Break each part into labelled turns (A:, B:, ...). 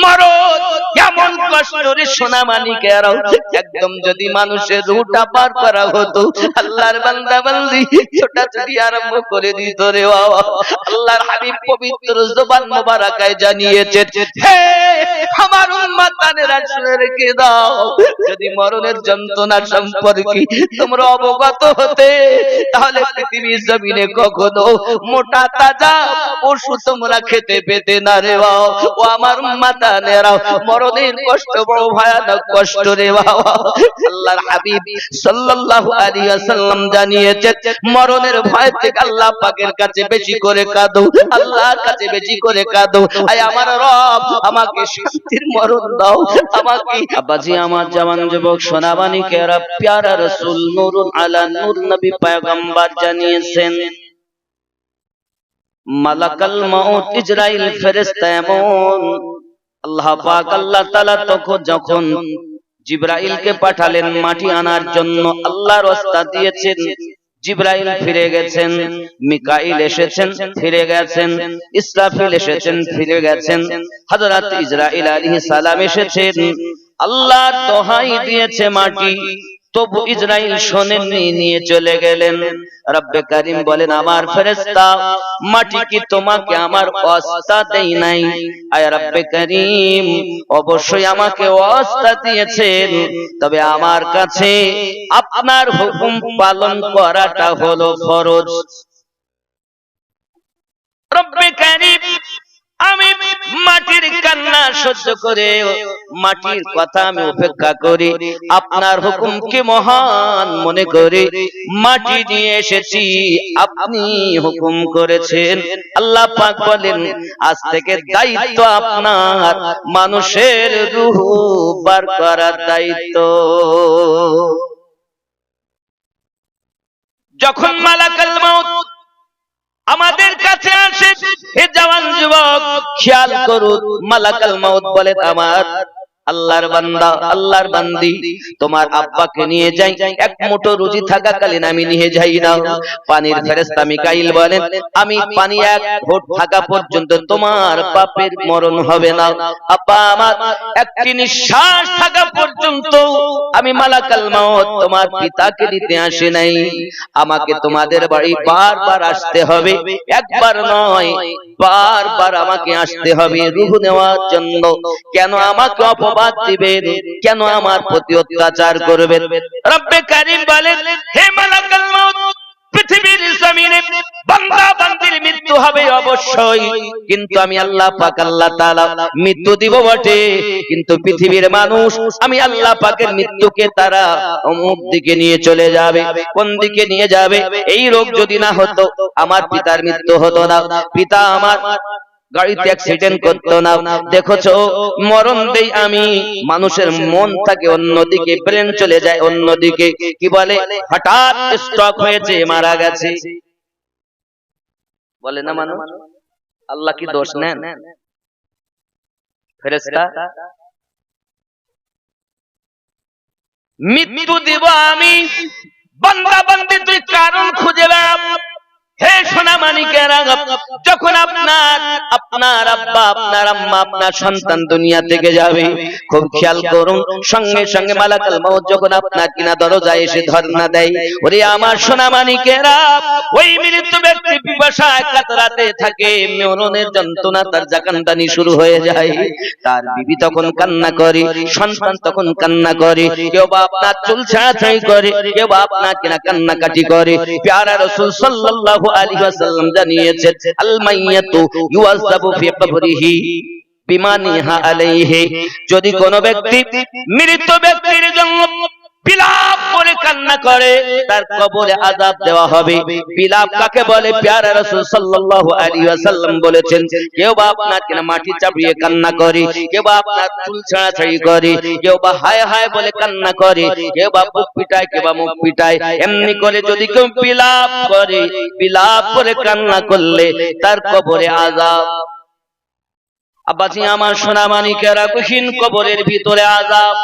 A: মরণ এমন কষ্টের সোনামানিকেরাও একদম যদি মানুষের রুহটা পার করা হতো আল্লাহর বান্দা বান্দি ছোটাছুটি আরম্ভ করে দিত রে বাবা। আল্লাহর হাবিব পবিত্র জবান মোবারকায় জানিয়েছেন, হে আমার উম্মতানেরা শুনে রেখে দাও, যদি মরণের যন্ত্রণা সম্পর্কে তোমরা অবগত হতে তাহলে পৃথিবীর জমিনে কখনো মোটা তাজা পশু তোমরা খেতে পেতে না রে বাবা। ও আমার উম্মতানেরা, মরণের কষ্ট বড় ভয়ানক কষ্ট রে বাবা। আল্লাহর হাবিব সাল্লাল্লাহু আলাইহি ওয়াসাল্লাম জানিয়েছেন, মরণের ভয় থেকে আল্লাহ পাকের কাছে বেশি করে কাঁদো, আল্লাহর কাছে বেশি করে কাঁদো, আয় আমার রব আমাকে শান্তির মরণ দাও আমাকে। আব্বাজি আমার জওয়ান যুবক সোনামানিকেরা, প্যারা রাসূল নূরুন আলা নূর নবী পয়গম্বর জানিয়েছেন, মালাকাল মাউত ইজরাইল ফেরেশতা এমন, আল্লাহ পাক আল্লাহ তাআলা যখন জিবরাইলকে পাঠালেন মাটি আনার জন্য, আল্লাহর ওয়াস্তা দিয়েছেন, জিবরাইল ফিরে গেছেন, মিকাইল এসেছেন ফিরে গেছেন, ইসরাফিল এসেছেন ফিরে গেছেন, হযরত ইসরাইল আলাইহিস সালাম এসেছেন। আল্লাহর দোহাই দিয়েছে মাটি, তবু ইসরাইল শোনেননি, নিয়ে চলে গেলেন। রব্বে কারীম বলেন, আমার ফেরেশতা মাটি কি তোমাকে আমার ওয়াস্তা দেই নাই? আয় রব্বে কারীম, অবশ্যই আমাকে ওয়াস্তা দিয়েছেন, তবে আমার কাছে আপনার হুকুম পালন করাটা হলো ফরজ। রব্বে কারীম, আমি মাটির কান্না সহ্য করে, মাটির কথা আমি উপেক্ষা করি, আপনার হুকুমকে মহান মনে করে মাটি নিয়ে এসেছি, আপনি হুকুম করেছেন। আল্লাহ পাক বলেন, আজ থেকে দায়িত্ব আপনার, মানুষের রূহ বার করার দায়িত্ব। যখন মালাকাল মাউত আমাদের কাছে আসে, হে জওয়ান যুবক খেয়াল করুন, মালাকাল মাউত বলেন, আমার আল্লাহর বান্দা, আল্লাহর বান্দি, তোমার আব্বাকে নিয়ে যাই, এক মুঠো রুজি থাকাকালীন আমি নিয়ে যাই না। পানির ফেরেশতা মিকাইল বলেন, আমি পানি এক ফোঁট থাকা পর্যন্ত তোমার বাপের মরণ হবে না। আব্বা আমার একটি নিঃশ্বাস থাকা পর্যন্ত আমি মালাকাল মাউত তোমার পিতাকে দিতে আসি নাই। আমাকে তোমাদের বাড়ি বারবার আসতে হবে, একবার নয় বারবার আমাকে আসতে হবে রূহ নেওয়ার জন্য। কেন আমাকে অপবাদ দিবেন? কেন আমার প্রতি অত্যাচার করবেন? রব্বে কারীম বলেন, হে মালাকাল মাউত, পৃথিবীর জমিনে বান্দা বান্দির মৃত্যু হবে অবশ্যই, কিন্তু আমি আল্লাহ পাক আল্লাহ তাআলা মৃত্যু দিব বটে, কিন্তু পৃথিবীর মানুষ আমি আল্লাহ পাকের মৃত্যুকে তারা অমুক দিকে নিয়ে চলে যাবে। কোন দিকে নিয়ে যাবে? এই রোগ যদি না হতো আমার পিতার মৃত্যু হতো না, পিতা আমার গাড়িতে অ্যাক্সিডেন্ট করতো না। দেখছো মরণ দেই আমি, মানুষের মন থাকে অন্যদিকে, ব্রেন চলে যায় অন্যদিকে, কি বলে হঠাৎ স্ট্রোক হয়েছে, মারা গেছে, বলে না মানুষ। আল্লাহ কি দোষ নেন? ফেরেশতা মৃত্যু দিব আমি, বান্দা বান্দি তুই কারণ খুঁজে বেড়া। হে সোনামানিকেরা, যখন আপনার আব্বা, আপনার আম্মা, আপনার সন্তান দুনিয়া থেকে যাবে, খুব খেয়াল করুন, সঙ্গে সঙ্গে মালাকাল মাউত যখন আপনার কিনা দরজায় এসে ধর্ণা দেয়, ওরে আমার সোনামানিকেরা, ওই মৃত ব্যক্তি পিপাসায় কাতরাতে থাকে, মরণের যন্ত্রণা তার জাকানদানি শুরু হয়ে যায়। তার বিবি তখন কান্না করে, সন্তান তখন কান্না করে, কেউ বা আপনার চুল ছাড়াছাড়ি করে, কেউ বা আপনার কিনা কান্নাকাটি করে। প্যারা রাসূল সাল্লাল্লাহু আলাইহি ওয়াসাল্লাম জানিয়েছেন, আল মাইয়াতু ইউযাবু ফি কবরিহি বিমা নিহা আলাইহি, যদি কোন ব্যক্তি মৃত ব্যক্তির জন্য বিলাপ করে কান্না করে, তার কবরে আযাব দেওয়া হবে। বিলাপ কাকে বলে? প্যারা রাসূল সাল্লাল্লাহু আলাইহি ওয়াসাল্লাম বলেছেন, কেউ বা আপনার কিনা মাটি চাপিয়ে কান্না করে, কেউ বা আপনার চুল ছাড়াছাড়ি করে, কেউ বা হায় হায় বলে কান্না করে, কেউ বা বুক পিটায়, কেউ বা মুখ পিটায়। এমনি করে যদি কেউ বিলাপ করে, বিলাপ করে কান্না করলে তার কবরে আযাব। আব্বাজি আমার সোনামানিকেরা, কঠিন কবরের ভিতরে আযাব।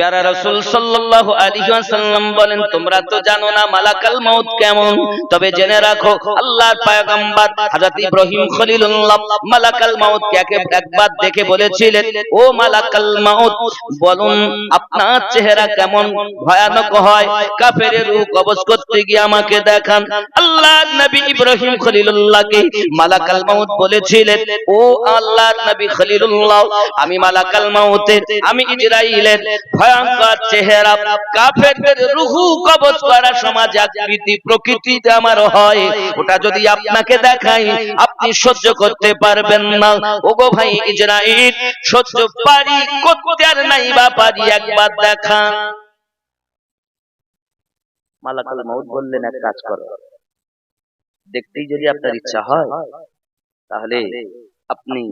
A: প্যারা রাসূল সাল্লাল্লাহু আলাইহি ওয়াসাল্লাম বলেন, তোমরা তো জানো না মালাকাল মউত কেমন, তবে জেনে রাখো আল্লাহর পয়গম্বর হযরত ইব্রাহিম খলিলুল্লাহ মালাকাল মউত কে একবার দেখে বলেছিলেন, ও মালাকাল মউত, বলুন আপনার চেহারা কেমন ভয়ানক হয়, কাফেরের রূহ কবজ করতে গিয়ে আমাকে দেখান। আল্লাহর নবী ইব্রাহিম খলিলুল্লাহকে মালাকাল মউত বলেছিলেন, ও আল্লাহর নবী খলিলুল্লাহ, আমি মালাকাল মউতের, আমি ইসরাইলের ভয়ঙ্কর চেহারা, কাফেরদের রূহ কবজ করার সমাজ আকৃতি প্রকৃতিতে আমার হয়, ওটা যদি আপনাকে দেখাই আপনি সহ্য করতে পারবেন না। ওগো ভাই ইসরাইল, সহ্য পারি করতে আর নাই বা পারি, একবার দেখা। মালাকাল মউত বললেন, এক কাজ করো, দেখতেই যদি আপনার ইচ্ছা হয় তাহলে আপনি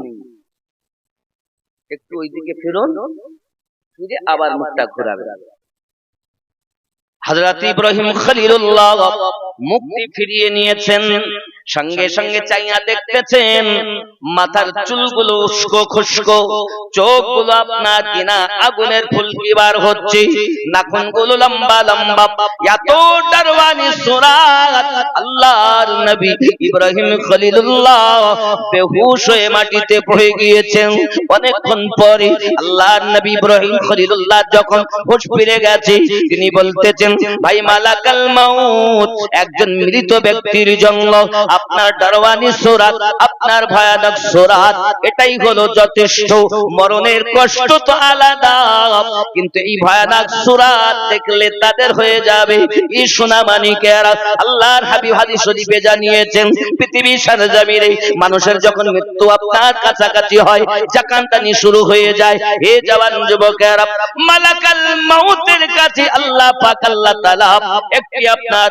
A: একটু ওইদিকে ফিরুন, ফিরে আবার মুখটা ঘোরাবেন। হযরত ইব্রাহিম খলিলুল্লাহ মুখটি ফিরিয়ে নিয়েছেন, সঙ্গে সঙ্গে চাইয়া দেখতেছেন মাথার চুলগুলো উস্কো খুস্কো, চোখগুলো আপনার কিনা আগুনের ফুলকি বার হচ্ছে, নাখুনগুলো লম্বা লম্বা, এত দারওয়ানি সুরাত। আল্লাহর নবী ইব্রাহিম খলিলুল্লাহ বেহুশ হয়ে মাটিতে পড়ে গিয়েছেন। অনেকক্ষণ পরে আল্লাহর নবী ইব্রাহিম খলিলুল্লাহ যখন হুঁশ ফিরে গেছে, তিনি বলতেছেন, ভাই মালাকাল মউত, একজন মৃত ব্যক্তির জন্য আপনার দারওয়ানি সূরাত, আপনার ভয়ানক সূরাত, এটাই হলো যথেষ্ট। মরণের কষ্ট তো আলাদা, কিন্তু এই ভয়ানক সূরাত দেখলে তাদের হয়ে যাবে। এই সোনামানিকেরা, আল্লাহর হাবিব হাদিস শরীফে জানিয়েছেন, পৃথিবীর সরজমিনে মানুষের যখন মৃত্যু আপনার কাছাকাছি হয়, জাকানটানি শুরু হয়ে যায়, হে জওয়ান যুবকেরা, মালাকাল মউতের কাছে আল্লাহ পাক আল্লাহ তাআলা একটি আপনার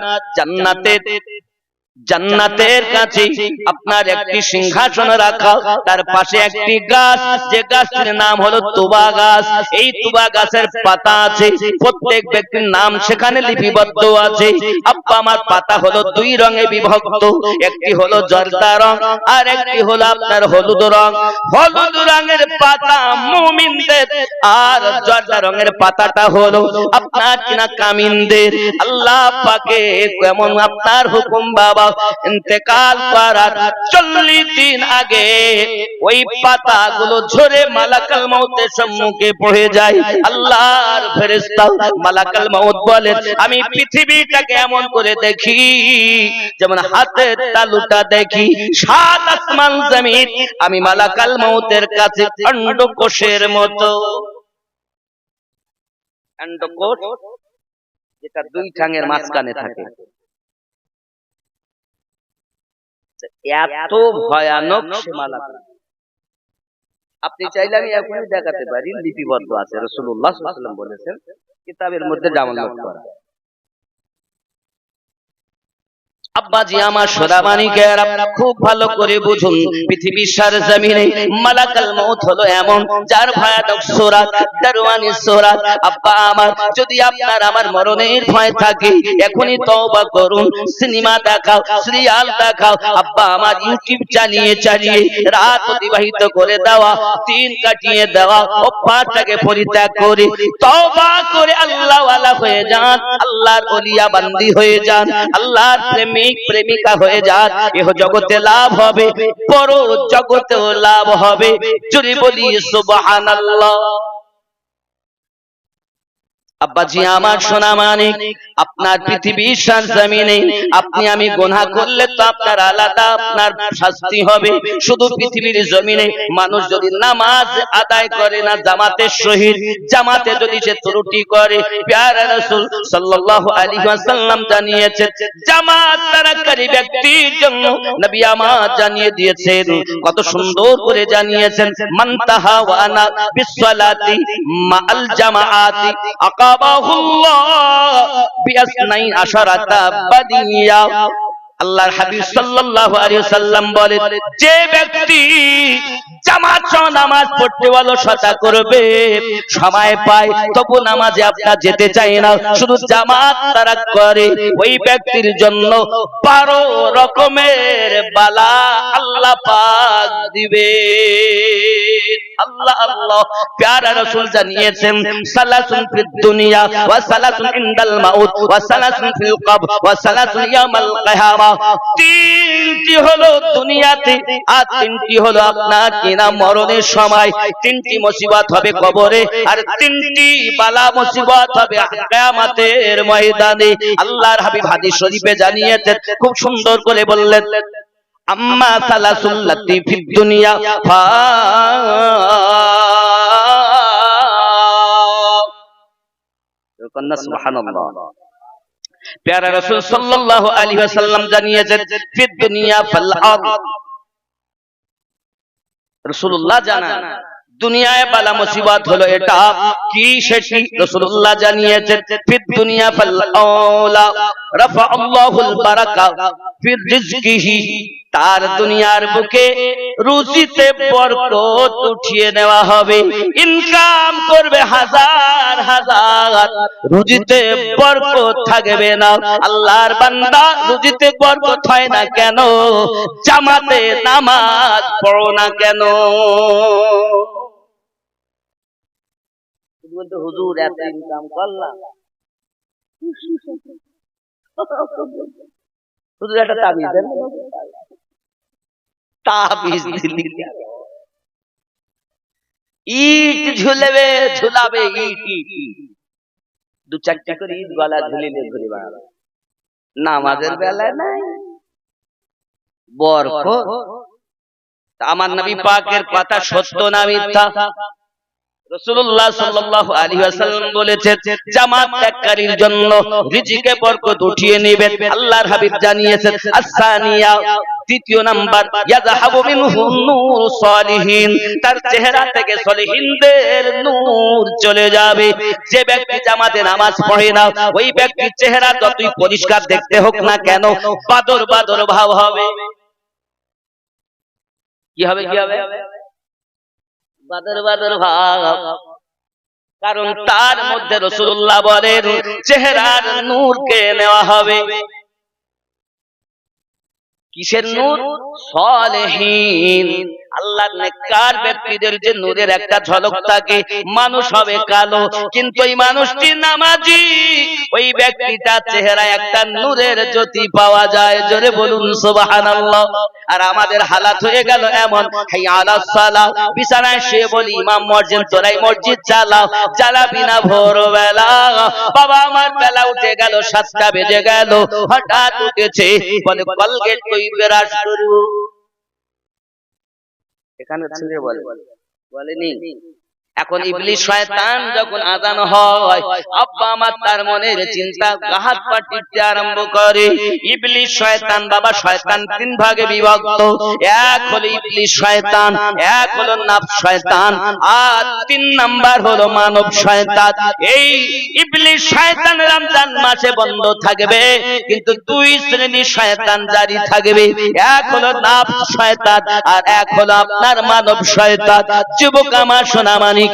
A: জান্নাতের কাছে আপনার একটি সিংহাসন রাখা, তার পাশে একটি গাছ, যে গাছের নাম হলো তুবা গাছ। এই তুবা গাছের পাতা আছে, প্রত্যেক ব্যক্তির নাম সেখানে লিপিবদ্ধ আছে। আব্বা আমার পাতা হলো দুই রঙে বিভক্ত, একটি হলো জর্দা রং আর একটি হলো আপনার হলুদ রং। হলুদ রঙের পাতা মুমিনদের, আর জর্দা রঙের পাতাটা হলো আপনার কিনা কামিনদের। আল্লাহ পাকে কেমন আপনার হুকুম বাবা, ইন্তেকাল করার 40 দিন আগে ওই পাতাগুলো ঝরে মালাকাল মউতের সম্মুখে পড়ে যায়। আল্লাহর ফেরেশতা মালাকাল মউত বলেন, আমি পৃথিবীটাকে এমন করে দেখি যেমন হাতের তালুটা দেখি, সাত আসমান জমিন আমি মালাকাল মউতের কাছে অন্ডকোষের মতো। অন্ডকোষ যেটা দুই ঠ্যাঙের মাঝখানে থাকে, এত ভয়ানক সে মালাকাল। আপনি চাইলে আমি এখনই দেখাতে পারি, লিপিবদ্ধ আছে, রাসূলুল্লাহ সাল্লাল্লাহু আলাইহি ওয়াসাল্লাম বলেছেন, কিতাবের মধ্যে ডাউনলোড করা। আব্বাজি আমার সোনামানিকেরা, খুব ভালো করে বুঝুন, পৃথিবীর সরজমিনে মালাকাল মউত হলো এমন, যার ভয়ানক সূরাত, দারওয়ানি সূরাত। আব্বা আমার, যদি আপনার আমার মরণের ভয় থাকে, এখনই তওবা করুন, সিনেমা দেখাও, সিরিয়াল দেখাও, আব্বা আমার ইউটিউব চালিয়ে চালিয়ে রাত অতিবাহিত করে দেওয়া, দিন কাটিয়ে দেওয়া, অভ্যাসটাকে পরিত্যাগ করে তওবা করে আল্লাহ ওয়ালা হয়ে যান, আল্লাহর ওলিয়া বান্দি হয়ে যান, আল্লাহর প্রেমিকা হয়ে যান। এহ জগতে লাভ হবে, পর জগতেও লাভ হবে। জোরে বলি সুবহানাল্লাহ। আব্বাজি আমার সোনা মানিক, আপনার পৃথিবীর সরজমিনে আপনি আমি গুনাহ করলে তো আপনার আলাদা আপনার শাস্তি হবে। শুধু পৃথিবীর জমিনে মানুষ যদি নামাজ আদায় করে না জামাতের সহিত, জামাতে যদি সে ত্রুটি করে, প্যারা রাসূল সাল্লাল্লাহু আলাইহি ওয়াসাল্লাম জানিয়েছেন, জামাত তারাকারী ব্যক্তির জন্য নবী আমার জানিয়ে দিয়েছেন, কত সুন্দর করে জানিয়েছেন, মান তাহাওয়ানা বিসসালাতি মাআল জামাআতি আকাবাহুল্লাহ বিআসনাই আশারাতা বাদিয়া। আল্লাহর হাবিব সাল্লাল্লাহু আলাইহি ওয়াসাল্লাম বলেন, যে ব্যক্তি জামাত সহ নামাজ পড়তে অলসতা করবে, সময় পায় তবু নামাজে আপনার যেতে চায় না, শুধু জামাত তারা করে, ওই ব্যক্তির জন্য 12 রকমের বালা আল্লাহ পাক দিবে। আল্লাহ আল্লাহ। প্যারা রাসূল জানিয়েছেন সালাসুন ফিদ দুনিয়া ওয়া সালাসুন ইনদাল মাউত ওয়া সালাসুন ফিল কবর ওয়া সালাসুন ইয়াউমাল কিয়ামা। তিনটি হলো দুনিয়াতে আর তিনটি হলো আপনার কিনা মরণের সময়। তিনটি মুসিবত হবে কবরে আর তিনটি বালা মুসিবত হবে কিয়ামতের ময়দানে। আল্লাহর হাবিব হাদিস শরীফে জানিয়েছেন, খুব সুন্দর করে বললেন, আম্মা সালাসুল লাতি ফিদ দুনিয়া ফা সুবহানাল্লাহ। প্যারা রাসূল সাল্লাল্লাহু আলাইহি ওয়াসাল্লাম জানিয়েছেন ফিদ দুনিয়া ফাল আরদ। রাসূলুল্লাহ জানান দুনিয়ায় বালা মুসিবত হলো এটা কি, সেটি রাসূলুল্লাহ জানিয়েছেন ফিদ দুনিয়া ফাল আওলা রাফা আল্লাহুল বারাকা ফির রিজকিহি। তার দুনিয়ার বুকে রুজিতে বরকত উঠিয়ে নেওয়া হবে। ইনকাম করবে হাজার হাজার, রুজিতে বরকত থাকবে না। আল্লাহর বান্দা রুজিতে বরকত হয় না কেন? জামাতে নামাজ পড়ো না কেন? হুজুর এত ইনকাম করলাম, হুজুর একটা তাবিজ দেন, তাবিজ দিলি ইট ঝুলাবে ইট, দু চারটা করে ইট গলা ঝুলিলে ঘুরে বেড়াবে। নামাজের বেলায় নাই বরকত। আমার নবী পাকের কথা সত্য না মিথ্যা? রাসূলুল্লাহ সাল্লাল্লাহু আলাইহি ওয়াসাল্লাম বলেছেন জামাত ত্যাগকারীর জন্য রিজিকে বরকত উঠিয়ে নেবেন। আল্লাহর হাবিব জানিয়েছেন আসসানিয়া, তৃতীয় নাম্বার, ইয়াযহাবু মিনহু নূর সালিহিন, তার চেহারা থেকে সলিহিনদের নূর চলে যাবে। যে ব্যক্তি জামাতে নামাজ পড়ে না ওই ব্যক্তির চেহারা যতই পরিষ্কার দেখতে হোক না কেন বাদর বাদর ভাব হবে। কি হবে? কি হবে? বাদর বাদর ভাব। কারণ তার মধ্যে রাসূলুল্লাহ বলেন চেহারার নূরকে নেওয়া হবে। কিসের নূর? সালেহীন, আল্লাহর নেককার ব্যক্তিদের যে নূরের একটা ঝলক থাকে। মানুষ হবে কালো কিন্তু এই মানুষটি নামাজি, ওই ব্যক্তিটার চেহারায় একটা নূরের জ্যোতি পাওয়া যায়। জোরে বলুন সুবহানাল্লাহ। আর আমাদের হালাত হয়ে গেল এমন, হাইয়া আলাস সালাহ, বিছানায় শুয়ে বলি ইমাম মসজিদ তোরাই মসজিদ চালাও, চালাবি না ভোরবেলা। বাবা আমার বেলা উঠে গেল, 7টা বেজে গেল, হঠাৎ উঠেছে বলে কলগেট কই বেরাস করু। এখানে ছেড়ে বলেনি। এখন ইবলিস শয়তান যখন আযান হয় আব্বা আমার তার মনের চিন্তা হাত পা টিপতে আরম্ভ করে। ইবলিস শয়তান, বাবা শয়তান 3 ভাগে বিভক্ত। এক হলো ইবলিস শয়তান, এক হলো নাফস শয়তান, আর 3 নাম্বার হলো মানব শয়তান। এই ইবলিস শয়তান রমজান মাসে বন্ধ থাকবে কিন্তু 2 শ্রেণীর শয়তান জারি থাকবে। এক হলো নাফস শয়তান আর এক হলো আপনার মানব শয়তান। যুবক আমার সোনা মানিক,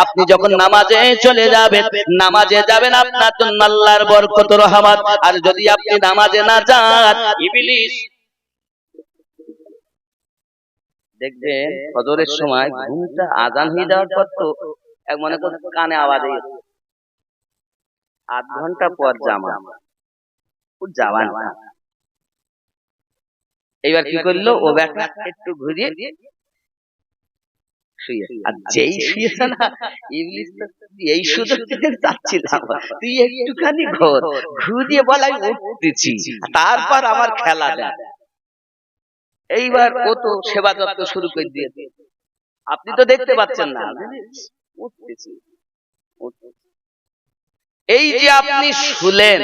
A: আপনি যখন নামাজে চলে যাবেন, নামাজে যাবেন আপনার জন্য আল্লাহর বরকত রহমত। আর যদি আপনি নামাজে না যান, ইবলিস দেখবেন ফজরের সময় ঘুমটা আজান হয়ে যাওয়ার পর তো এক মনে করুন কানে আওয়াজ হয়, 8 ঘন্টা পর জামা জাওয়ান। এইবার কি করলো ও ব্যাটা একটু ঘুরিয়ে আর যেই শুয়েছে না ইবলিস তো এই সুযোগ থেকে যাচ্ছিলাম, তুই একটুখানি ঘুরিয়ে বলাই উঠতেছি তারপর আমার খেলা দেয়। এইবার ও তো সেবা যত্ন শুরু করে দিয়েছে, আপনি তো দেখতে পাচ্ছেন না, উঠতেছি। এই যে আপনি শুলেন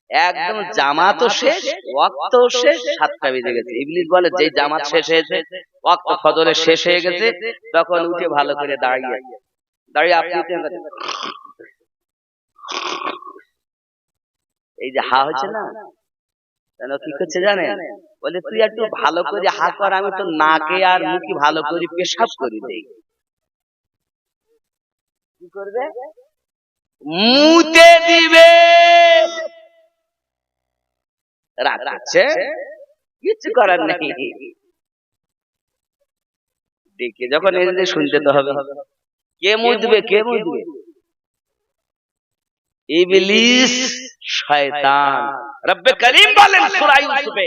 A: একদম জামাতও শেষ, ওয়াক্তও শেষ, 7টা বেজে গেছে। ইবলিস বলে যে জামাত শেষ হয়েছে, ওয়াক্ত ফজরের শেষ হয়ে গেছে, তখন উঠে ভালো করে দাঁড়িয়ে আপনি এই যে হা হচ্ছে না, কেন কি করছে জানেন? বলে তুই একটু ভালো করে হা কর, আমি তো নাকে আর মুখে ভালো করে পেশাব করে দেই। কি করবে? মুতে দিবে। রাখছে কিছু করার নেই। ডেকে যখন এসে শুনতে তো হবে। কে মুদবে, কে মুদবে? ইবলিস, শয়তান। রব্বে করিম বলেন সূরা ইউসুফে,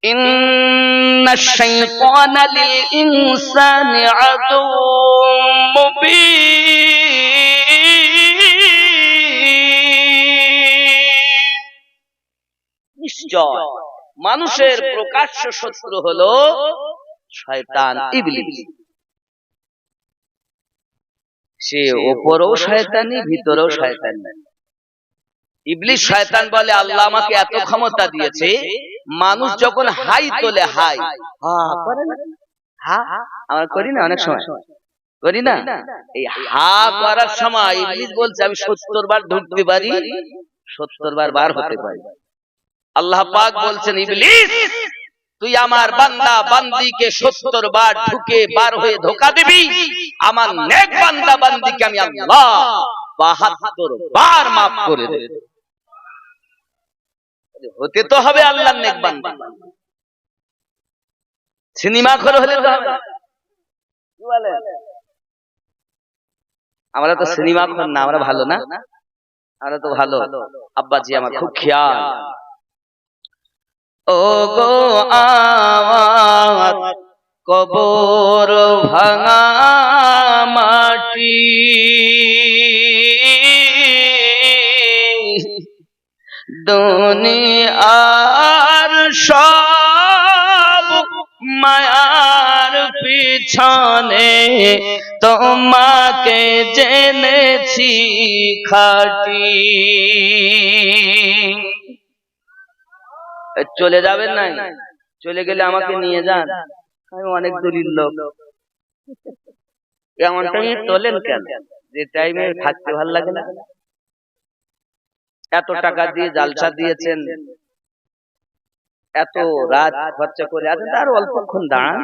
A: ইন্নাশ শাইতানা লিল ইনসানি আদুউম মুবিন। নিশ্চয় মানুষের প্রকাশ্য শত্রু হলো শয়তান, ইবলিস। সে ওপরেও শয়তানি, ভিতরেও শয়তানি। ইবলিস শয়তান বলে, আল্লাহ আমাকে এত ক্ষমতা দিয়েছে, মানুষ যখন হাই তোলে, হাই আমরা করি না, অনেক সময় করি না, এই হা করার সময় ইবলিস বলছে আমি 70 বার ঢুকতে পারি, 70 বার বার হতে পারি। আল্লাহ পাক বলছেন, ইবলিস তুই আমার বান্দা বান্দিকে 70 বার ঢুকে বার হয়ে ধোঁকা দিবি, আমার নেক বান্দা বান্দিকে আমি আল্লাহ 72 বার maaf করে দেব। হতে তো হবে আল্লাহর নেক বান্দা। সিনেমা খোর হলে তো হবে। কি বলে? আমরা তো সিনেমা খোর না, আমরা ভালো না, আমরা তো ভালো। আব্বাজি আমার খুব খেয়াল। ও গো আমার কবর ভাঙা মাটি, দুনিয়ার সব মায়ার পিছনে তোমাকে জেনেছি খাঁটি। চলে যাবেন না, চলে গেলে আমাকে নিয়ে যান, আমি অনেক দূরের লোক। এমন টাইমে তোলেন কেন? যে টাইমে থাকতে ভালো লাগে না। এত টাকা দিয়ে জালসা দিয়েছেন, এত রাত খরচা করে আছেন, আর অল্পক্ষণ দাঁড়ান,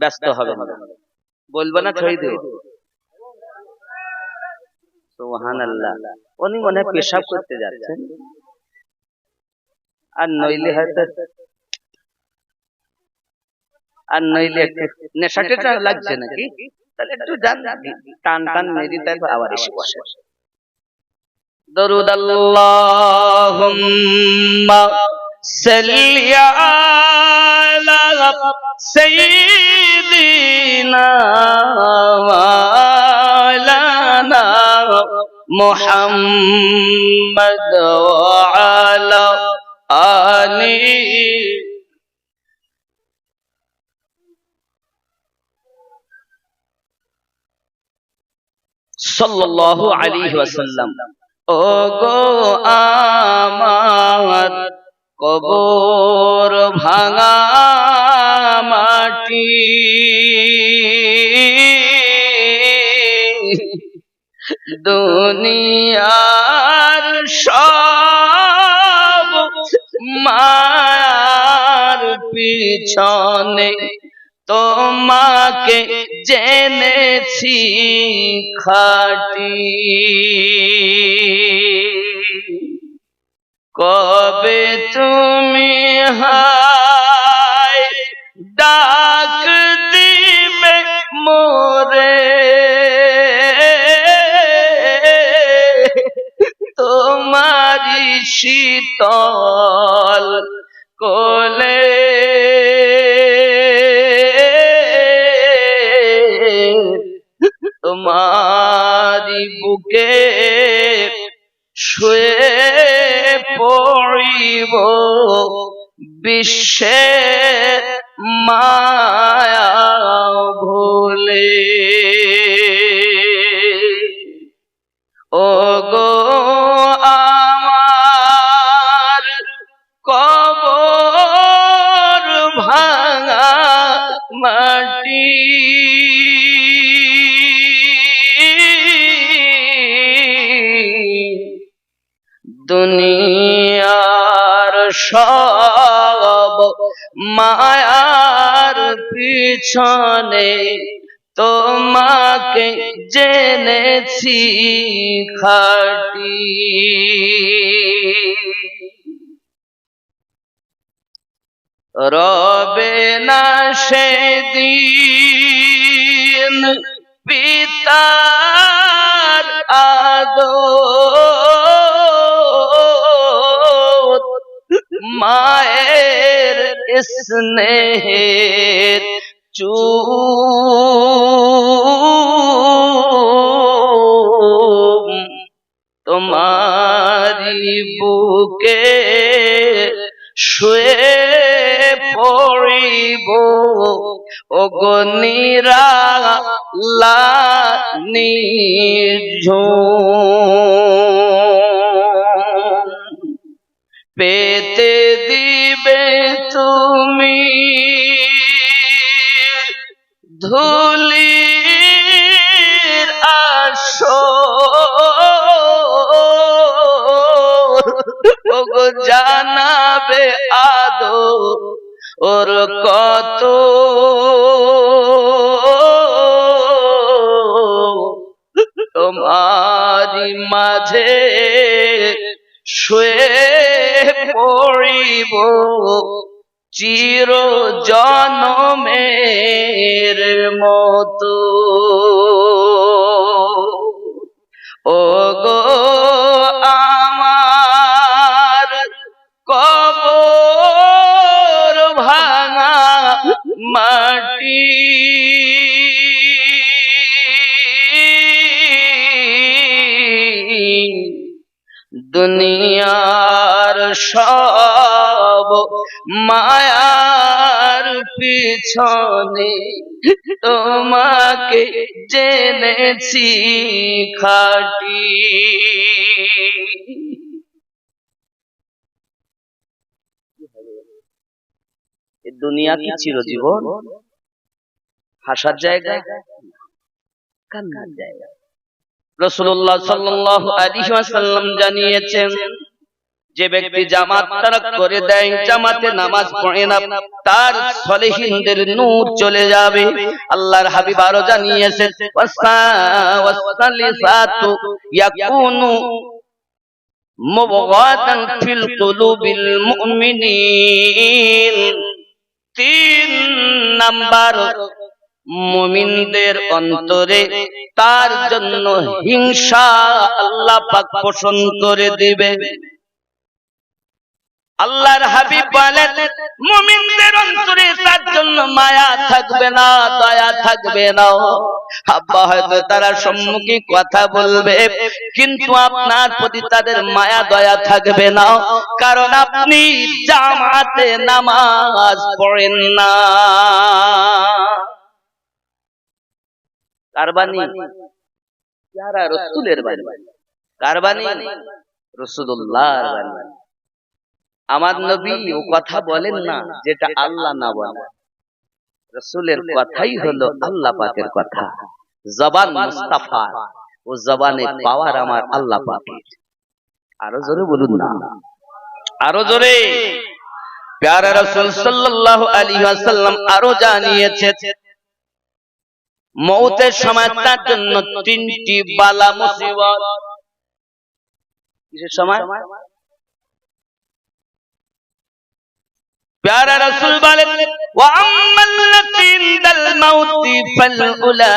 A: ব্যস্ত হবে না, বলবো না ছয় দেব। সুবহানাল্লাহ। উনি মনে হয় পেশাব করতে যাচ্ছেন, আর নইলে হয়তো, আর নইলে নেশা টেশা লাগছে নাকি, তাহলে একটু যান, টান টান মেরি, তারপর আবার এসে বসে। দরুদ আল্লাহুম্মা সাল্লি আলা সাইয়্যিদিনা মাওলানা মুহাম্মদ ওয়া আলা আলিহি সাল্লাল্লাহু আলাইহি ওয়াসাল্লাম। ও গো আমার কবর ভাঙা মাটি, দুনিয়ার সব মায়ার পিছনে তোমাকে জেনেছি খাঁটি। কবে তুমি হায় ডাক দিবে মোরে, তোমারি শীতল কোলে, তোমারি বুকে শুয়ে পড়িব বিশ্বের মায়া ভুলে। ও গো আমার কবর ভাঙা মাটি, দুনিয়ার সব মায়ার পিছনে তোমাকে জেনেছি খাঁটি। রবে না সেদিন পিতার আদর, মায়ের স্নেহের চুম, তোমারি বুকে শুয়ে পড়িব ওগো নিরালানি ঝুম, পেতে দিবে তুমি ধুলির আসর, ওগো জানাবে আদর ওর কত, তোমারি মাঝে শুয়ে পড়িব চির জনমের মতো। ওগো আমার কবর ভাঙা মাটি, দুনিয়ার সব মায়ার পিছনে তোমাকে জেনেছি খাঁটি। দুনিয়া কি চিরজীবন? হাসার জায়গা, কান্নার জায়গা। রাসূলুল্লাহ সাল্লাল্লাহু আলাইহি ওয়াসাল্লাম জানিয়েছেন, যে ব্যক্তি জামাত তারাক করে দেয়, জামাতে নামাজ পড়ে না, তার সলিহিনদের নূর চলে যাবে। আল্লাহর হাবিব আরো জানিয়েছেন, ওয়াসালিসাতু ইয়াকুনু মুবগাদান ফিল কুলুবিল মুমিনিন। 3 নাম্বার, মুমিনদের অন্তরে তার জন্য হিংসা আল্লাহ পাক পোষণ করে দিবে। আল্লাহর হাবিব বলেন, মুমিনদের অন্তরে তার জন্য মায়া থাকবে না, দয়া থাকবে না। আব্বা হয়তো তারা সম্মুখে কথা বলবে, কিন্তু আপনার প্রতি তাদের মায়া দয়া থাকবে না, কারণ আপনি জামাতে নামাজ পড়েন না। কারবানি যারা রাসূলের বাণী, কারবানি রাসূলুল্লাহর বাণী। আমার নবী ও কথা বলেন না যেটা আল্লাহ না বলে, রাসূলের কথাই হলো আল্লাহ পাকের কথা। জবান মুস্তাফা, ও জবানে পাওয়ার আমার আল্লাহ পাকের। আরো জোরে বলুন না, আরো জোরে। প্যারা রাসূল সাল্লাল্লাহু আলাইহি ওয়াসাল্লাম আরো জানিয়েছেন, মওতের সময় তার জন্য 3টি বালা মুসিবত। কিসের সময়? প্যারা রাসূল বলেন, ওয়া আম্মাল্লাতী ইনদাল মাউতি ফালউলা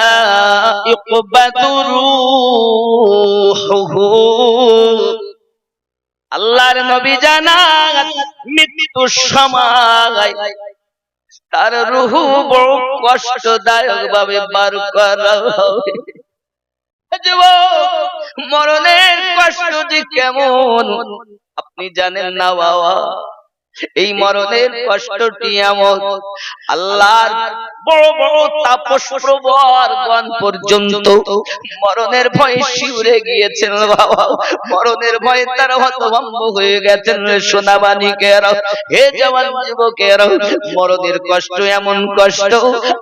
A: ইকবাদু রূহুহু। আল্লাহর নবী জানান, মৃত্যুর সময় তার রূহ বড় কষ্টদায়ক ভাবে বার করা হবে। মরণের কষ্ট যে কেমন আপনি জানেন না বাবা। এই মরণের কষ্টটি এমন, আল্লাহর বড় বড় তাপস প্রবরগণ পর্যন্ত মরণের ভয়ে শিউরে গিয়েছেন বাবা। মরণের ভয়ে তারা হতভম্ব হয়ে গেছেন। সোনাবানিকেরা, হে জওয়ান যুবকেরা, মরণের কষ্ট এমন কষ্ট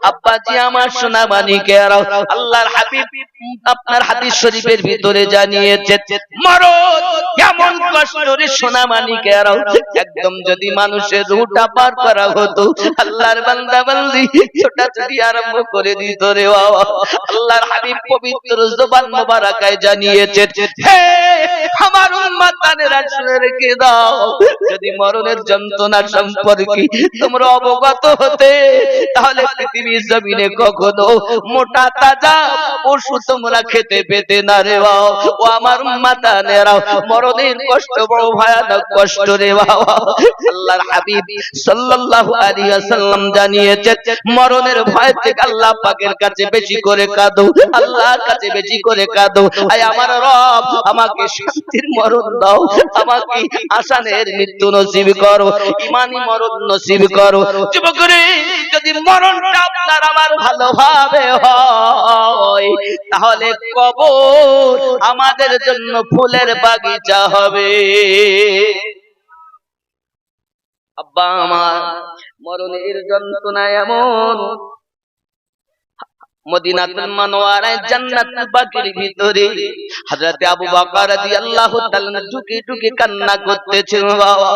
A: আব্বাজি আমার সোনাবানিকেরা, আল্লাহর হাবিব আপনার হাদিস শরীফের ভিতরে জানিয়েছেন, মরণ কেমন কষ্ট রে সোনাবানিকেরা। একদম যদি মানুষের রূহটা পার করা হতো, আল্লাহর বান্দা বান্দি ছোটাছুটি আরম্ভ করে দিত রে বাবা। আল্লাহর হাবিব পবিত্র জবান মোবারকায় জানিয়েছেন, হে আমার উম্মতানেরা শুনে রেখে দাও, যদি মরণের যন্ত্রণা সম্পর্কে তোমরা অবগত হতে, তাহলে পৃথিবীর জমিনে কখনো মোটা তাজা পশু তোমরা খেতে পেতে না রে বাবা। ও আমার উম্মতানেরা, মরণের কষ্ট বড় ভয়ানক কষ্ট রে বাবা। আল্লাহর হাবিব সাল্লাল্লাহু আলাইহি ওয়াসাল্লাম জানিয়েছেন, মরণের ভয় থেকে আল্লাহ পাকের কাছে বেশি করে কাঁদো, আল্লাহর কাছে বেশি করে কাঁদো, আয় আমার রব আমাকে শান্তির মরণ দাও, আমাকে আসানের মৃত্যু নসিব করো, ঈমানি মরণ নসিব করো। যুবকরে, যদি মরণটা আপনার আমার ভালোভাবে হয়, তাহলে কবর আমাদের জন্য ফুলের বাগিচা হবে। আব্বা আমার মরণের যন্ত্রণা এমন, মদিনাতুল মুনাওয়ারায় জান্নাতুল বাকির ভিতরে হযরত আবু বকর রাদিয়াল্লাহু তাআলা টুকি টুকি কান্না করতেছেন বাবা।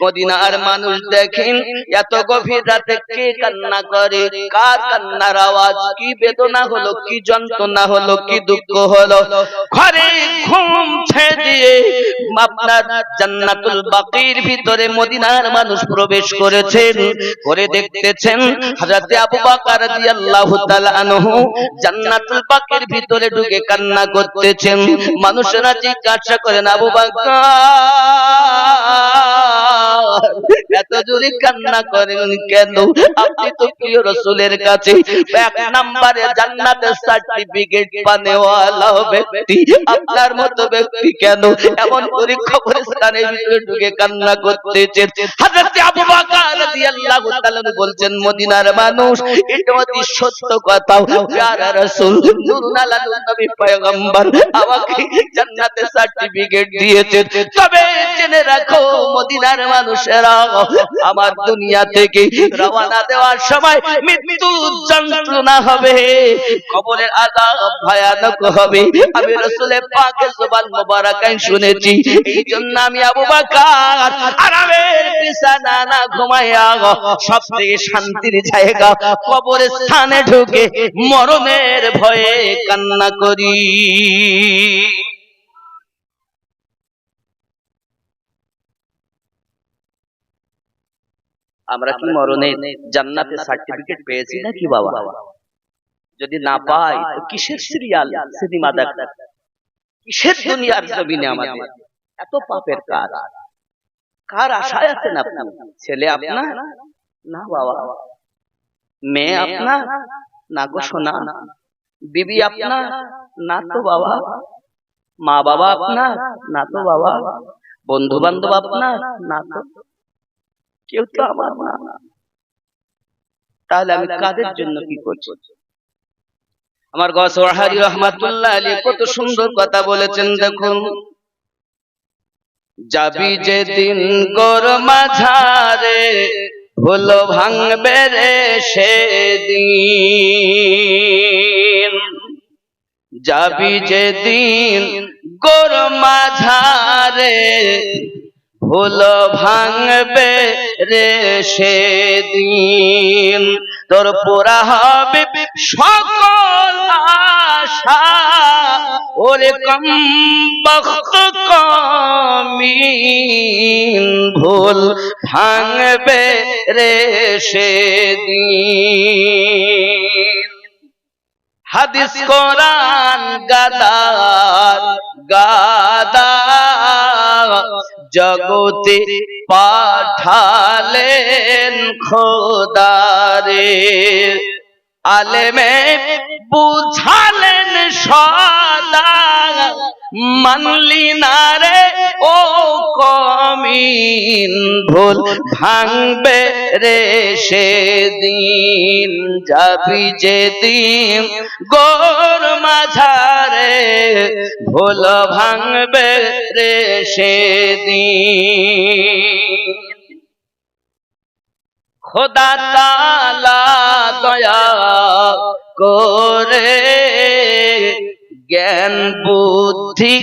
A: মদিনার মানুষ দেখেন এত গভীর রাতে কে কান্না করে, কার কান্নার আওয়াজ, কি বেদনা হলো, কি যন্ত্রণা হলো, কি দুঃখ হলো। ঘরে ঘুম ছেড়ে দিয়ে আপনার জান্নাতুল বাকির ভিতরে মদিনার মানুষ প্রবেশ করেছেন, করে দেখতেছেন হযরত আবু বকর রাদিয়াল্লাহু তাআলা জান্নাতুল বাকির ভিতরে ঢুকে কান্না করতেছেন। মানুষেরা জিজ্ঞাসা করেন, আবু বকর এত জোরে কান্না করেন কেন? আপনি তো প্রিয় রাসূলের কাছে এক নম্বরে জান্নাতের সার্টিফিকেট পানেওয়ালা ব্যক্তি, আপনার মতো ব্যক্তি কেন এমন করে কবরস্থানের ভিতরে ঢুকে কান্না করতেছেন? হযরত আবু বকর রাদিয়াল্লাহু তাআলা বলছেন, মদিনার মানুষ, এটা অতি সত্য কথা, প্যারা রাসূল নূরুল আলামিন নবী পয়গম্বর আমাকে জান্নাতের সার্টিফিকেট দিয়েছেন। তবে জেনে রাখো মদিনার মানুষেরা, আমার দুনিয়া থেকে রওনা দেওয়ার সময় মৃত্যু যন্ত্রণা হবে, কবরের আযাব ভয়ানক হবে। আমি রাসূলের পাকের জবান মোবারকায় শুনেছি, এই জন্য আমি আবু বকর আরামের বিছানা না ঘুমায়া সবথেকে শান্তির জায়গা কবরের স্থানে ঢুকে মরণের ভয়ে কান্না করি। আমরা কি মরণে জান্নাতের সার্টিফিকেট পেয়েছি নাকি বাবা? যদি না পাই তো কিসের সিরিয়াল সিনেমা দেখা, কিসের দুনিয়ার জমিনে আমাদের এত পাপের কাজ? কার আশায় আছেন আপনি? ছেলে আপনার না বাবা, মেয়ে আপনার না গো সোনা, বিবি আপনার না তো বাবা, মা বাবা আপনার না তো বাবা, বন্ধু বান্ধব আপনার না তো, কেউ তো আমার না। তাহলে আমি কাদের জন্য কি করছি? আমার গওসওয়াহারি রহমাতুল্লাহ আলাইহি কত সুন্দর কথা বলেছেন, দেখুন, যাবি যেদিন গোর মাঝারে ভুল ভাঙবে রে সেদিন, যাবি যেদিন গোর মাঝারে ভুল ভাঙবে রে সেদিন, তোর পুরা হবে সকল আশা, ওরে কম বখত কমিন ভুল ভাঙবে রে সেদিন। হাদিস কোরআন গাদার গাদা জগতে পাঠালেন খোদারে, আলেমে বুঝালেন সদা, মানলি না রে ও কমিন ভুল ভাঙবে রে সেদিন, যাবি যেদিন গোর মাঝারে ভুল ভাঙবে রে সেদিন। খোদা তাআলা দয়া করে জ্ঞান বুদ্ধি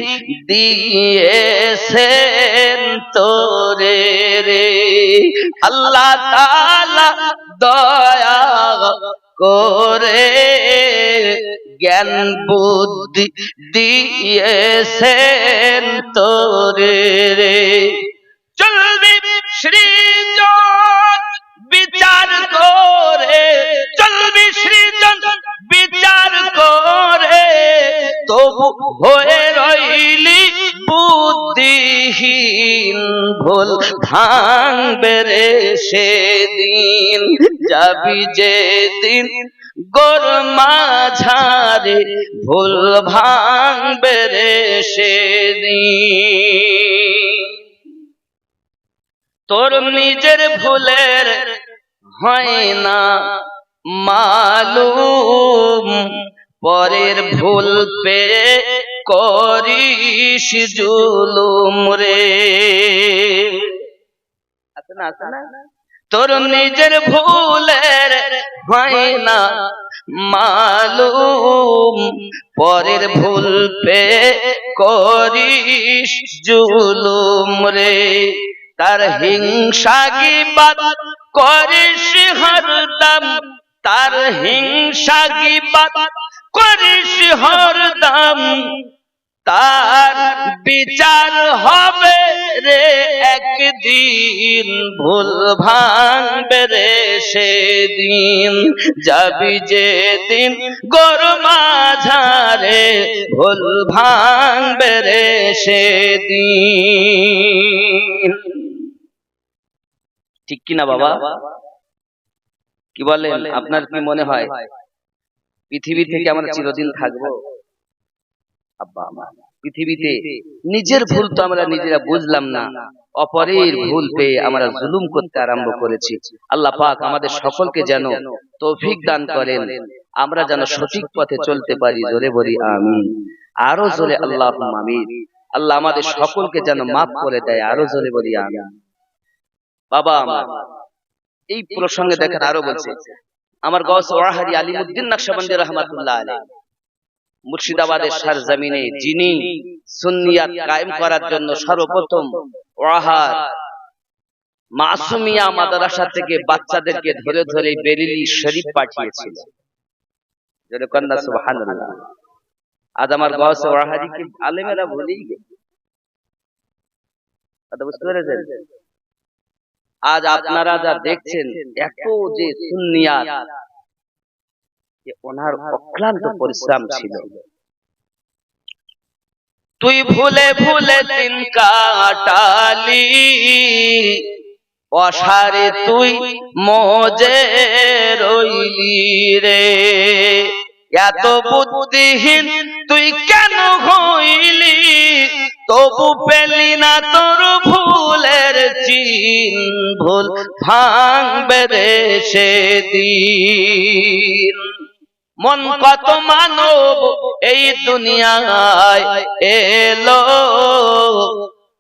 A: দিয়েছেন তোরে রে, আল্লাহ তাআলা দয়া করে জ্ঞান বুদ্ধি দিয়েছেন তোরে রে। চলবি সৃজন বিচার করে, চলবি সৃজন বিচার করে, তবু হয়ে রইলি বুদ্ধিহীন। ভুল ভাঙবে রে সেদিন, যাবি যেদিন গোর মাঝারে, ভুল ভাঙবে রে সেদিন। তোর নিজের ভুলের হয় না মালুম, পরের ভুল পেয়ে করিস জুলুম রে। আছে না, আছে না? তোর নিজের ভুলের হয় না মালুম, পরের ভুল পেয়ে করিস জুলুম রে। তার হিংসা গীবাত করিস হরদম, তার হিংসা গীবাত করিস হরদম, তার বিচার হবে রে একদিন। ভুল ভাঙবে রে সেদিন, যাবি যেদিন গোর মাঝারে, ভুল ভাঙবে রে সেদিন। ঠিক কিনা বাবা? কি বলেন? আপনার কি মনে হয় পৃথিবী থেকে আমরা চিরদিন থাকবো? আব্বা আমার, পৃথিবীতে নিজের ভুল তো আমরা নিজেরা বুঝলাম না, অপরের ভুল পেয়ে আমরা জুলুম করতে আরম্ভ করেছি। আল্লাহ পাক আমাদের সকলকে যেন তৌফিক দান করেন, আমরা যেন সঠিক পথে চলতে পারি। জোরে বলি আমিন, আরো জোরে আল্লাহুম্মা আমিন। আল্লাহ আমাদের সকলকে যেন মাফ করে দেয়, আরো জোরে বলি আমিন। বাবা আমার, এই প্রসঙ্গে দেখেন আরো বলছে আমার গাউস ওয়াহারি আলিমউদ্দিন নকশবন্দি রাহমাতুল্লাহ আলাইহি, মুর্শিদাবাদের সরজমিনে যিনি সুন্নিয়াত কায়েম করার জন্য সর্বপ্রথম ওয়াহার মাসুমিয়া মাদ্রাসা থেকে বাচ্চাদেরকে ধরে ধরে বেরেলি শরীফ পাঠিয়েছিলেন। জোরে কন্না সুবহানাল্লাহ। আজ আমার গাউস ওয়াহারি কি আলেমেরা ভুলেই গেছে, কথা বুঝতে পেরেছেন? আজ আপনারা যা দেখছেন এত যে সুন্নিয়াত, ওনার অক্লান্ত পরিশ্রম ছিল। তুই ভুলে ভুলে দিন কাটালি, অসারে তুই মজে রইলি রে। এত বুদ্ধিহীন তুই কেন হইলি, তবু পেলি না তোর ভুলের চিন। ভুল ভাঙবে রে সেদিন। মন কত মানব এই দুনিয়ায় এলো,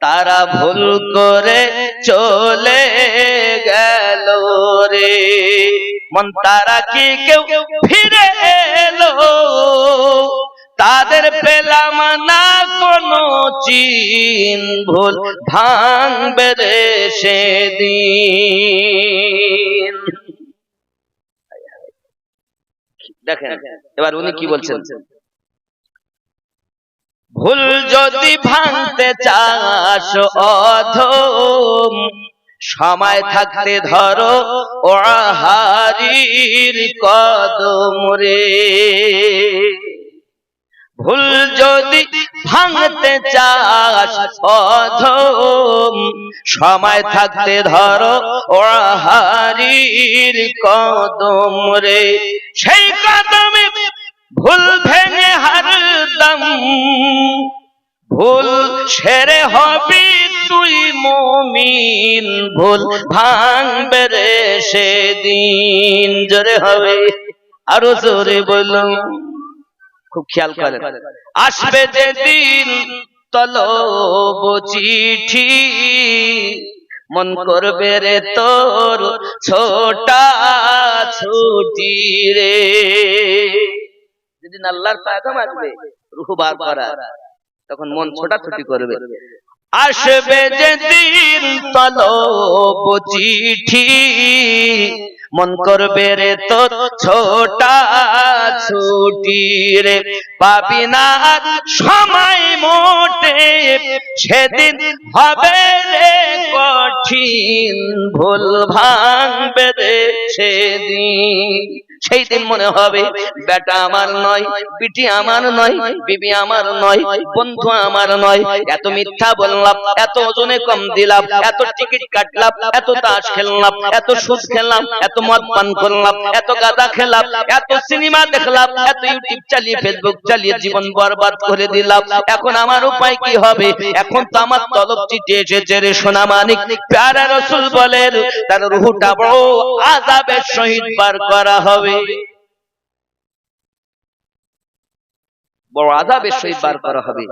A: তারা ভুল করে চলে গেল রে। মন তারা কি কেউ ফিরে এলো, তাদের পেলাম না কোনো চিন। ভুল ভাঙবে রে সেদিন। দেখেন এবার উনি কি বলছেন, ভুল যদি ভাঙতে চাস অধম, সময় থাকতে ধরো ওয়াহারির কদম রে। ভুল যদি ভাঙতে চাস অধম, সময় থাকতে ধরো ওয়াহারির কদম রে। সেই কদমে ভুল ভেঙে হরদম, ভুল সেরে হবি তুই মুমিন। ভুল ভাঙবে রে সেদিন। জোরে হবে, আরো জোরে বলো, খুব খেয়াল করেন। আসবে যেদিন তলব চিঠি, মন করবে রে তোর ছোটা ছুটি রে। যেদিন আল্লাহর পায়গাম আসবে রূহ বার করার, তখন মন ছোটাছুটি করবে। আসবে যেদিন তলব চিঠি, মন করবে রে তো ছোটা ছুটি রে, পাবি না সময় মোটে, সেদিন হবে রে কঠিন, ভুল ভাঙবে রে সেদিন। সেই দিন মনে হবে বেটা আমার নয়, বিটি আমার নয়, বিবি আমার নয়, বন্ধু আমার নয়, এত মিথ্যা বললাম, এত ওজনে কম দিলাম, এত টিকিট কাটলাম, এত তাস খেললাম, এত সুদ খেললাম, এত মদ পান করলাম, এত গাঁজা খেলাম, এত সিনেমা দেখলাম, এত ইউটিউব চালিয়ে ফেসবুক চালিয়ে জীবন বরবাদ করে দিলাম। এখন আমার উপায় কি হবে? এখন তো আমার তলব চিঠি এসেছে রে সোনা মানিক। প্যারা রাসূল বলেন তার রূহটা বড় আযাবের সহিত পার করা হবে, বড় আযাবের সহিত পার করা হবে।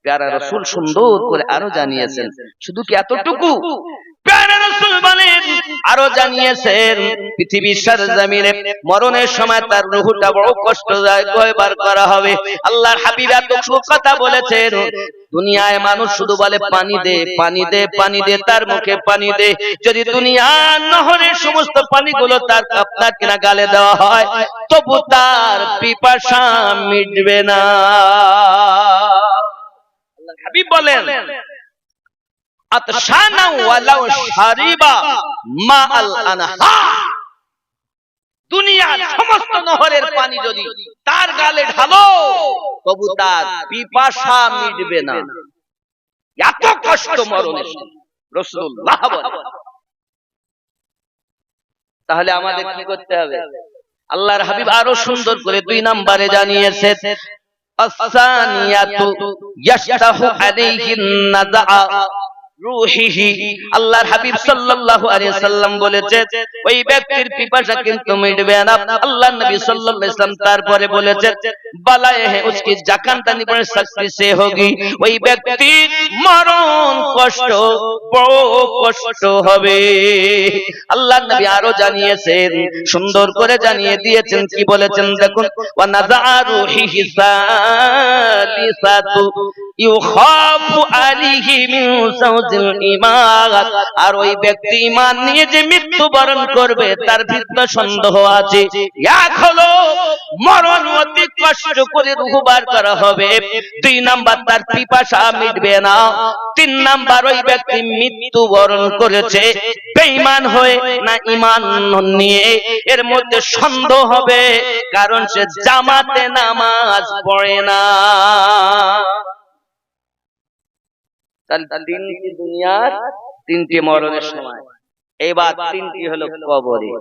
A: প্যারা রাসূল সুন্দর করে আরো জানিয়েছেন। শুধু কি এতটুকু? প্যারা রাসূল বলেন আরো জানিয়েছেন পৃথিবীর সরজমিনে মরণের সময় তার রূহটা বড় কষ্টদায়ক হয়ে বার করা হবে। আল্লাহর হাবিব এত কথা বলেছেন, দুনিয়ায় মানুষ শুধু বলে পানি দে পানি দে পানি দে, তার মুখে পানি দে। যদি দুনিয়ার নহরের সমস্ত পানিগুলো তার আপনার কিনা গালে দেওয়া হয়, তবু তার পিপাসা মিটবে না। আল্লাহর হাবিব বলেন আতশানা ওয়ালাউ শারিবা মা আল আনহার, দুনিয়ার সমস্ত নহরের পানি যদি তার গালে ঢালো তবু তার পিপাসা মিটবে না। এত কষ্ট মরণের রাসূলুল্লাহ বলেন। তাহলে আমাদের কি করতে হবে? আল্লাহর হাবিব আরো সুন্দর করে 2 নম্বরে জানিয়েছেন আস-সানিয়াতু ইয়াশতাহু আলাইহিন নাযা রূহিহি। আল্লাহর হাবিব সাল্লাল্লাহু আলাইহি সাল্লাম বলেছেন ওই ব্যক্তির পিপাসা কিন্তু মিটবে না। আল্লাহর নবী সাল্লাল্লাহু আলাইহি সাল্লাম তারপরে বলেছেন বালায়ে হে উসকি জাকান তানি পরে শক্তি সে হোগি, ওই ব্যক্তির মরণ কষ্ট বড় কষ্ট হবে। আল্লাহর নবী আরো জানিয়েছেন, সুন্দর করে জানিয়ে দিয়েছেন, কি বলেছেন দেখুন, ওয়া নাযা রূহিহি সালিসাতু ইউখাফু আলাইহি মিন সাউজিল ঈমান। আর ওই ব্যক্তি ঈমান নিয়ে যে মৃত্যুবরণ করবে তার ভিতরে সন্দেহ আছে। এক হলো মরণ অতি কষ্ট করে রূহ বার করা হবে, 2 নাম্বার তার পিপাসা মিটবে না, 3 নাম্বার ওই ব্যক্তি মৃত্যুবরণ করেছে বেঈমান হয়ে না ঈমান নিয়ে, এর মধ্যে সন্দেহ হবে, কারণ সে জামাতে নামাজ পড়ে না। তিনটি দুনিয়ার 3টি মরণের সময়। এবার 3টি হলো কবরে।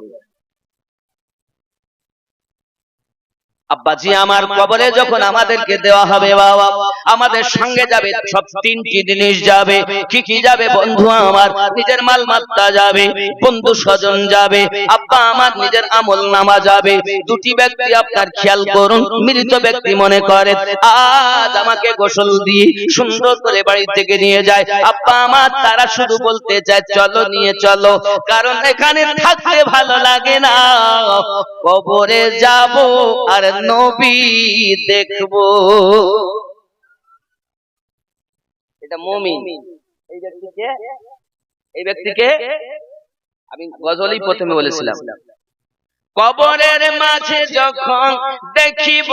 A: আব্বাজি আমার কবরে যখন আমাদেরকে দেওয়া হবে বাবা, আমাদের সঙ্গে যাবে সব 3টি জিনিস যাবে। কি কি যাবে বন্ধু আমার? নিজের মালমাত্তা যাবে, বন্ধু স্বজন যাবে, আব্বা আমার নিজের আমলনামা যাবে। 2টি ব্যক্তি আপনার খেয়াল করুন, মৃত ব্যক্তি মনে করে আজ আমাকে গোসল দিয়ে সুন্দর করে বাড়ি থেকে নিয়ে যায়, আব্বা আমার তারা শুধু বলতে চায় চলো নিয়ে চলো, কারণ এখানে থাকতে ভালো লাগে না, কবরে যাব আর নবী দেখবো। এটা মুমিন। এই ব্যক্তিকে আমি গজলই প্রথমে বলেছিলাম, কবরের মাঝে যখন দেখিব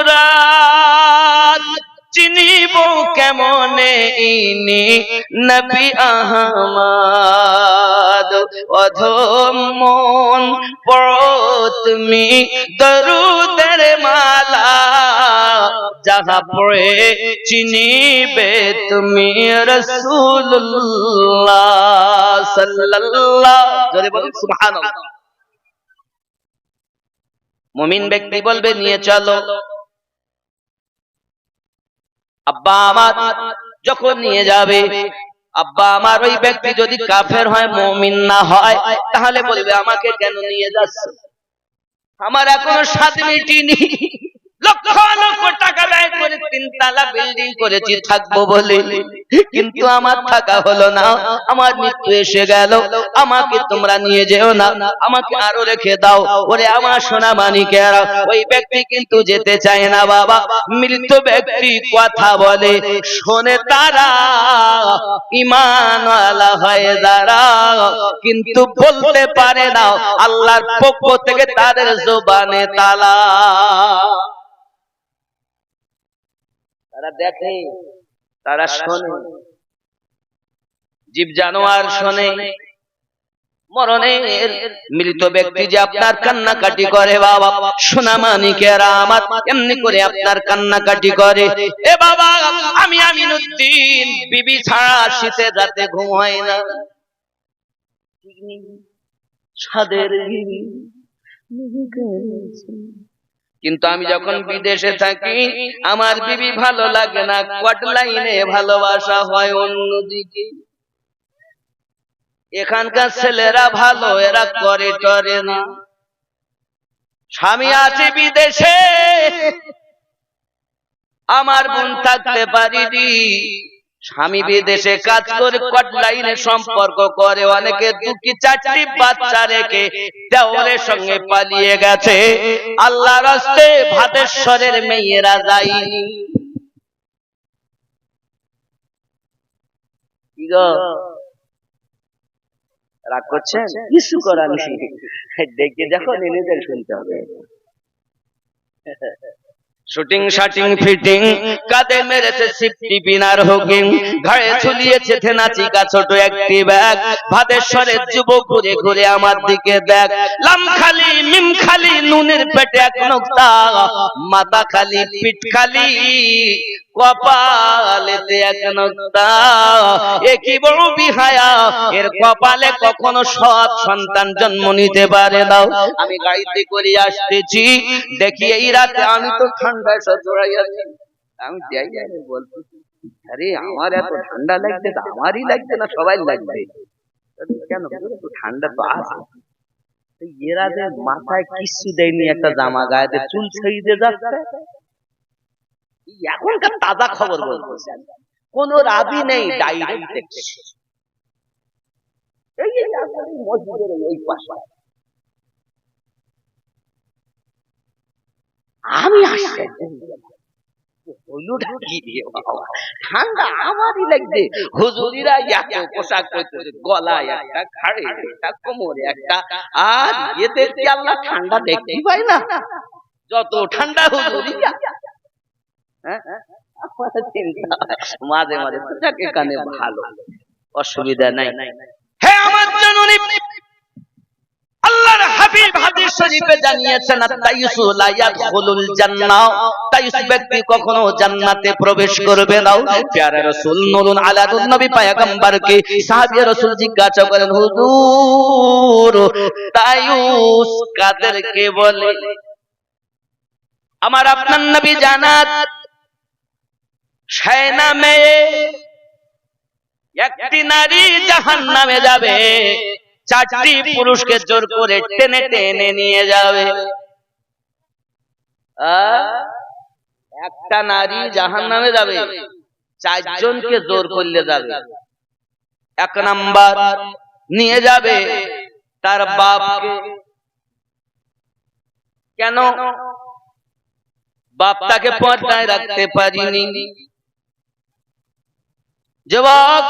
A: সূরাত, চিনিব কেমনে ইনি নবী আহমদ। অধম মন পড়ো তুমি দরুদের মালা, যাহা পড়ে চিনিবে তুমি রাসূলুল্লাহ সাল্লাল্লাহু জোরে বলুন সুবহানাল্লাহ। মুমিন ব্যক্তি বলবে নিয়ে চলো। আব্বা আমার যখন নিয়ে যাবে, আব্বা আমার ওই ব্যক্তি যদি কাফের হয়, মুমিন না হয়, তাহলে বলবে আমাকে কেন নিয়ে যাচ্ছ? আমার এখনো স্বাদ মিটেনি, লক্ষ লক্ষ টাকা ব্যয় করে 3 তলা বিল্ডিং করেছি থাকবো বলে, কিন্তু আমার থাকা হলো না, আমার মৃত্যু এসে গেল, আমাকে তোমরা নিয়ে যেও না, আমাকে আরো রেখে দাও। ওরে আমার সোনা মানিকেরা, ওই ব্যক্তি কিন্তু যেতে চায় না বাবা। মৃত ব্যক্তি কথা বলে, শোনে তারা, ঈমানওয়ালা হয়ে দাঁড়া, কিন্তু বলতে পারে না, আল্লাহর পক্ষ থেকে তাদের জবানে তালা। তারা দেখে, তারা শোনে, জীব জানোয়ার শোনে। মরণের মৃত ব্যক্তি যে আপনার কান্নাকাটি করে বাবা, সোনা মানিকেরা আমার, এমনি করে আপনার কান্নাকাটি করে। এ বাবা, আমি আমিনউদ্দিন বিবি ছাড়া শীতের রাতে ঘুম হয় না। সাদের কিন্তু আমি যখন বিদেশে থাকি, আমার বিবি ভালো লাগে না, কোয়াট লাইনে ভালোবাসা হয় অন্যদিকে। এখানকার ছেলেরা ভালো, এরা করে টরে না। স্বামী আছে বিদেশে, আমার বোন থাকতে পারিনি, স্বামী বিদেশে কাজ করে কোয়াট লাইনে সম্পর্ক করে, অনেকে দুটি চারটি বাচ্চা রেখে দেওরের সঙ্গে পালিয়ে গেছে। আল্লাহর রাস্তে ভাদেশ্বরের মেয়েরা যায়নি। কি গো রাগ করছেন? কিছু করার নেই, দেখে দেখো, নিজেদের শুনতে হবে। শুটিং শাটিং ফিটিং, কাঁধে মেরেছে সিফটি বিনার হুকিং, ঘাড়ে ঝুলিয়েছে থেনাচিকা ছোট একটি ব্যাগ। ভাদেশ্বরের যুবক ঘুরে ঘুরে আমার দিকে দেখ, লাম খালি মিম খালি, নুনের পেটে এক নোক্তা, মাথা খালি পিঠ খালি, কপালেতে এক নোক্তা। একই বড় বিহায়া, এর কপালে কখনো সৎ সন্তান জন্ম নিতে পারে না। আমি গাড়িতে করে আসতেছি, দেখি এই রাতে আমি তো ঠান্ডায় সজড়াই আছি। আমি যাই যাই বলছি, আরে আমার এত ঠান্ডা লাগছে, আমারই লাগছে না, সবাই লাগবে কেন? ঠান্ডা তো আছে। এরা যে মাথায় কিছু দেয়নি, একটা জামা গায়েতে চুল ছেড়ে যাচ্ছে। এখনকার তাজা খবর বলছে, কোন রাবি নেই, ডাইরেক্ট দেখছে। আমি ঠান্ডা আমারই লাগছে। হুজুরিরা এত পোশাক পরতেছে, গলায় একটা, ঘাড়ে একটা, কোমরে একটা, আর এদের কি আল্লাহ ঠান্ডা দেখতেই পায় না? যত ঠান্ডা হুজুরিরা। মাঝে মাঝে পোশাকে কানে ভালো, অসুবিধা নাই। হে আমার জননী, আল্লাহর হাবিব হাদিস শরীফে জানিয়েছেন, তাইয়ুসু লা ইয়াদখুলুল জান্নাহ, তাইয়ুস ব্যক্তি কখনো জান্নাতে প্রবেশ করবে না। প্যারা রাসূল নূরুন আলা নবী পয়গম্বরকে সাহাবী রাসূল জিজ্ঞাসা করেন, হুজুর তাইয়ুস কাদেরকে বলে? আমার আপনার নবী জানাত, সেই নামে একটি নারী জাহান্নামে যাবে, চারটি পুরুষকে জোর করে টেনে টেনে নিয়ে যাবে। একটা নারী জাহান্নামে যাবে, চারজনকে জোর করলে যাবে। এক নাম্বার নিয়ে যাবে তার বাপকে। কেন? বাপটাকে পর্দায় রাখতে পারিনি। যুবক,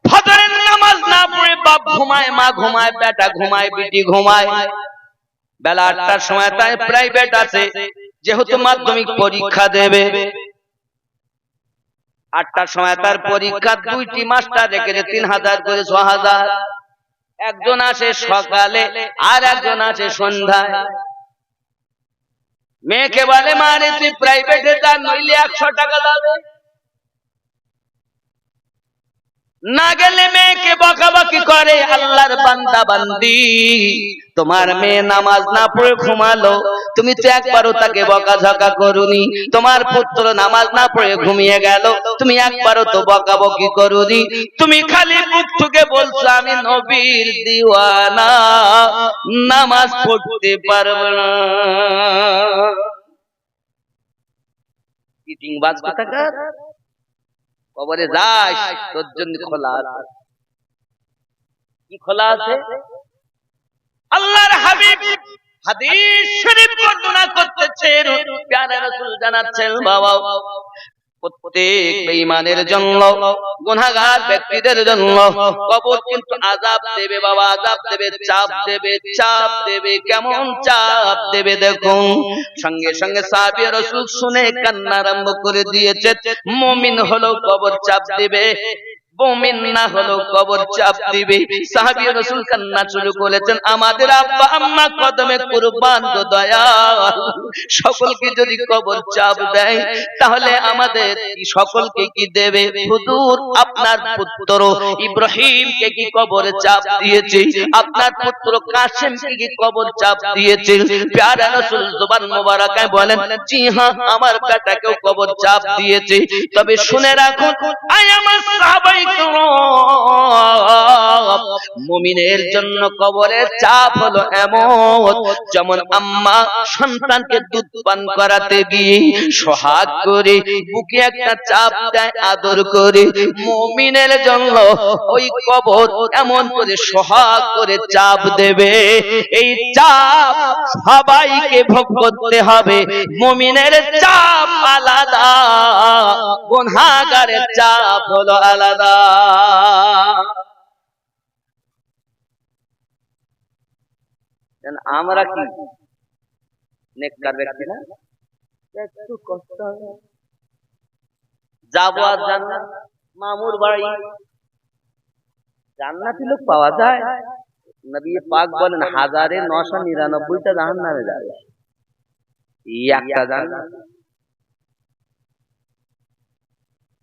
A: ফজরের নামাজ না পড়ে বাপ ঘুমায়, মা ঘুমায়, বেটা ঘুমায়, বিটি ঘুমায়। বেলা ৮টার সময় তাই প্রাইভেট আছে, যেহেতু মাধ্যমিক পরীক্ষা দেবে। ৮টার সময় তার পরীক্ষা, দুইটি মাস্টার রেখেছে, ৩,০০০ করে ৬,০০০। একজন আসে সকালে আর একজন আসে সন্ধ্যায়। মেয়েকে বলে, মা রে তুই প্রাইভেটে যা, নইলে ১০০ টাকা যাবে। না গেলে মেয়েকে বকাবকি করে। আল্লাহর বান্দা বান্দি, তোমার মেয়ে নামাজ না পড়ে ঘুমালো, তুমি তো একবারও তাকে বকাঝকা করুনি। তোমার পুত্র নামাজ না পড়ে ঘুমিয়ে গেল, তুমি একবারও তো বকাবকি করুনি। তুমি খালি মুখ থেকে বলছো আমি নবীর দিওয়ানা, নামাজ পড়তে পারবো না। ইটিং বাজ কোথাকার? কবরে যাস, তোর জন্য খোলা আছে। কি খোলা আছে? আল্লাহর হাবিব হাদিস শরীফ বর্ণনা করতেছেন, প্যারা রাসূল জানাচ্ছেন, বাবা প্রত্যেক বেঈমানের জন্য, গুনাহগার ব্যক্তিদের জন্য কবর কিন্তু আযাব দেবে বাবা, আযাব দেবে, চাপ দেবে, চাপ দেবে। কেমন চাপ দেবে দেখুন। সঙ্গে সঙ্গে সাহাবী রাসূল শুনে কান্না আরম্ভ করে দিয়েছে। মুমিন হলো কবর চাপ দিবে, মুমিন না হলো কবর চাপ দিবে। সাহাবী রাসূল কান্না শুরু করেছেন, আমাদের আব্বা আম্মা কদমে কুরবান গো দয়াল, সকলকে যদি কবর চাপ দেয় তাহলে আমাদের সকলকে কি দেবে? হুজুর, আপনার পুত্র ইব্রাহিমকে কি কবরে চাপ দিয়েছে? আপনার পুত্র কাসেমকে কি কবর চাপ দিয়েছে? প্যারা রাসূল জবান মোবারকায় বলেন, জি হ্যাঁ, আমার বেটাকেও কবর চাপ দিয়েছে। তবে শুনে রাখুন, আয় আমার সাহাবায়ে মুমিনের জন্য কবরের চাপ হলো এমন, যেমন আম্মা সন্তানকে দুধ পান করাতে গিয়ে সোহাগ করে বুকে একটা চাপ দেয়, আদর করে। মুমিনের জন্য ওই কবর এমন করে সোহাগ করে চাপ দেবে, এই চাপ সবাইকে ভোগ করতে হবে। মুমিনের চাপ আলাদা, গুনাহগারের চাপ হলো আলাদা। আমরা কি নেককার ব্যক্তি না? একটু কষ্ট যাবো আর জান্নাত, মামুর বাড়ি, জান্নাতি লোক পাওয়া যায়? নবী পাক বলেন 1999টা জাহান্নামে যাবে, একটা জান্নাত।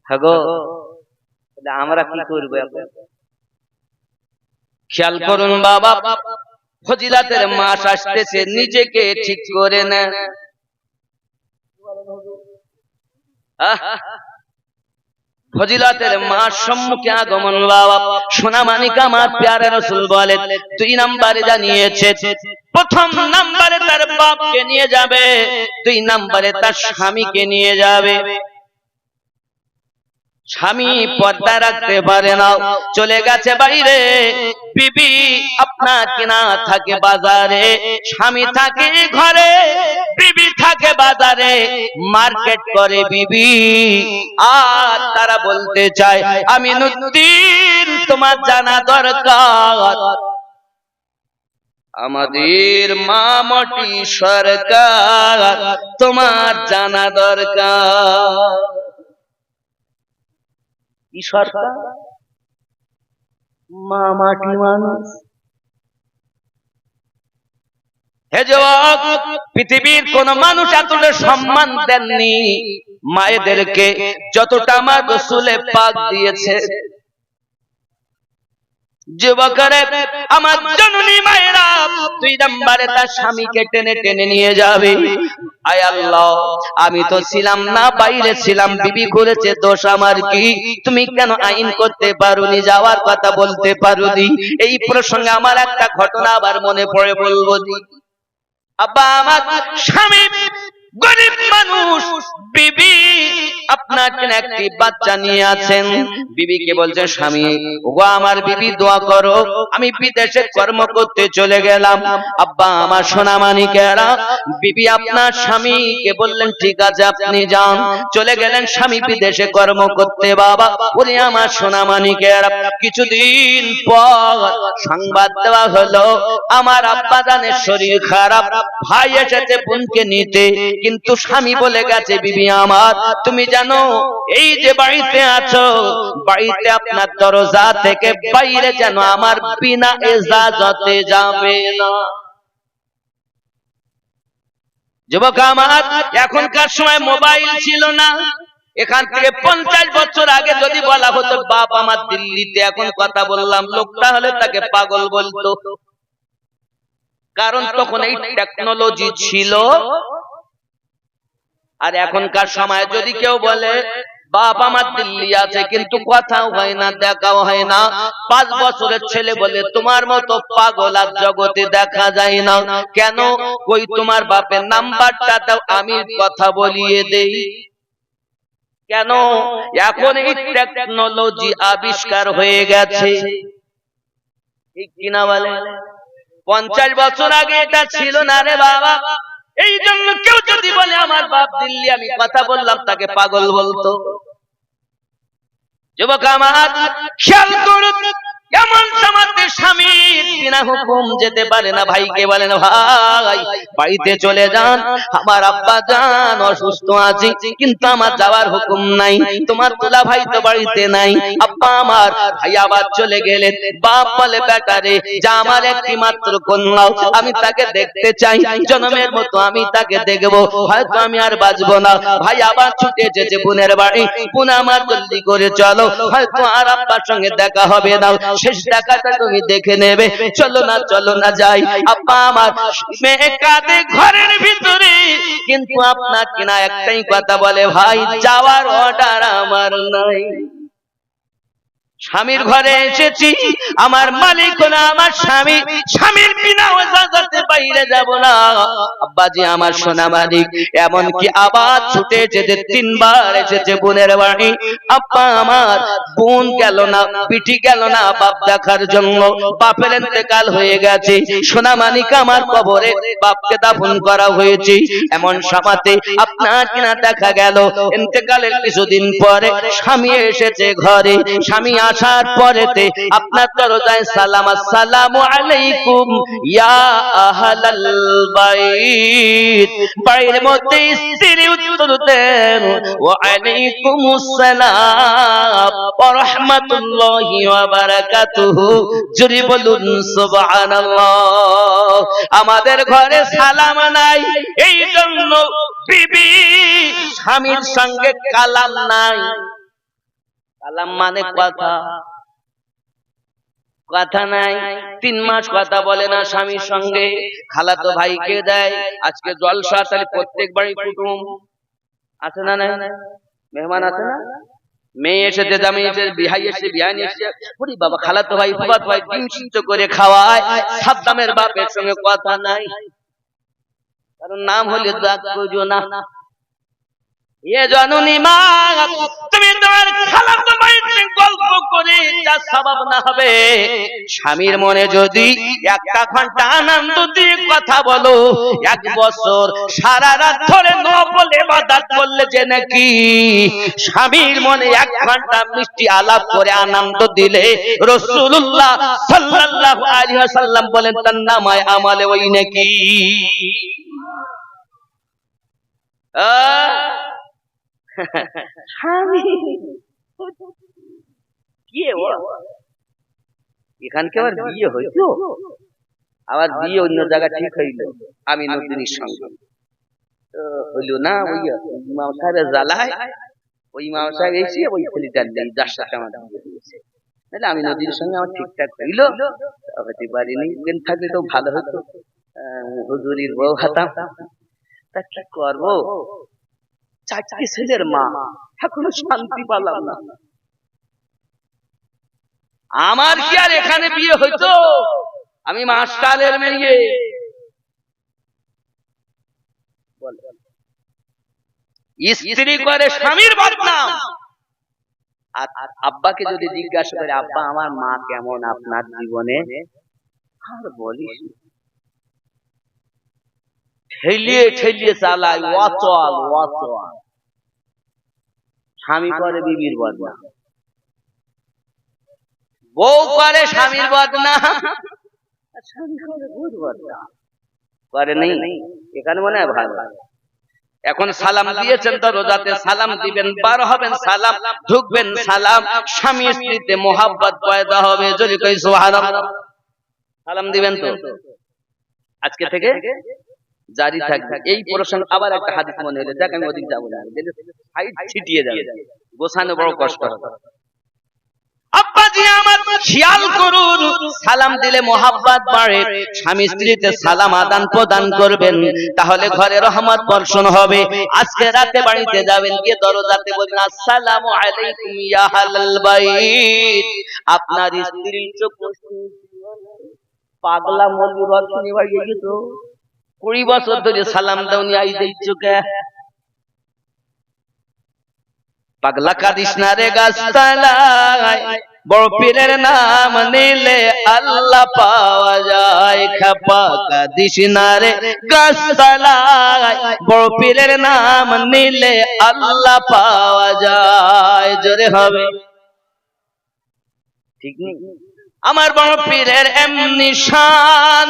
A: হাগো, আমরা কি করবো এখন? খেয়াল করুন বাবা, ফজিলাতের মাস আসতেছে, নিজেকে ঠিক করে নেন। ফজিলাতের মাস সম্মুখে আগমন বাবা, সোনামানিক আমার প্যারা রাসূল বলেন 2 নম্বরে জানিয়েছে। প্রথম নম্বরে তার বাপকে নিয়ে যাবে, 2 নম্বরে তার স্বামীকে নিয়ে যাবে। স্বামী পর্দা রাখতে পারে না, চলে গেছে বাইরে, বিবি আপনার কিনা থাকে বাজারে, স্বামী থাকে ঘরে, বিবি থাকে বাজারে, মার্কেট করে বিবি। আর তারা বলতে চায়, আমি নুরুদ্দিন, তোমার জানা দরকার, আমাদের মা মটি সরকার, তোমার জানা দরকার। কি সরকার? মা মাটি মানুষ। হে যুবক, পৃথিবীর কোন মানুষ এতটা সম্মান দেননি মায়েদেরকে যতটা আমার রাসূলে পাক দিয়েছে। যুবকরে আমার জননী মায়েরা 2 নম্বরে তার স্বামীকে টেনে টেনে নিয়ে যাবে। আয় আল্লাহ, আমি তো ছিলাম না, বাইরে ছিলাম, বিবি করেছে, দোষ আমার কি? তুমি কেন আইন করতে পারোনি, যাওয়ার কথা বলতে পারোনি? এই প্রসঙ্গে আমার একটা ঘটনা আবার মনে পড়ে, বলবো জি। আব্বা আমার স্বামী গরিব মানুষ, বিবি আপনার জন্য একটি বাচ্চা নিয়ে আছেন। বিবিকে বলছেন, স্বামী ওগো আমার বিবি, দোয়া করো, আমি বিদেশে কর্ম করতে চলে গেলাম। আব্বা আমার সোনামানিকেরা, বিবি আপনার স্বামীকে বললেন, ঠিক আছে আপনি যান। চলে গেলেন স্বামী বিদেশে কর্ম করতে। বাবা ওরে আমার সোনামানিকেরা, কিছুদিন পর সংবাদ দেওয়া হলো, আমার আব্বা জানের শরীর খারাপ, ভাই এসেছে বোনকে নিতে, কিন্তু স্বামী বলে গেছে, বিবি আমার তুমি জানো এই যে বাড়িতে আছো, বাড়িতে আপনার দরজা থেকে বাইরে যেন আমার বিনা ইজাজতে যাবে না। যুবক আমার, এখনকার সময় মোবাইল ছিল না, এখান থেকে 50 বছর আগে যদি বলা হতো বাপ আমার দিল্লিতে, এখন কথা বললাম, লোকটা হলে তাকে পাগল বলতো, কারণ তখন এই টেকনোলজি ছিল। আর এখনকার সময় যদি কেউ বলে বাপ আমার দিল্লি আছে, কিন্তু কথাও হয় না, দেখাও হয় না, 5 বছরের ছেলে বলে তোমার মতো পাগল আর জগতে দেখা যায় না, কেন? কই তোমার বাপের নাম্বারটা দাও, আমি কথা বলিয়ে দেই। কেন? এখন এই টেকনোলজি আবিষ্কার হয়ে গেছে, ঠিক কিনা বলে? 50 বছর আগে এটা ছিল না রে বাবা। এই জন্য কেউ যদি বলে আমার বাপ দিল্লি, আমি কথা বললাম, তাকে পাগল বলতো। যুবক আমার খেয়াল করুন, এমন সমাজে স্বামীর বিনা হুকুম যেতে পারে না। ভাইকে বলেন ভাই বাড়িতে চলে যান, আমার আব্বা জান অসুস্থ আছে, কিন্তু আমার যাওয়ার হুকুম নাই। তোমার তোলা ভাই তো বাড়িতে নাই, আব্বা আমার ভাই আবার চলে গেলেন। বাপ বলে বেটারে যা, আমার একটি মাত্র কন্যা, আমি তাকে দেখতে চাই, জন্মের মতো আমি তাকে দেখবো, হয়তো আমি আর বাঁচবো না। ভাই আবার ছুটে এসেছে বোনের বাড়ি, বোন আমার জলদি করে চলো, হয়তো আর আব্বার সঙ্গে দেখা হবে না, শেষ দেখাটা তুমি দেখে নেবে, চলো না চলো না যাই। আব্বা আমার মেয়ে কাঁদে ঘরের ভিতরে, কিন্তু আপনার কিনা একটাই কথা বলে, ভাই যাওয়ার অর্ডার আমার নাই। স্বামীর ঘরে এসেছি, আমার মালিক না আমার স্বামী, স্বামীর বিনা ওজাতে বাইরে যাব না। আব্বাজি আমার সোনা মালিক, এমন কি আবার ছুটে যেতে 3 বার এসেছে বোনের বাড়ি। আব্বা আমার বোন গেল না, পিঠি গেল না বাপ দেখার জন্য, বাপের ইন্তেকাল হয়ে গেছে। সোনা মালিক আমার কবরে বাপকে দাফন করা হয়েছে। এমন সমাতে আপনার কিনা দেখা গেল ইন্তেকালের কিছুদিন পরে স্বামী এসেছে ঘরে। স্বামী আসার পরেতে আপনার দরজায় সালাম, আসসালামু আলাইকুম ইয়া আহলাল বাইত। বাড়ির মধ্যে স্ত্রী উত্তর দেন, ওয়া আলাইকুমুস সালাম ওয়া রাহমাতুল্লাহি ওয়া বারাকাতুহু। জোরে বলুন সুবহানাল্লাহ। আমাদের ঘরে সালাম নাই, এই জন্য বিবি স্বামীর সঙ্গে কালাম নাই। কালাম মানে কথা, কথা নাই। 3 মাস কথা বলে না স্বামীর সঙ্গে। খালাতো ভাইকে দেয় আজকে জলসা, তাহলে প্রত্যেক বাড়ি কুটুম আছে না? নাই মেহমান আছে না? মেয়ে এসেছে, জামাই এসেছে, বিহাই এসেছে, বিহানি এসেছে, ওরে বাবা খালাতো ভাই ফুফাতো ভাই ডিম সিদ্ধ করে খাওয়ায়। সাদ্দামের বাপের সঙ্গে কথা নাই, কারণ নাম হলে দাগ করো না। এ জননী মা, তুমি তোমার খালাতো ভাইয়ের সঙ্গে গল্প করে যা সওয়াব না হবে, স্বামীর মনে যদি 1 ঘন্টা আনন্দ দিয়ে কথা বলো, 1 বছর সারা রাত ধরে নফল ইবাদত করলে যে নাকি স্বামীর মনে 1 ঘন্টা মিষ্টি আলাপ করে আনন্দ দিলে রাসূলুল্লাহ সাল্লাল্লাহু আলাইহি ওয়াসাল্লাম বলেন তার নামায় আমলে ওই নাকি। এখানকে আবার বিয়ে হইতো, আবার বিয়ে অন্য জায়গা ঠিক হইল আমি নতুনের সঙ্গে হইল না। ওই ইমাম সাহেবের জ্বালায় ওই ইমাম সাহেব এসে ওই ছেলেটার নেই যার সাথে আমার বিয়ে হয়েছে, তাহলে আমি নদীর সঙ্গে আমার ঠিকঠাক হইল, হতে পারিনি। দিন থাকলে তো ভালো হতো, হুজুরির বউ হতাম। তা কি করবো, 4টি ছেলের মা, এখনো শান্তি পেলাম না। আমার কি আর এখানে বিয়ে হইতো? আমি মাস্টারের মেয়ে। স্ত্রী করে স্বামীর বদনাম, আর আব্বাকে যদি জিজ্ঞাসা করে আব্বা আমার মা কেমন আপনার জীবনে, আর বলিস ঠেলিয়ে ঠেলিয়ে চালায়, ওয়াচল ওয়াচল। স্বামী করে বিবির বদনাম, বউ করে স্বামীর বদনাম, স্বামী করে বউর বদনাম করে নেই। এখানে মনে হয় ভালো। এখন সালাম দিয়েছেন তো রোজাতে সালাম দিবেন, বার হবেন সালাম, ঢুকবেন সালাম, স্বামী স্ত্রীতে মোহাব্বত পয়দা হবে। যদি কই সুবহানাল্লাহ, সালাম দিবেন তো আজকে থেকে জারি থাকবে। এই প্রসঙ্গে আবার একটা হাদিস মনে হলো, যাক আমি ওদিক যাবো না, হাইট ছিটিয়ে যাবে, গোছানো বড় কষ্ট হবে। আব্বাজি আমার খেয়াল করুন, সালাম দিলে মোহাব্বত বাড়ে। স্বামী স্ত্রীতে সালাম আদান প্রদান করবেন, তাহলে ঘরে রহমত বর্ষণ হবে। আজকে রাতে বাড়িতে যাবেন, গিয়ে দরজাতে বলবেন আসসালামু আলাইকুম ইয়া আহলাল বাইত। আপনার স্ত্রীর চোখ পাগলা মলি রতনি ভাই গেছো, 20 বছর ধরে সালাম দাওনি, আই দিচ্ছ কে? পাগলা কাদিস না রে গাছতলায়, বড় পীরের নাম নিলে আল্লাহ পাওয়া যায়। খেপা কাদিস না রে গাছতলায়, বড় পীরের নাম নিলে আল্লাহ পাওয়া যায়। জোরে হবে, ঠিক নেই? আমার বড় পীরের এমনি শান,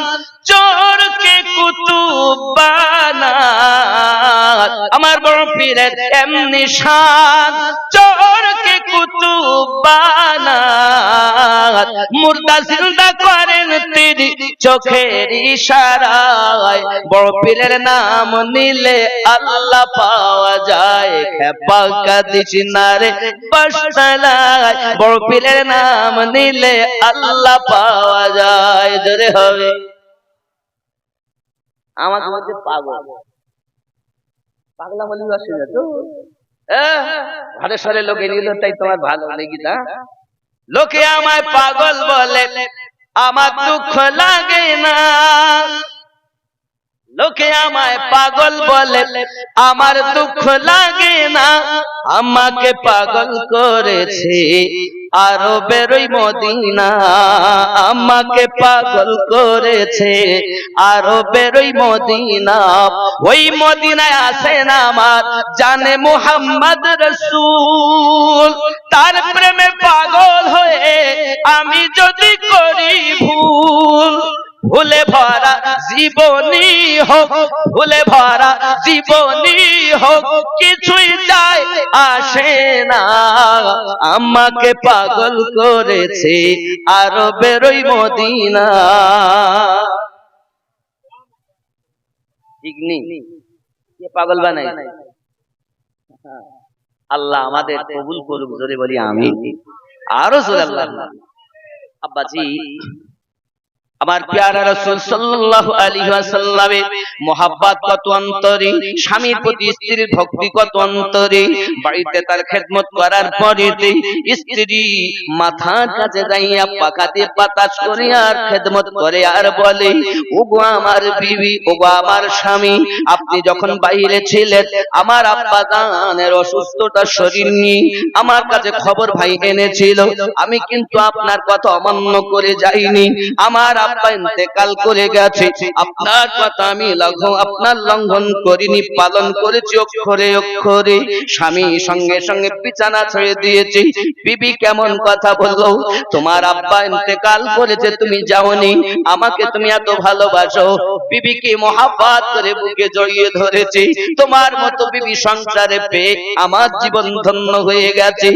A: চোরকে কুতুব বানাত। আমার বড় পীরের এমনি শান, চোরকে কুতুব বানাত। মুর্দা জিন্দা করেন তিনি চোখের ইশারায়, বড় পীরের নাম নিলে আল্লাহ পাওয়া যায়। খেপা কাদিস না রে গাছতলায়, বড় পীরের নাম নিলে আল্লাহ পাওয়া যায়। জোরে হবে। আমাকে বলছে পাগল, পাগলা বলি অসুবিধা তো ঘরে সরে লোকে নিল, তাই তোমার ভালো লেগে না? লোকে আমায় পাগল বলে, আমার দুঃখ লাগে না। লোকে আমায় পাগল বলে, আমার দুঃখ লাগে না। আমাকে পাগল করেছে আরবের ওই মদিনা, আমাকে পাগল করেছে আরবের ওই মদিনা। ওই মদিনায় আসেন আমার জানে মুহাম্মদ রাসূল, তার প্রেমে পাগল হয়ে আমি যদি করি ভুল, ভুলে ভরা জীবনী হোক, ভুলে ভরা জীবনী হোক, কিছুই যায় আসে না। আমাকে পাগল করেছে আরবের ওই মদিনা। ঠিক নেই? কে পাগল বানাই? আল্লাহ আমাদের কবুল করুক। জোরে বলি আমিন। আরো জোরে আল্লাহ। আব্বাজি, আমার প্যারা রাসূল সাল্লাল্লাহু আলাইহি ওয়াসাল্লামের মুহাব্বত কত অন্তরে, স্বামীর প্রতি স্ত্রীর ভক্তি কত অন্তরে। বাড়িতে তার খেদমত করার পরে স্ত্রী মাথার কাছে দাঁড়িয়ে পাকাতে বাতাস করে আর খেদমত করে আর বলে, ওগো আমার বিবি, ওগো আমার স্বামী, আপনি যখন বাইরে ছিলেন আমার আব্বা জানের অসুস্থতার শরীর নিয়ে আমার কাছে খবর ভাই এনেছিল, আমি কিন্তু আপনার কথা অমান্য করে যাইনি। আমার আব্বা ইন্তেকাল করে গেছে, আপনার কথা আমি আপনার লঙ্ঘন করিনি, পালন করেছি অক্ষরে অক্ষরে। স্বামী সঙ্গে সঙ্গে বিছানা ছেড়ে দিয়েছে। বিবি কেমন কথা বললো, তোমার আব্বা ইন্তেকাল করেছে তুমি যাওনি, আমাকে তুমি এত ভালোবাসো। বিবিকে মহব্বত করে বুকে জড়িয়ে ধরেছে। তোমার মতো বিবি সংসারে পেয়ে আমার জীবন ধন্য হয়ে গেছে।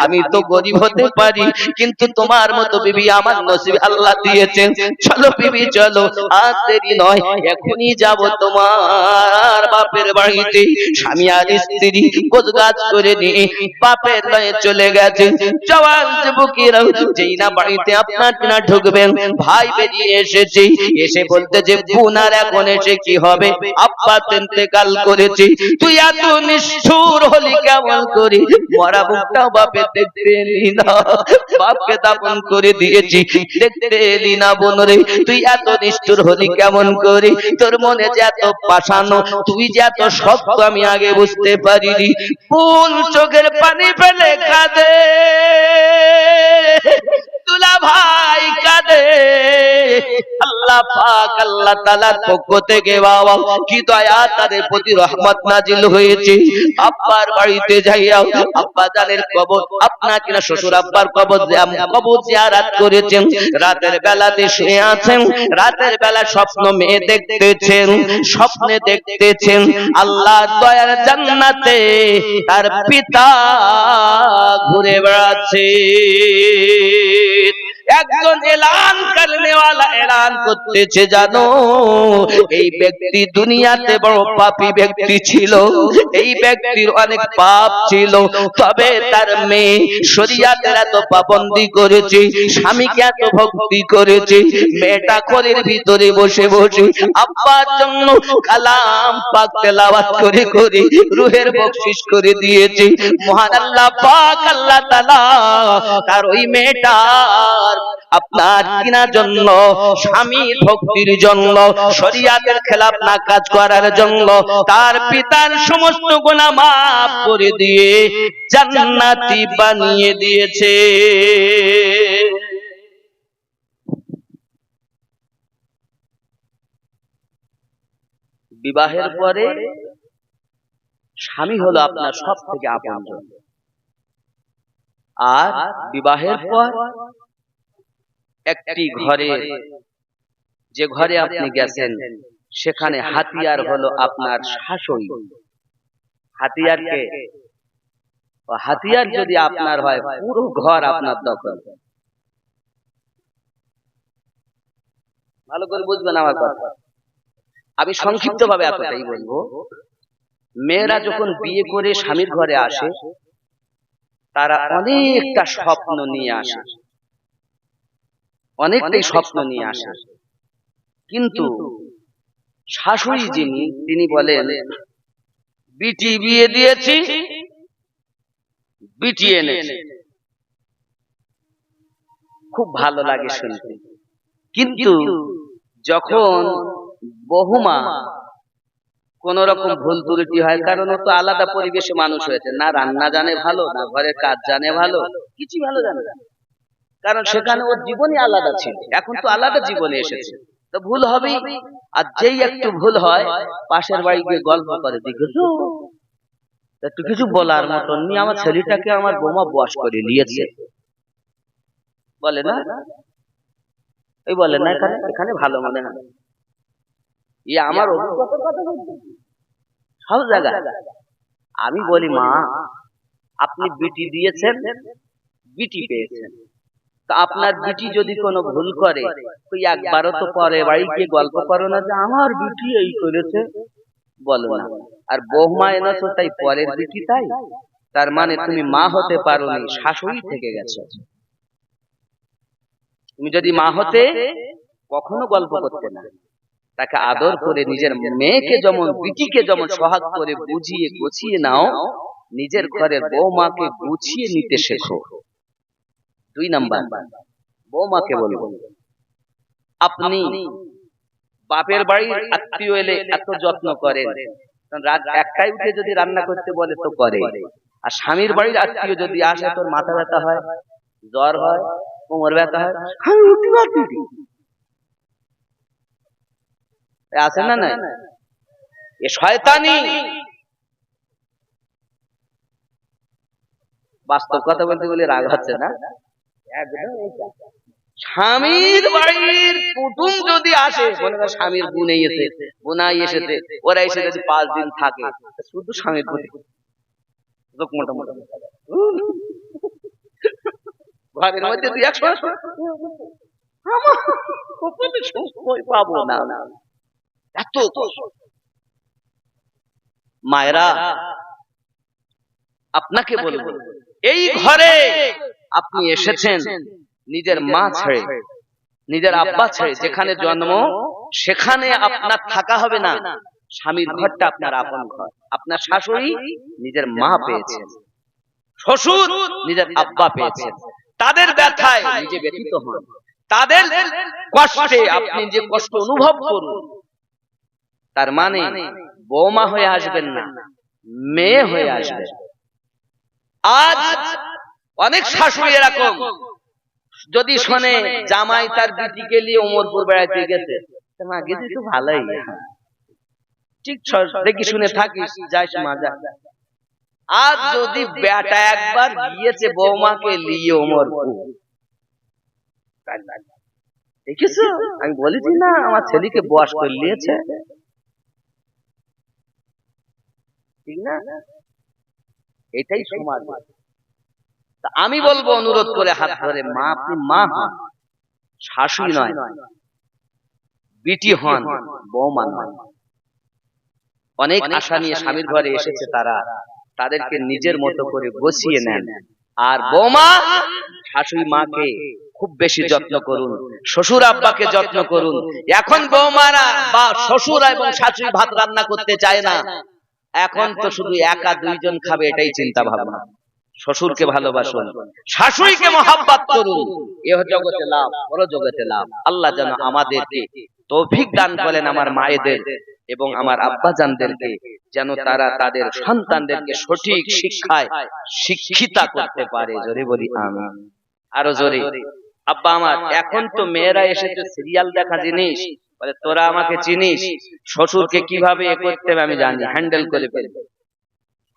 A: আমি তো গরিব হতে পারি, কিন্তু তোমার মতো বিবি আমার নসিব আল্লাহ দিয়েছেন। চলো বিবি চলো, আর দেরি নয়, এখনই যাব তোমার বাপের বাড়িতে। স্বামী আর স্ত্রী গোছগাছ করে নিয়ে বাপের বাড়ি চলে গেছে। জওয়ান যুবকেরা যেই না বাড়িতে আপনার কিনা ঢুকবেন, ভাই বেরিয়ে এসেছে। এসে বলতে যে বোনার এখন এসে কি হবে, আব্বা ইন্তেকাল করেছে। তুই এত নিষ্ঠুর হলি কেমন করি, মরা বুকটা বাপে দেখতে এলি না, বাপকে দাপন করে দিয়েছি, দেখতে এলি না বোন রে। তুই এত নিষ্ঠুর হলি কেমন করি, তোর মনে যে এত পাষানো, তুই যে এত শক্ত আমি আগে বুঝতে পারিনি। ফুল চোখের পানি ফেলে কাঁদে, দুলা ভাই কাঁদে। আল্লাহ পাক আল্লাহ তাআলার পক্ষ থেকে বাবা কি দয়া তাদের প্রতি রহমত নাজিল হয়েছে। আব্বার বাড়িতে যাইয়া আব্বা জানের কবর, আপনার কিনা শ্বশুর আব্বার কবর জিয়ারত করেছেন। রাতের বেলাতে শুয়ে আছেন, রাতের বেলা স্বপ্ন মেয়ে দেখতেছেন, স্বপ্নে দেখতেছেন আল্লাহর দয়ার জান্নাতে তার পিতা ঘুরে বেড়াচ্ছে। একজন এলান করনেওয়ালা এলান করতেছে, জানো এই ব্যক্তি দুনিয়াতে বড় পাপী ব্যক্তি ছিল, এই ব্যক্তির অনেক পাপ ছিল, তবে তার মেয়ে শরীয়তের এত পাবন্দি করেছে, স্বামীকে এত ভক্তি করেছে, মেয়েটা ঘরের ভিতরে বসে বসে আব্বার জন্য কালাম পাক তেলাওয়াত করে করে রূহের বকশিশ করে দিয়েছে। মহান আল্লাহ পাক আল্লাহ তাআলা তার ওই মেয়েটার আপনার কিনার জন্য, স্বামীর ভক্তির জন্য, শরীয়তের খেলাফ না কাজ করার জন্য তার পিতার সমস্ত গুনাহ মাফ করে দিয়ে জান্নাতি বানিয়ে দিয়েছে। বিবাহের পরে স্বামী হলো আপনার সব থেকে আপনজন, আর বিবাহের পর একটি ঘরে, যে ঘরে আপনি গেছেন সেখানে হাতিয়ার হলো আপনার শাশুড়ি। হাতিয়ারকে, হাতিয়ার যদি আপনার হয় পুরো ঘর আপনার দখল। ভালো করে বুঝবেন আমার কথা। আমি সংক্ষিপ্ত ভাবে এতটাই বলবো, মেয়েরা যখন বিয়ে করে স্বামীর ঘরে আসে তারা অনেকটা স্বপ্ন নিয়ে আসে, অনেকটাই স্বপ্ন নিয়ে আসে, কিন্তু শাশুড়ি যিনি তিনি বলেন বিটি বিয়ে দিয়েছি, বিটি এনেছি। খুব ভালো লাগে শুনতে, কিন্তু যখন বহুমা কোন রকম ভুল ত্রুটি হয়, কারণ ও তো আলাদা পরিবেশে মানুষ হয়েছে, না রান্না জানে ভালো, না ঘরের কাজ জানে ভালো, কিছু ভালো জানে না, কারণ সেখানে ওর জীবনই আলাদা ছিল, এখন তো আলাদা জীবনে এসেছে, তো ভুল হবেই। আর যেই একটু ভুল হয় পাশের বাড়ি গিয়ে গল্প করে, দেখেছো একটু কিছু বলার মতন নি, আমার ছেলেটাকে আমার বৌমা বশ করে নিয়েছে, বলে না, এই বলে না, এখানে এখানে ভালো মনে হয়, ইয়ে আমার অভিজ্ঞতার কথা বলছি সব জায়গায়। আমি বলি মা, আপনি বিটি দিয়েছেন, বিটি পেয়েছেন, তা আপনার বিটি যদি কোনো ভুল করে তুই একবারও তো পরে বাড়ি গিয়ে গল্প করো না যে আমার বিটি এই করেছে, বলো না। আর বৌমা এনেছো তাই পরের বিটি, তাই তার মানে তুমি মা হতে পারোনি, শাশুড়ি থেকে গেছো। তুমি যদি মা হতে কখনো গল্প করতে না, তাকে আদর করে নিজের মেয়েকে যেমন, বিটিকে যেমন সোহাগ করে বুঝিয়ে গুছিয়ে নাও, নিজের ঘরের বৌমাকে গুছিয়ে নিতে শেখো। 2 নাম্বার, বৌমাকে বলবো আপনি বাপের বাড়ির আত্মীয় এলে এত যত্ন করেন, রাত 1টায় উঠে যদি রান্না করতে বলে তো করে, আর স্বামীর বাড়ির আত্মীয় যদি আসে তোর মাথা ব্যথা হয়, জ্বর হয়, কোমর ব্যথা হয়, আমি উঠি পারছি আছে না, না এ শয়তানি। বাস্তব কথা বলতে বলে রাগ হচ্ছে না, স্বামীর বাড়ির কুটুম যদি আসে, মনে কর স্বামীর বোন এসেছে, বোনাই এসেছে, ওরা এসে যদি 5 দিন থাকে, শুধু স্বামীর প্রতি মোটামুটি ঘরের মধ্যে 2-1 পাবো না, এত মায়েরা আপনাকে বলবো, এই ঘরে আপনি এসেছেন নিজের মা ছেড়ে, নিজের আব্বা ছেড়ে, যেখানে জন্ম সেখানে আপনার থাকা হবে না। স্বামীর ঘরটা আপনার আপন ঘর। আপনার শাশুড়ি নিজের মা পেয়েছেন, শ্বশুর নিজের আব্বা পেয়েছেন, তাদের ব্যথায় নিজে ব্যথিত হন, তাদের কষ্টে আপনি যে কষ্ট অনুভব করুন, তার মানে বৌমা হয়ে আসবেন না, মেয়ে হয়ে আসবেন। আজ অনেক শাশুড়ি এরকম, যদি শোনে জামাই তার বিটিকে নিয়ে ওমরপুর বেড়াইতে গেছে, মা গেছি তো ভালোই, ঠিক দেখি শুনে থাকিস, যাইস মা যা। আজ যদি বেটা একবার গিয়েছে বৌমাকে নিয়ে ওমরপুর, দেখিস আমি বলেছি না আমার ছেলেকে বশ করে নিয়েছে, ঠিক না? এটাই সমাজ। আমি বলবো অনুরোধ করে হাত ধরে, মা আপনি মা হন, শাশুড়ি নয়, বিটি হন, বৌমা নয়। অনেক আশা নিয়ে স্বামীর ঘরে এসেছে তারা, তাদেরকে নিজের মতো করে বসিয়ে নেন। আর বৌমা, শাশুড়ি মাকে খুব বেশি যত্ন করুন, শ্বশুর আব্বাকে যত্ন করুন। এখন বৌমারা বা শ্বশুর এবং শাশুড়ি ভাত রান্না করতে চায় না, এখন তো শুধু একা 2 জন খাবে এটাই চিন্তা ভাবনা। শ্বশুরকে ভালোবাসুন, শাশুড়িকে মহাব্বত করুন, এহ জগতে লাভ, পর জগতে লাভ। আল্লাহ যেন আমাদেরকে তৌফিক দান করেন, আমার মায়েদের এবং আমার আব্বাজানদেরকে, যেন তারা তাদের সন্তানদেরকে সঠিক শিক্ষায় শিক্ষিতা করতে পারে। জোরে বলি আমিন। আরো জোরে। আব্বা আমার, এখন তো মেয়েরা এসেছে সিরিয়াল দেখা জিনিস, বলে তোরা আমাকে চিনিস, শ্বশুরকে কিভাবে এ করতে হবে আমি জানি, হ্যান্ডেল করে ফেলবে,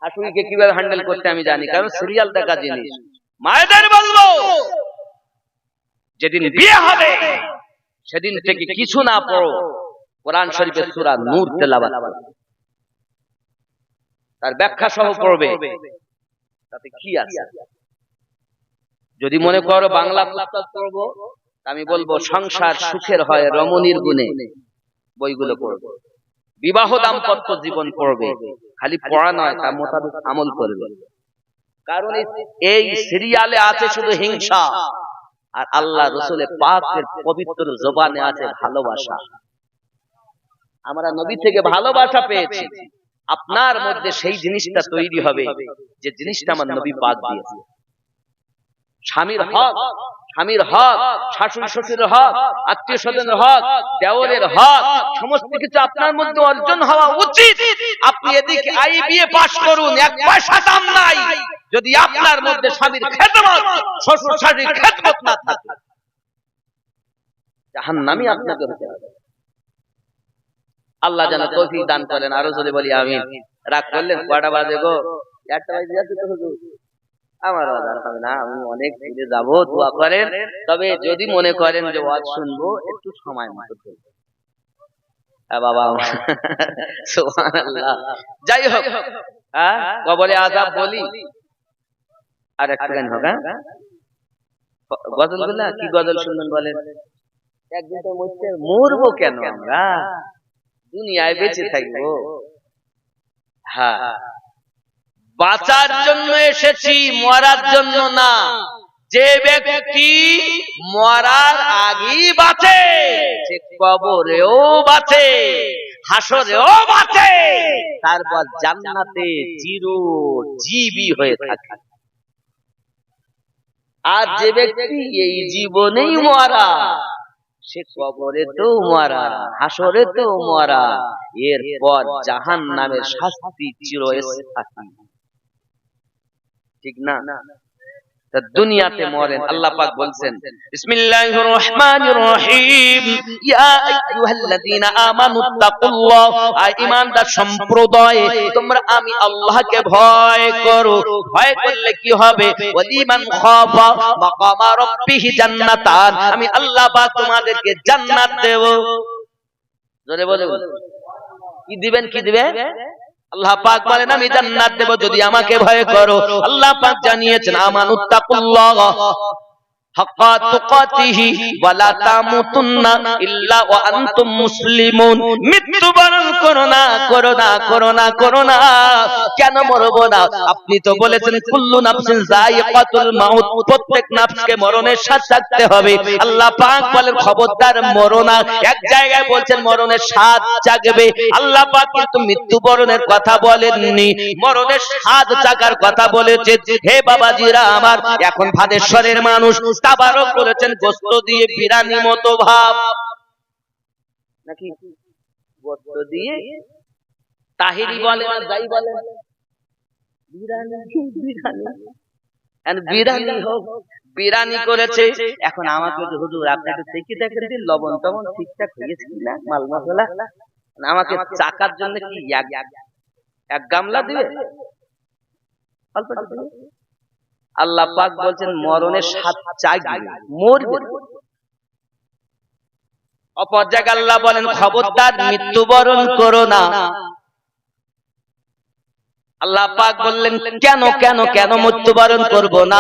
A: শাশুড়িকে কিভাবে হ্যান্ডেল করতে আমি জানি, কারণ সিরিয়াল দেখা জিনিস। মায়েদের বলবো, যেদিন বিয়ে হবে সেদিন থেকে কিছু না পড়ো, কোরআন শরীফের সূরা নূর তেলাওয়াত করো, তার ব্যাখ্যা সহ পড়বে, তাতে কি আছে। যদি মনে করো বাংলা পুস্তক পড়বো, আমি বলবো সংসার সুখের হয় রমণীর গুণে, বইগুলো পড়বে। বিবাহ দাম্পত্য জীবন পড়বে, খালি পড়া নয়, তার মোতাবেক আমল করবে। কারণ এই সিরিয়ালে আছে শুধু হিংসা, আর আল্লাহ রাসূলের পাকের পবিত্র জবানে আছে ভালোবাসা। আমরা নবী থেকে ভালোবাসা পেয়েছি, আপনার মধ্যে সেই জিনিসটা তৈরি হবে যে জিনিসটা আমার নবী পাক দিয়েছে। স্বামীর হক, স্বামীর হক, শাশুড়ি শ্বশুরের হক, আত্মীয় স্বজনের হক, দেওরের হক, সমস্ত কিছু আপনার মধ্যে অর্জন হওয়া উচিত। আপনি এদিকে আইবিএ পাস করুন, এক পয়সা দাম নাই, যদি আপনার মধ্যে স্বামীর খেদমত, শ্বশুর শাশুড়ির খেদমত না থাকে, জাহান্নামী আপনাকে হতে হবে। আল্লাহ যেন তৌফিক দান করেন। আরো যদি বলি আমিন। রাগ করলেন? কয়টা বাজে গো? 1টা বাজে যাচ্ছে তো হুজুর। আমার আজান হবে না, আমি অনেক দূরে যাবো, দোয়া করেন। তবে যদি মনে করেন যে ওয়াজ শুনবো, একটু সময় মতো চলবে। বাবা সুবহানাল্লাহ। যাই হোক, কবরে আযাব বলি আর একটা গান হোক। গজল গুলা কি গজল শুনবেন বলেন? একদিন তো মরবো কেন আমরা, দুনিয়ায় বেঁচে থাকবো। হ্যাঁ, বাঁচার জন্য এসেছি, মরার জন্য না। যে ব্যক্তি মরার আগেই বাঁচে, সে কবরেও বাঁচে, হাসরেও বাঁচে, তারপর জান্নাতে চিরজীবী হয়ে থাকে। আর যে ব্যক্তি এই জীবনেই মরা, সে কবরেতেও মরা, হাসরেতেও মরা, এরপর জাহান্নামের শাস্তি চিরস্থায়ী। ঠিক না? দুনিয়াতে মরেন। আল্লাহ পাক বলছেন বিসমিল্লাহির রহমানির রহিম, ইয়া আইয়ুহাল্লাযীনা আমানুত্তাকুল্লাহ, আয় ঈমানদার সম্প্রদায়, তোমরা আমি আল্লাহকে ভয় করো। ভয় করলে কি হবে? ওয়ালিমান খাফা মাকামা রাব্বিহি জান্নাতান, আমি আল্লাহ পাক তোমাদেরকে জান্নাত দেব। জোরে বলে কি দিবেন? কি দিবেন? আল্লাহ পাক বলেন আমি জান্নাত দেব যদি আমাকে ভয় করো। আল্লাহ পাক জানিয়েছেন আমানুত্তাকুল্লাহ হাক্কা তুকাতিহি ওয়া লা তামুতুন্না ইল্লা ওয়া আনতুম মুসলিমুন। মৃত্যুবরণ করো না, করো না, করো না, করো না। কেন মরবো না? আপনি তো বলেছেন কুল্লু নাফসিন যায়িকাতুল মাউত, প্রত্যেক নাফসকে মরণের স্বাদ চাখতে হবে। আল্লাহ পাক বলেন খবরদার মরো না। এক জায়গায় বলছেন মরণের স্বাদ চাখবে, আল্লাহ পাক কিন্তু মৃত্যুবরণের কথা বলেননি, মরণের স্বাদ চাখার কথা বলেছে। হে বাবাজিরা আমার, এখন ভাদেশ্বরের মানুষ তাবারক করেছেন গোশত দিয়ে বিরানি মতো ভাব, নাকি গোশত দিয়ে তাহিরি বলে না যাই বলে, বিরানি বিরানি হোক, বিরানি করেছে। এখন আমাকে হুজুর আপনি একটু দেখি দেখেন দিন লবণ টবণ ঠিকঠাক হয়েছে কিনা, মাল মশলা, আমাকে চাকার জন্য কি এক গামলা দিবে? আল্লাহ পাক বলছেন মরণের স্বাদ চাইবে, মরবে। অপর জায়গায় আল্লাহ বলেন খবরদার মৃত্যুবরণ করো না। আল্লাহ পাক বললেন কেন কেন কেন মৃত্যুবরণ করব না?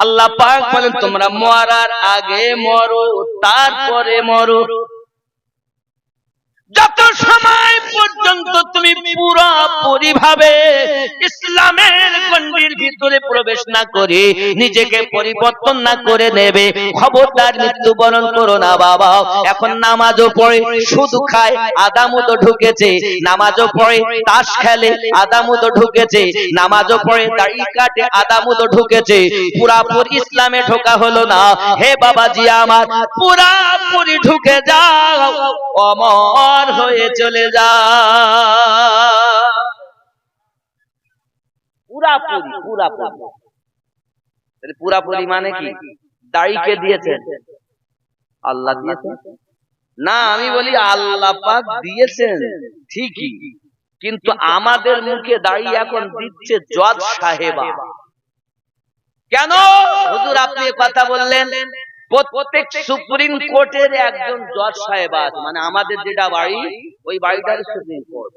A: আল্লাহ পাক বলেন তোমরা মরার আগে মরো, তারপরে মরো। যত সময় পর্যন্ত তুমি পুরোপুরি ভাবে ইসলামের গণ্ডির ভিতরে প্রবেশ না করে নিজেকে পরিবর্তন না করে নেবে, খবরদার মৃত্যুবরণ করো না বাবা। এখন নামাজও পড়ে সুদ খায়, আদামও তো ঢুকেছে, নামাজও পড়ে তাস খেলে, আদামও তো ঢুকেছে, নামাজও পড়ে দাড়ি কাটে, আদামও তো ঢুকেছে, পুরাপুরি ইসলামে ঢোকা হলো না। হে বাবাজি আমার, পুরাপুরি ঢুকে যাও, অমর হয়ে চলে যা। পুরাপুরি পুরাপুরি পুরাপুরি মানে কি? দাড়িকে দিয়েছেন আল্লাহ দিয়েছেন না, আমি বলি আল্লাহ পাক দিয়েছেন ঠিকই, কিন্তু আমাদের মুখে দাড়ি এখন দিচ্ছে জজ সাহেবা। কেন হুজুর আপনি কথা বললেন? প্রত্যেক সুপ্রিম কোর্টের একজন জজ সাহেব আছে, মানে আমাদের যেটা বাড়ি ওই বাড়িটার সুপ্রিম কোর্ট,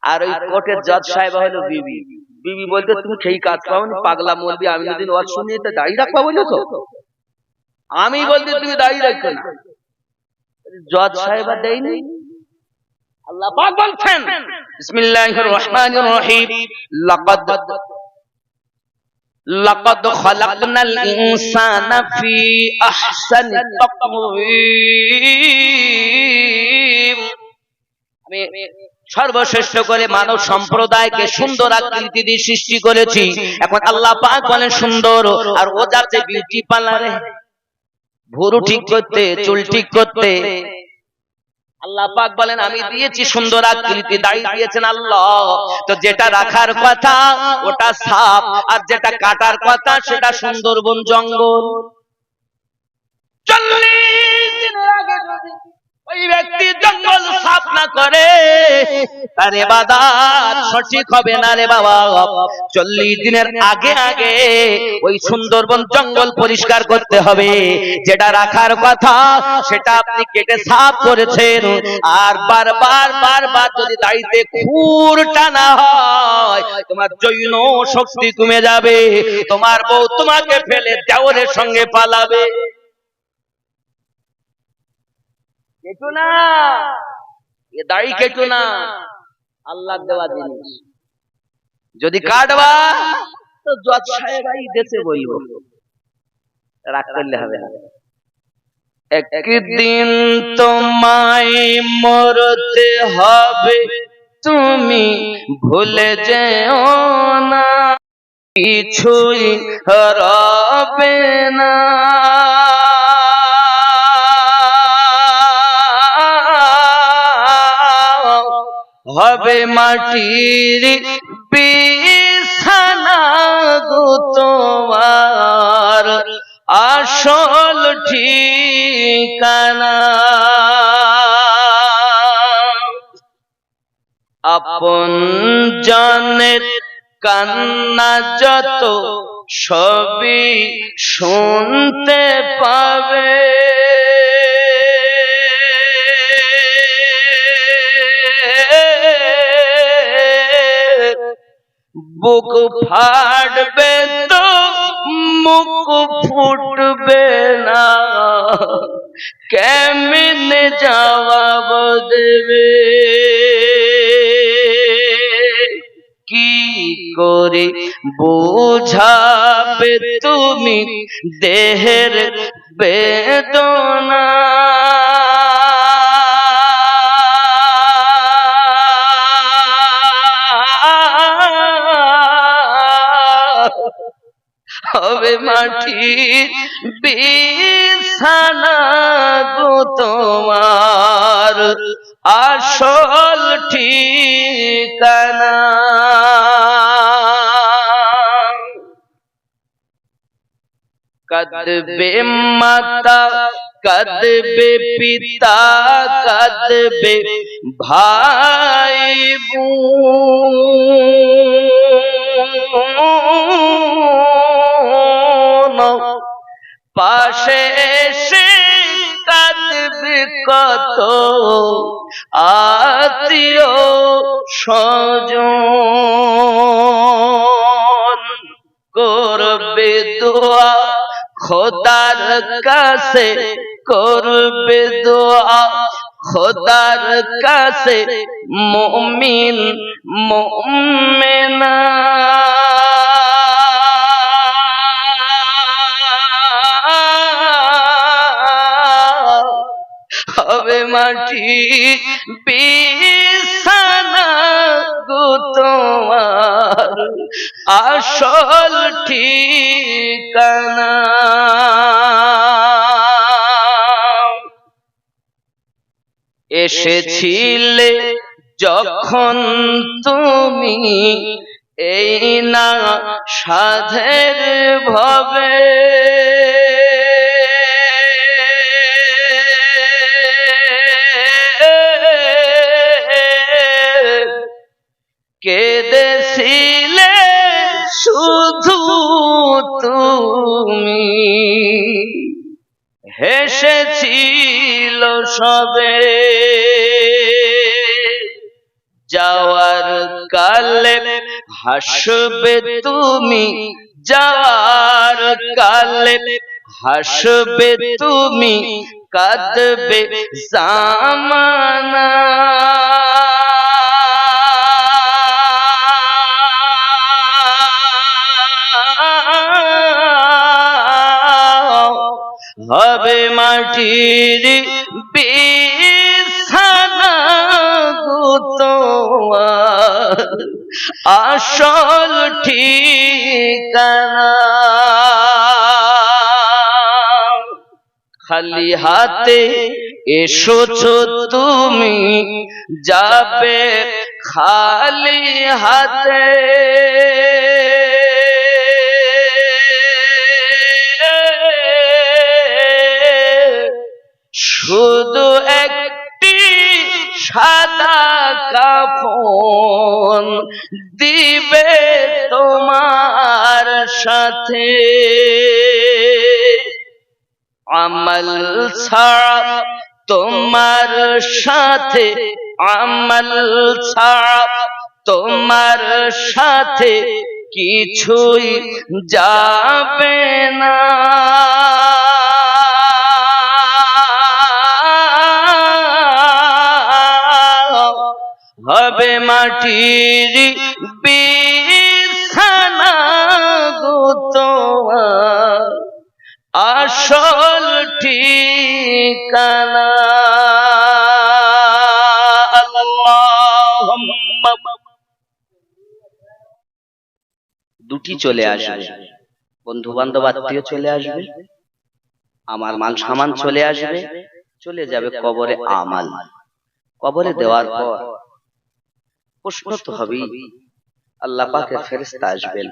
A: আর ওই কোর্টের জজ সাহেব হলো বিবি। বিবি বলতে তুমি সেই কাজ পাওনি, পাগলা মলবি আমি যদি ওয়াজ শুনিয়ে তো দাড়ি রাখবা বলেছো, আমি বলতে তুমি দাড়ি রাখছো না। জজ সাহেব দেয়নি, আল্লাহ পাক বলছেন বিসমিল্লাহির রহমানির রহিম, লাকাদ খালাকনাল ইনসানা ফি আহসানি তাকওয়িম। আমি সর্বশ্রেষ্ঠ করে মানব সম্প্রদায়কে সুন্দর আকৃতি দিয়ে সৃষ্টি করেছি। এখন আল্লাহ পাক বলেন সুন্দর, আর ও যাচ্ছে বিউটি পার্লারে ভুরু ঠিক করতে, চুল ঠিক করতে, আল্লাহ পাক বলেন আমি দিয়েছি সুন্দর আকৃতি, দাড়ি দিয়েছেন আল্লাহ। তো যেটা রাখার কথা ওটা সাপ, আর যেটা কাটার কথা সেটা সুন্দরবন জঙ্গল। 40 দিনের আগে ওই ব্যক্তি জঙ্গল সাফ না করে তার ইবাদত সঠিক হবে না রে বাবা। 40 দিনের আগে আগে ওই সুন্দরবন জঙ্গল পরিষ্কার করতে হবে। যেটা রাখার কথা সেটা আপনি কেটে সাফ করেছেন, আর বারবার যদি দাড়িতে খুর টানা হয় তোমার যৌন শক্তি কমে যাবে, তোমার বউ তোমাকে ফেলে দেওরের সঙ্গে পালাবে। কেটো না, এ দাড়ি কেটো না, আল্লাহর দেওয়া জিনিস। যদি কাটবা তো জজ সাহেবাই দেশে বলবো, রাগ করলে হবে না। একদিন তোমায় মরতে হবে, তুমি ভুলে যেও না, কিছুই রবে না। হবে মাটির বিছানা গো তোমার আসল ঠিকানা। আপন জনের কান্না যত সবই শুনতে পাবে, বুক ফাটবে তো মুখ ফুটবে না, কেমনে জবাব দেবে? কি করে বোঝাবে তুমি দেহের বেদনা? হবে মাটির বিছানা গো তোমার আসল ঠিকানা। কাঁদবে মাতা, কাঁদবে পিতা, কাঁদবে ভাই বোন, পাশে এসে কাঁদবে কত আত্মীয় স্বজন, করবে দোয়া খোদার কাছে, করবে দোয়া খোদার কাছে মুমিন মুমিনা হবে মাটি বিছানা গো তোমার আসল ঠিকানা। এসেছিলে যখন তুমি এই না সাধের ভবে, কেঁদেছিলে শুধু তুমি, হেসেছিল সবে। যাওয়ার কালে হাসবে তুমি, যাওয়ার কালে হাসবে তুমি, কাঁদবে জামানা। হবে মাটির বিছানা গো তোমার আসল ঠিকানা। খালি হাতে এসেছো তুমি, যাবে খালি হাতে। শুধু একটি সাদা কাফন দিবে তোমার সাথে। আমল ছাড়া তোমার সাথে, আমল ছাড়া তোমার সাথে কিছুই যাবে না। হবে মাটির বিছানা গো তোমার আসল ঠিকানা। আল্লাহুম্মা। দুটি চলে আসবে, বন্ধু বান্ধব আত্মীয় চলে আসবে, আমার মান সম্মান চলে আসবে, চলে যাবে কবরে আমাল। কবরে দেওয়ার পর প্রশ্ন তো হবেই। আল্লাহ পাকের ফেরেশতা আসবেন,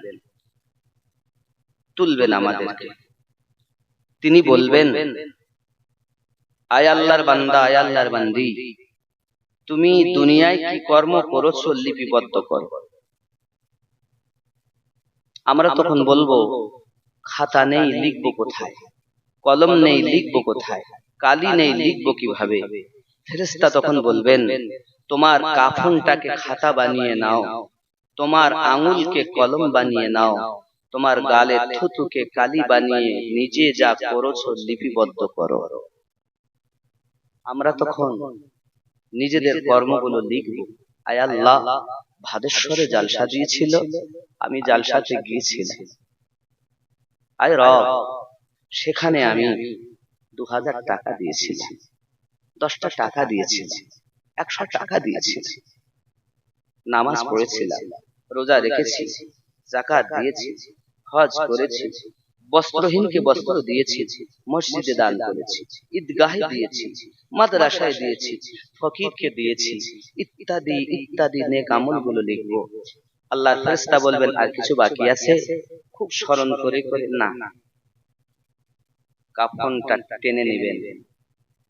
A: তুলবেন আমাদেরকে। তিনি বলবেন, আয় আল্লাহর বান্দা, আয় আল্লাহর বান্দি, তুমি দুনিয়ায় কি কর্ম করেছো লিপিবদ্ধ করো। আমরা তখন বলবো, খাতা নেই, লিখবো কোথায়? কলম নেই, লিখবো কোথায়? কালি নেই, লিখবো কিভাবে? ফেরেশতা তখন বলবেন, তোমার কাফনটাকে খাতা বানিয়ে নাও, তোমার আঙুলকে কলম বানিয়ে নাও, তোমার গালে থুতুকে কালি বানিয়ে নিজে যা করেছো লিপিবদ্ধ করো। আমরা তখন নিজেদের কর্মগুলো লিখব। আয় আল্লাহ, ভাদেশ্বরে জালসা দিয়েছিল, আমি জালসাতে গিয়েছিলাম। আয় রব, সেখানে আমি 2000 টাকা দিয়েছিলাম, 10টা টাকা দিয়েছিলাম, 100 টাকা দিয়েছিলাম, নামাজ পড়েছিলাম, রোজা রেখেছি, যাকাত দিয়েছি, হজ করেছি, বস্ত্রহীনকে বস্ত্র দিয়েছি, মসজিদে দান করেছি, ঈদগাহে দিয়েছি, মাদ্রাসায় দিয়েছি, ফকিরকে দিয়েছি, ইত্যাদি ইত্যাদি নেক আমলগুলো লিখব। আল্লাহর ফেরেশতা বলবেন, আর কিছু বাকি আছে? খুব স্মরণ করে করে না, কাফনটা টেনে নেবেন,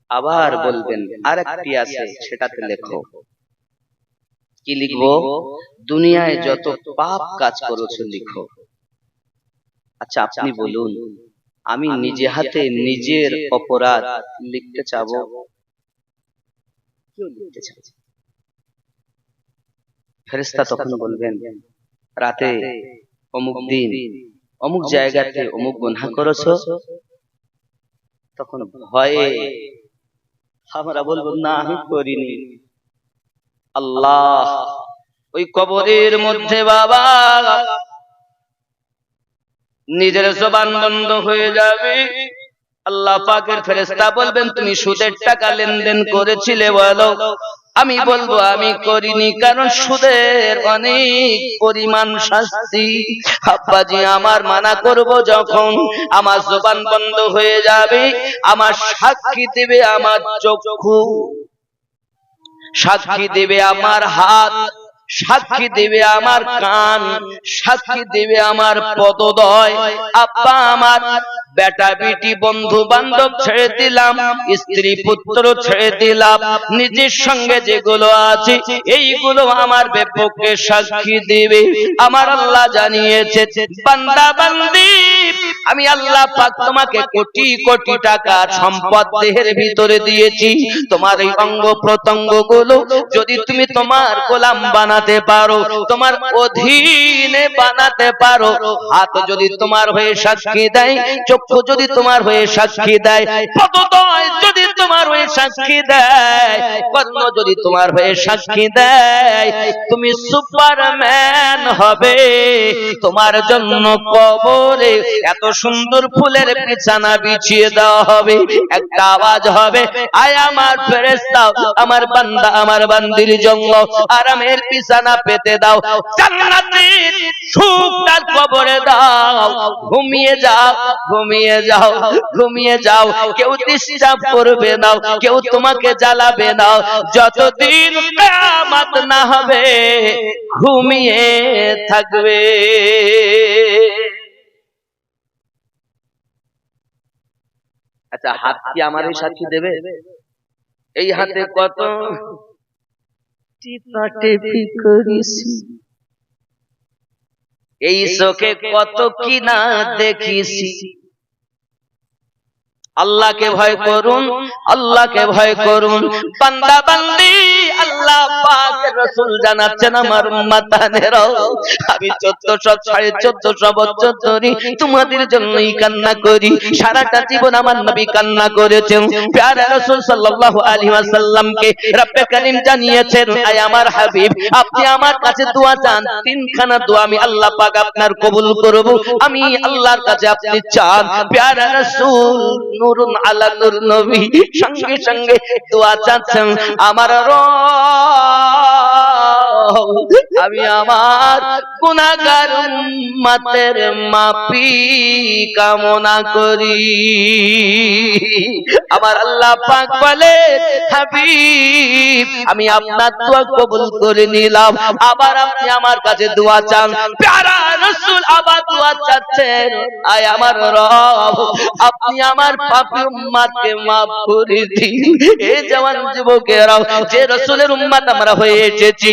A: আবার বলবেন আরেকটি আছে, সেটাতে লেখো। কি লিখবো? দুনিয়ায় যত পাপ কাজ করেছো লিখো। আচ্ছা আপনি বলুন, আমি নিজে হাতে নিজের অপরাধ লিখতে চাবো? কেউ লিখতে চাবে? ফেরেশতা তখন বলবেন, রাতে অমুক দিন অমুক জায়গাতে অমুক গুনাহ করেছো। তখন ভয়ে আমরা বলবো না আমি করিনি। আল্লাহ ওই কবরের মধ্যে বাবা নিজের জবান বন্ধ হয়ে যাবে। আল্লাহ পাকের ফেরেশতা বলবেন তুমি সুদের টাকা লেনদেন করেছিলে বলো? আমি বলবো আমি করিনি, কারণ সুদের অনেক পরিমাণ শাস্তি। আব্বাজি আমার মানা করব যখন আমার জবান বন্ধ হয়ে যাবে, আমার সাক্ষী দেবে আমার চক্ষু, সাক্ষী দেবে আমার হাত, সাক্ষী দেবে আমার কান, সাক্ষী দেবে আমার পদদয়। আব্বা আমার বেটা বেটি বন্ধু বান্ধব ছেড়ে দিলাম, স্ত্রী পুত্র ছেড়ে দিলাম, নিজের সঙ্গে যেগুলো আছে এইগুলো আমার বিপক্ষে সাক্ষী দেবে। আমার আল্লাহ জানিয়েছে বান্দা বান্দি আমি আল্লাহ পাক তোমাকে কোটি কোটি টাকা সম্পদ দেহের ভিতরে দিয়েছি, তোমার এই অঙ্গ প্রত্যঙ্গ গুলো যদি তুমি তোমার গোলাম বানাতে পারো, তোমার অধীনে বানাতে পারো, হাত যদি তোমার হয়ে সাক্ষী দেয়, চক্ষু যদি তোমার হয়ে সাক্ষী দেয়, পদদয় যদি তোমার হয়ে সাক্ষী দেয়, কর্ণ যদি তোমার হয়ে সাক্ষী দেয়, তুমি সুপারম্যান হবে। তোমার জন্য কবরে এত সুন্দর ফুলের বিছানা বিছিয়ে দেওয়া হবে, একটা আওয়াজ হবে আয় আমার ফেরেশতা আমার বান্দা আমার বান্দির জন্য আরামের বিছানা পেতে দাও, জান্নাতের সুখটা কবরে দাও, ঘুমিয়ে যাও ঘুমিয়ে যাও ঘুমিয়ে যাও, কেউ ডিস্টার্ব করবে না, কেউ তোমাকে জ্বালাবে না, যতদিন কিয়ামত না হবে ঘুমিয়ে থাকবে। আচ্ছা হাত কি আমারই সাক্ষী দেবে? এই হাতে কত টিপাটিপি করেছি, এই চোখে কত কি না দেখিছি। আল্লাহকে ভয় করুন, আল্লাহকে ভয় করুন বান্দা বান্দি। আল্লাহ পাক রাসূল জানাচ্ছেন আমার উম্মতানেরা আমি 1400 বছর ধরে তোমাদের জন্যই কান্না করি। সারাটা জীবন আমার নবী কান্না করেছেন। প্যারা রাসূল সাল্লাল্লাহু আলাইহি ওয়াসাল্লামকে রব্বে কারীম জানিয়েছেন আয় আমার হাবিব আপনি আমার কাছে দোয়া চান, তিনখানা দোয়া আমি আল্লাহ পাক আপনার কবুল করব। আমি আল্লাহর কাছে আপনি চান, প্যারা রাসূল নূরুন আলা নূর নবী সঙ্গে সঙ্গে দোয়া চাচ্ছেন আমার রব আমি আমার গুনাহগার উম্মতের মাফি কামনা করি। আমার আল্লাহ পাক বলে হাবিব আমি আপনার দোয়া কবুল করে নিলাম, আবার আপনি আমার কাছে দোয়া চান। প্যারা রাসূল আবার দোয়া চাচ্ছেন আয় আমার রব আপনি আমার পাপী উম্মতকে maaf করে দিন। এই জওয়ান যুবকেরা যে রাসূলের উম্মত আমরা হয়ে এসেছি,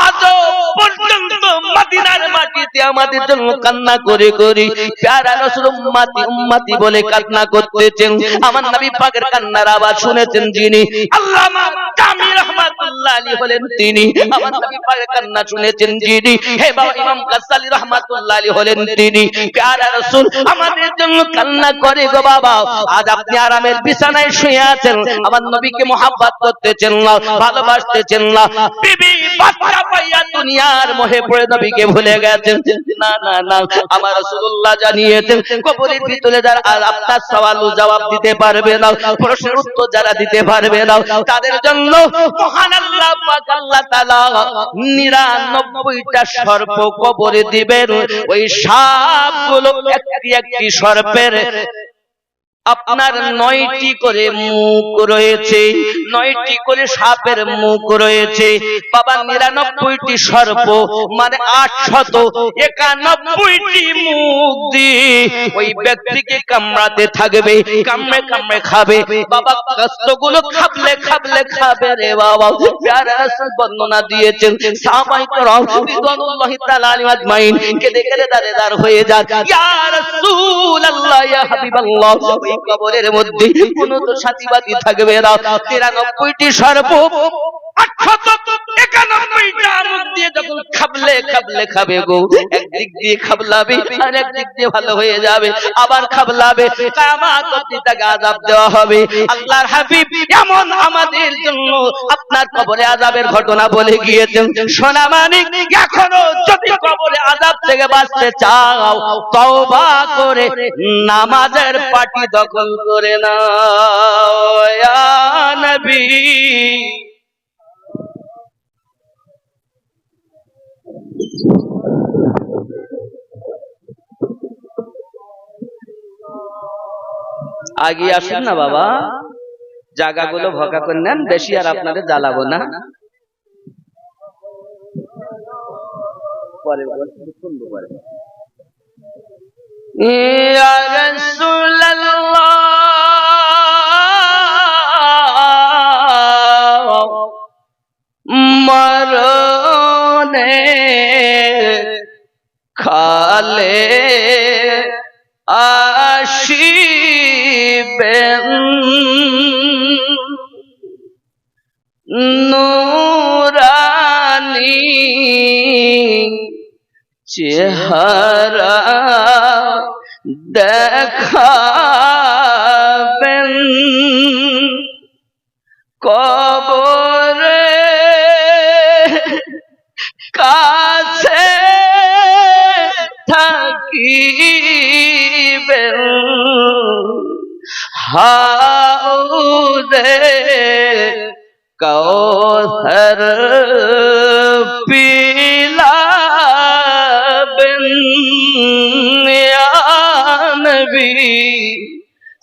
A: আজও পর্যন্ত মদিনার মাটিতে আমাদের জন্য কান্না করে করে প্যারা রাসূল উম্মতি উম্মতি বলে কান্না করতেছেন। আমার নবী পাকের কান্নার আওয়াজ শুনেছেন যিনি, আল্লামা জামি রাহমাতুল্লাহ আলাইহি হলেন তিনি। আমার নবী পাকের কান্না শুনেছেন যিনি, হে বাবা ইমাম গাজ্জালী রাহমাতুল্লাহ আলাইহি হলেন তিনি। প্যারা রাসূল আমাদের জন্য কান্না করে গো বাবা। আজ আপনি আরামের বিছানায় শুয়ে আছেন, আমার নবীকে মহব্বত করতেছেন না, ভালোবাসতেছেন না, বিবি বাচ্চা পাইয়া দুনিয়ার মোহে পড়ে নবীকে ভুলে গেছেন। না না না আমার রাসূলুল্লাহ জানিয়েছেন কবরের ভিতরে যারা আপনার সওয়াল ও জবাব দিতে পারবে না, প্রশ্নের উত্তর যারা দিতে পারবে না, তাদের জন্য মহান আল্লাহ পাক আল্লাহ তাআলা 99টা সর্প কবরে দিবেন। ওই সাপগুলো একটি একটি সর্পের আপনার 9টি করে মুখ রয়েছে, 9টি করে সাপের মুখ রয়েছে বাবা। 99টি সর্প মানে 891টি মুখ দিয়ে ওই ব্যক্তিকে কামড়াতে থাকবে, কামড়ে কামড়ে খাবে বাবা। কষ্টগুলো খাবলে খাবলে খাবে রে বাবা। প্যারা রাসূল বর্ণনা দিয়েছেন সাহাবায়ে কেরাম রিদওয়ানুল্লাহি তাআলা আলাইহিম আজমাইন কেঁদে কেঁদে দাঁড় হয়ে যান, ইয়া রাসূলুল্লাহ ইয়া হাবিবাল্লাহ কবরের মধ্যে কোনো তো সাথীবাদী থাকবে না। 93টি সর্প 891টা মুখ দিয়ে যখন খাবলে খাবলে খাবে গো, একদিক দিয়ে খাবলাবে আর একদিক দিয়ে ভালো হয়ে যাবে, আবার খাবলাবে, কিয়ামত অবধি তাকে আযাব দেওয়া হবে। আল্লাহর হাবিব এমন আমাদের জন্য আপনার কবরে আযাবের ঘটনা বলে গিয়েছেন। সোনা মানিক, এখনো যদি কবরে আযাব থেকে বাঁচতে চাও, তওবা করে নামাজের পাটি দখল করে নাও। ইয়া নবী, আগে আসুন না বাবা, জায়গাগুলো ভাগা করে নেন, বেশি আর আপনাদের জ্বালাবো না। পরে ইয়া রাসূলুল্লাহ, মরণে খালে আসিবেন, নূরানী চেহারা দেখাবেন, কবরে কাছে থাকিবেন, হাউদে কাউসার পিলাবেন। ইয়া নবী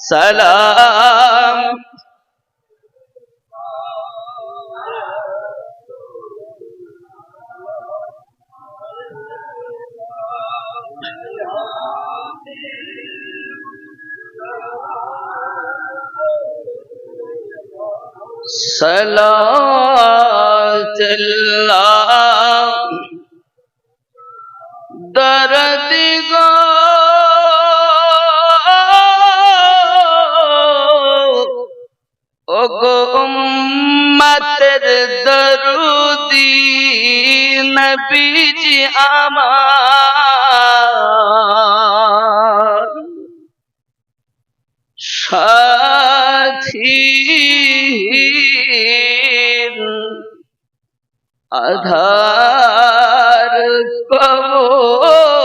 A: সালাম, সালাতুল্লাহ দরদ গো ও গো উম্মতের দরুদি নবীজি আমার সাথী, আধার কবরে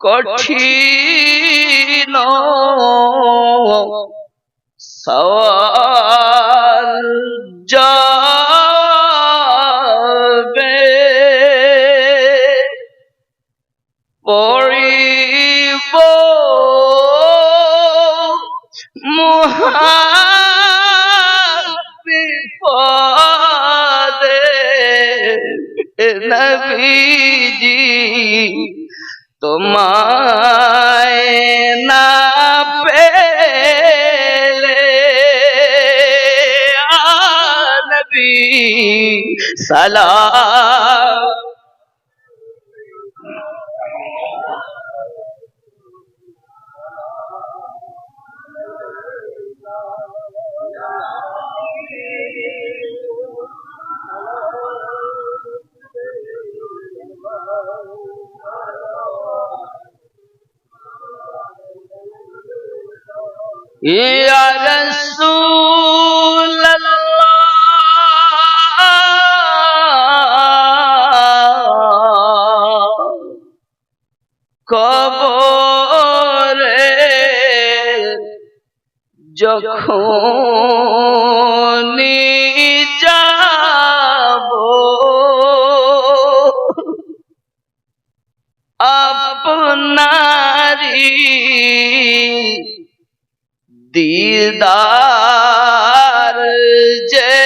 A: কঠিন সওয়াল যাবে, পড়িব মহা বিপদে নবীজি, তোমায় না পেলে। আ নবী সালাম, ইয়া রাসূলুল্লাহ, কবরে যখন যাব, আপনারি দিদার যে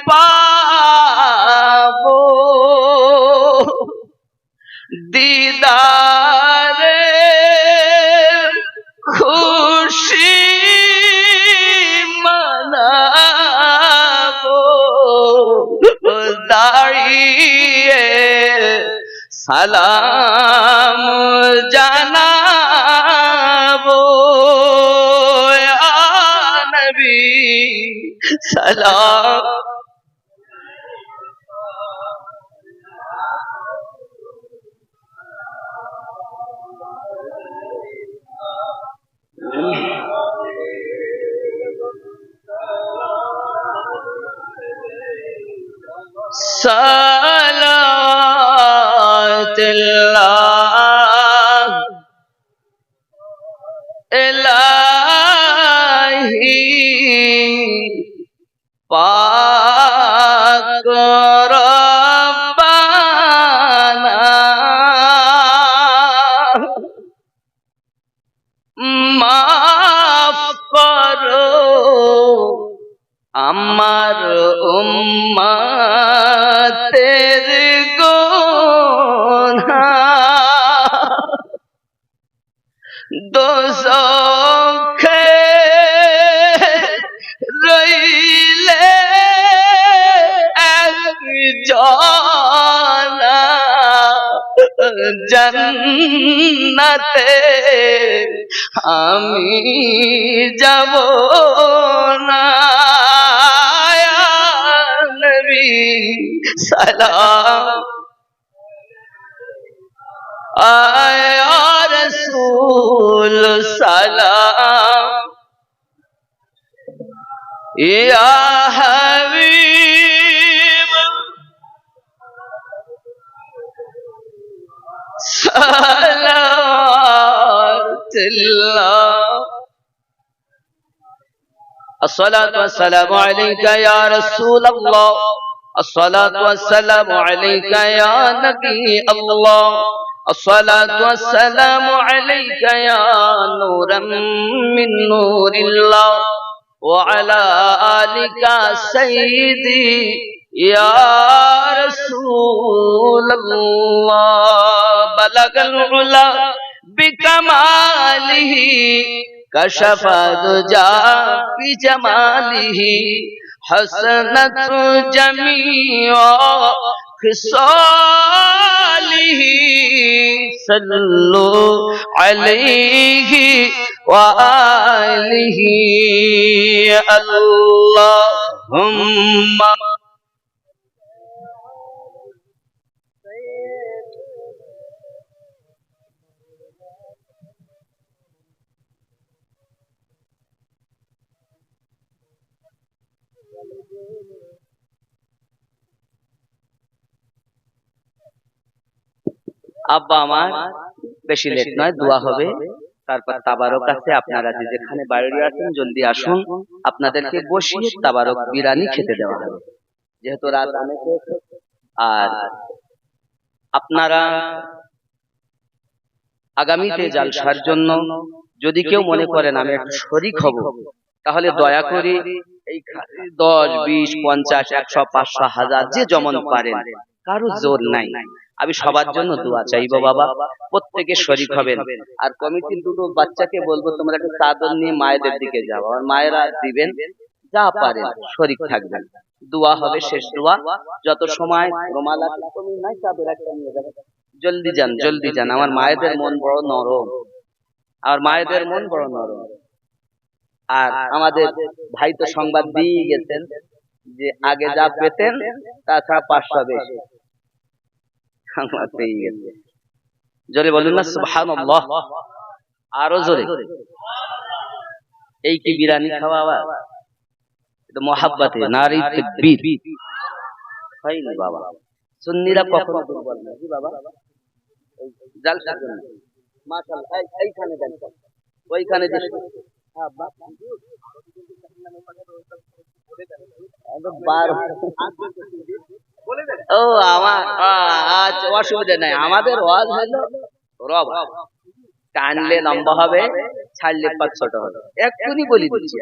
A: পাবো, দিদারে খুশি মানাবো, দাঁড়িয়ে সালাম জানাবো। ইয়া সালাম সালাতুল্লাহ ইলাহি পাক রব্বানা মাফ করো আমার উম্মতের গুনাহ দোজখে রইলে একজনা জান্নাতে আমি যাব না ইয়া নবী সালাম ইয়া রাসূল সালাম ইয়া হাবিব সালাতুল্লাহ الصلاة والسلام عليك يا رسول الله الصلاة والسلام عليك يا نبي الله الصلاة والسلام عليك يا نورا من نور الله وعلى آلك سيدي يا رسول الله بلغ العلا بكماله كشف الدجى بجماله حسنت جميع خصاله صلوا عليه وآله اللهم আব্বা আমার বেশি লেট নয় দোয়া হবে তারপর তাবারক আছে আপনারা যেখানে বাইরে আছেন জলদি আসুন আপনাদেরকে বসিয়ে তাবারক বিরিয়ানি খেতে দেওয়া হবে যেহেতু রাত অনেক হয়েছে আর আপনারা আগামীতে জালসার জন্য যদি কেউ মনে করেন আমি একটু শরীক হব তাহলে দয়া করে এই 10 20 50 100 500 1000 যে যেমন পারেন কারো জোর নাই আমি সবার জন্য দোয়া চাইবো বাবা প্রত্যেকে শরীক হবেন আর কমিটির দুটো বাচ্চাকে বলবো তোমরা একটু চাদর নিয়ে মায়েদের দিকে যাও আর মায়েরা দিবেন যা পারেন শরীক থাকবেন দোয়া হবে শেষ দোয়া যত সময় রুমাল আছে তুমি নাই চাদর একটা নিয়ে যাবেন জলদি যান আমার মায়েদের মন বড় নরম আর আমাদের ভাই তো সংবাদ দিয়ে গেছেন যে আগে যা পেতেন তাছাড়া 500 বেশি সংবাদ পেয়ে গেছে জোরে বলুন না সুবহানাল্লাহ আরো জোরে এই কি বিরিয়ানি খাওয়া আবার এটা মহব্বতে নারী তাকবীর হয় না বাবা সুন্নিরা কখনো দুর্বল না কি বাবা জালসার জন্য মাশাআল্লাহ এইখানে দেন ওইখানে যে ও আমার আচ্ছা অসুবিধা নাই আমাদের ওয়াজ হলো রব টানলে লম্বা হবে ছাড়লে পাঁচ ছোট হবে এক্ষুনি বলি দিচ্ছি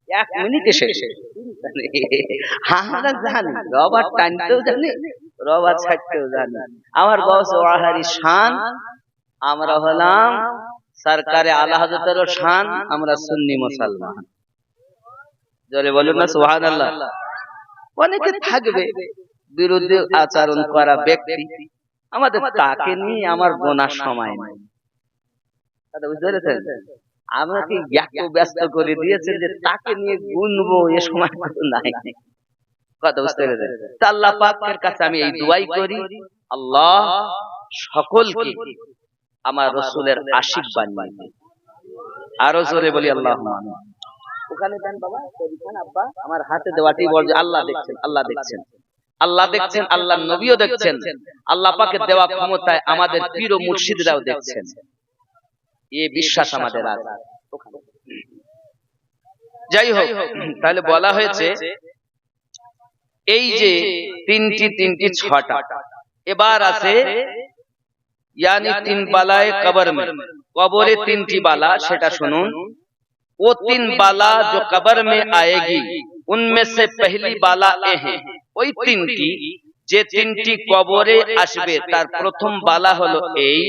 A: 1 মিনিটে শেষ আমরা জানি রবার টানতেও জানি রবার ছাড়তেও জানি আমার বস ওয়াহারি শান আমরা হলাম সরকারে আলা হযরতের শান আমরা সুন্নি মুসলমান জোরে বলুন না সুবহানাল্লাহ অনেকে থাকবে বিরুদ্ধে আচরণ করা ব্যক্তি আমাদের তাকে নিয়ে আমার গোনার সময় নেই দাদা বুঝতে পেরেছেন আমাকে এত ব্যস্ত করে দিয়েছেন যে তাকে নিয়ে গুনবো এ সময় নাই। কথা বুঝতে পেরেছেন? আল্লাহ পাকের কাছে আমি এই দোয়াই করি, আল্লাহ সকলকে আমার রাসূলের আশিক বানিয়ে দিন। আরো জোরে বলি আল্লাহুম্মা আমিন। ওখানে দেন বাবা, ওখানে আব্বা, আমার হাতে দেওয়াটি বল যে আল্লাহ দেখছেন, আল্লাহ দেখছেন, আল্লাহ দেখছেন, আল্লাহর নবীও দেখছেন, আল্লাহ পাকের দেওয়া ক্ষমতায় আমাদের পীর ও মুর্শিদরাও দেখছেন। এই বিশ্বাস আমাদের আছে। যাই হোক, তাহলে বলা হয়েছে এই যে তিনটি ছটা, এবার আছে यानी तीन बालाए कब्र में, कब्रे तीनटी बाला, सेटा सुनुन। वो तीन बाला जो कब्र में आएगी उनमें से पहली बाला ए है, ওই তিনটি যে তিনটি কবরে আসবে তার প্রথম বালা হলো এই,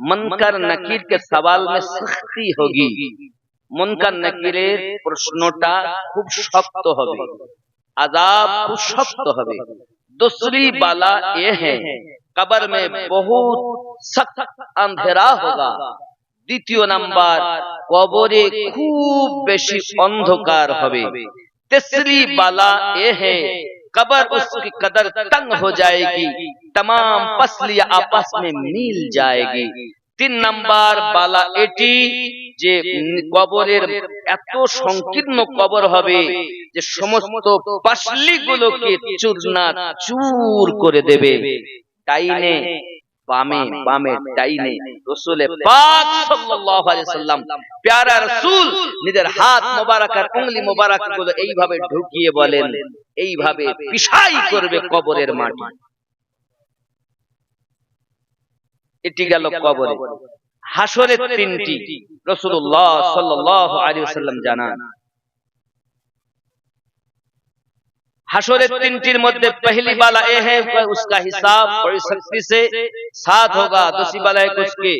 A: মুনকার নাকির के सवाल में सख्ती होगी। মুনকার নাকিরের প্রশ্নটা খুব শক্ত হবে, আযাব খুব শক্ত হবে। दूसरी बाला ये है, कब्र में बहुत सख्त अंधेरा होगा। দ্বিতীয় নাম্বার, কবরে খুব বেশি অন্ধকার হবে। तीसरी बाला ये है, कब्र उसकी कदर तंग हो जाएगी, तमाम पसलियां आपस में मिल जाएगी। তিন নাম্বার বালা এটি যে কবরের এত সংকীর্ণ কবর হবে যে সমস্ত পাসলিগুলোকে চূর্ণাচূর করে দেবে। টাইনে বামে বামে টাইনে রাসূল পাক সাল্লাল্লাহু আলাইহি সাল্লাম প্যারা রাসূল নিজের হাত মোবারক আর উংলি মোবারক গুলো এইভাবে ঢুকিয়ে বলেন, এইভাবে পিষাই করবে কবরের মাটি। এটি গেল কবরে। হাসরের তিনটি রাসূলুল্লাহ সাল্লাল্লাহু আলাইহি ওয়াসাল্লাম জানান। হাসরের তিনটির মধ্যে पहली बाला ये है उसका हिसाब बड़ी सख्ती से साथ होगा। दूसरी बाला है उसके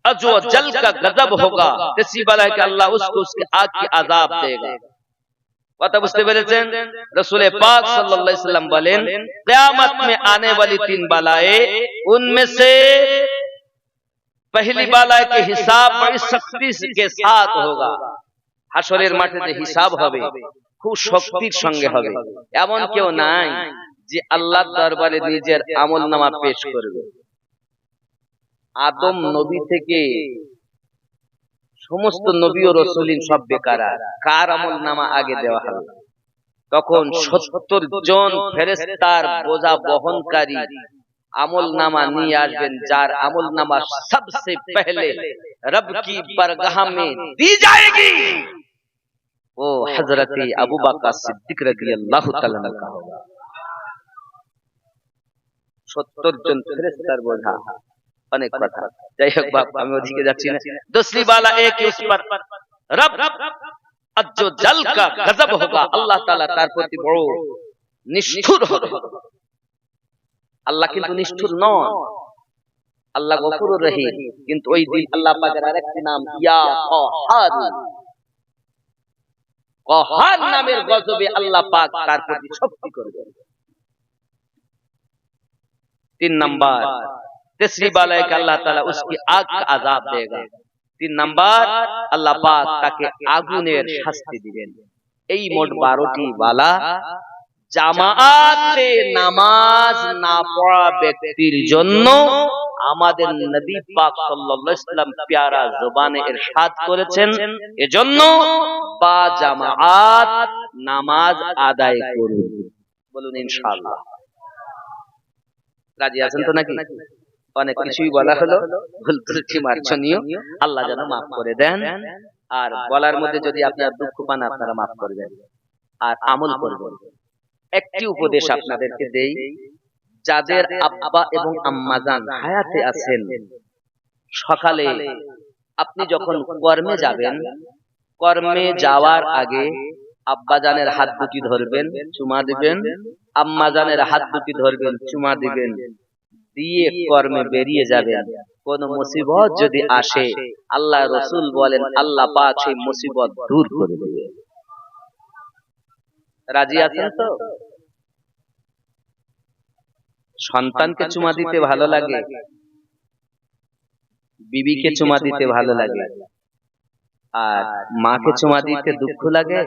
A: अजो जल का गजब होगा। तीसरी बाला है कि अल्लाह उसको उसके आग की अजाब देगा। কথা বুঝতে পেরেছেন? রাসূল পাক সাল্লাল্লাহু আলাইহি ওয়াসাল্লাম বলেন, কিয়ামত में आने वाली तीन बालाएं, उनमें से पहली बाला के हिसाब बड़ी सख्ती के साथ होगा। হাসরের মাঠে যে হিসাব হবে খুব শক্তির সঙ্গে হবে। এমন কেউ নাই যে আল্লাহর দরবারে নিজের আমলনামা পেশ করবে। আদম নবী থেকে সমস্ত নবী ও রাসূলিন সব বেকারা, কার আমলনামা আগে দেওয়া হবে? তখন 70 জন ফেরেশতার বোঝা বহনকারী আমলনামা নিয়ে আসবেন, যার আমলনামা সবসে পহলে রব কি বারগাহ में दी जाएगी। वो हजरत अबू बकर सिद्दीक রাদিয়াল্লাহু তাআলা का होगा। 70 জন ফেরেশতার বোঝা, অনেক কথা। যাই হোক বাপ, আমি ওদিকে যাচ্ছি না। दूसरी बाला एक उस पर रब अज्जो जल का गजब होगा। আল্লাহ তাআলা তার প্রতি বড় নিষ্ঠুর হবে। আল্লাহ কিন্তু নিষ্ঠুর নন, আল্লাহ গফুরুর রহিম। কিন্তু ওই দিন আল্লাহ পাকের আরেকটি নাম ইয়া কাহার, কাহার নামের গজবে আল্লাহ পাক তার প্রতি শক্তি করবেন। तीन नंबर, तीसरी बाला है कि अल्लाह ताला उसकी आग का अजाब देगा। तीन नंबर, अल्लाह पाक ताके आগুনের শাস্তি দিবেন। এই মোট 12টি বালা জামাআতে নামাজ না পড়া ব্যক্তির জন্য আমাদের নবী পাক সাল্লাল্লাহু আলাইহি ওয়াসাল্লাম প্যারা জবানে ইরশাদ করেছেন, এজন্য বা জামাআত নামাজ আদায় করুন। বলুন ইনশাআল্লাহ। রাজি আছেন তো নাকি? অনেক কিছুই বলা হলো, ভুল ত্রুটি মার্জনীয়, আল্লাহ যেন মাফ করে দেন। আর বলার মধ্যে যদি আপনারা দুঃখ পান আপনারা মাফ করবেন আর আমল করবেন। একটি উপদেশ আপনাদেরকে দেই, যাদের আব্বা এবং আম্মাজান হায়াতে আছেন, সকালে আপনি যখন কর্মে যাবেন, কর্মে যাওয়ার আগে আব্বাজানের হাত দুটি ধরবেন, চুমা দিবেন, আম্মাজানের হাত দুটি ধরবেন, চুমা দিবেন, দিয়ে কর্মে বেরিয়ে যাবেন। কোন মুসিবত যদি আসে, আল্লাহ রাসূল বলেন আল্লাহ পাক সেই মুসিবত দূর করে দেবে। রাজি আছেন তো? সন্তানকে চুমা দিতে ভালো লাগে, বিবিকে চুমা দিতে ভালো লাগে, আর মাকে চুমা দিতে দুঃখ লাগে?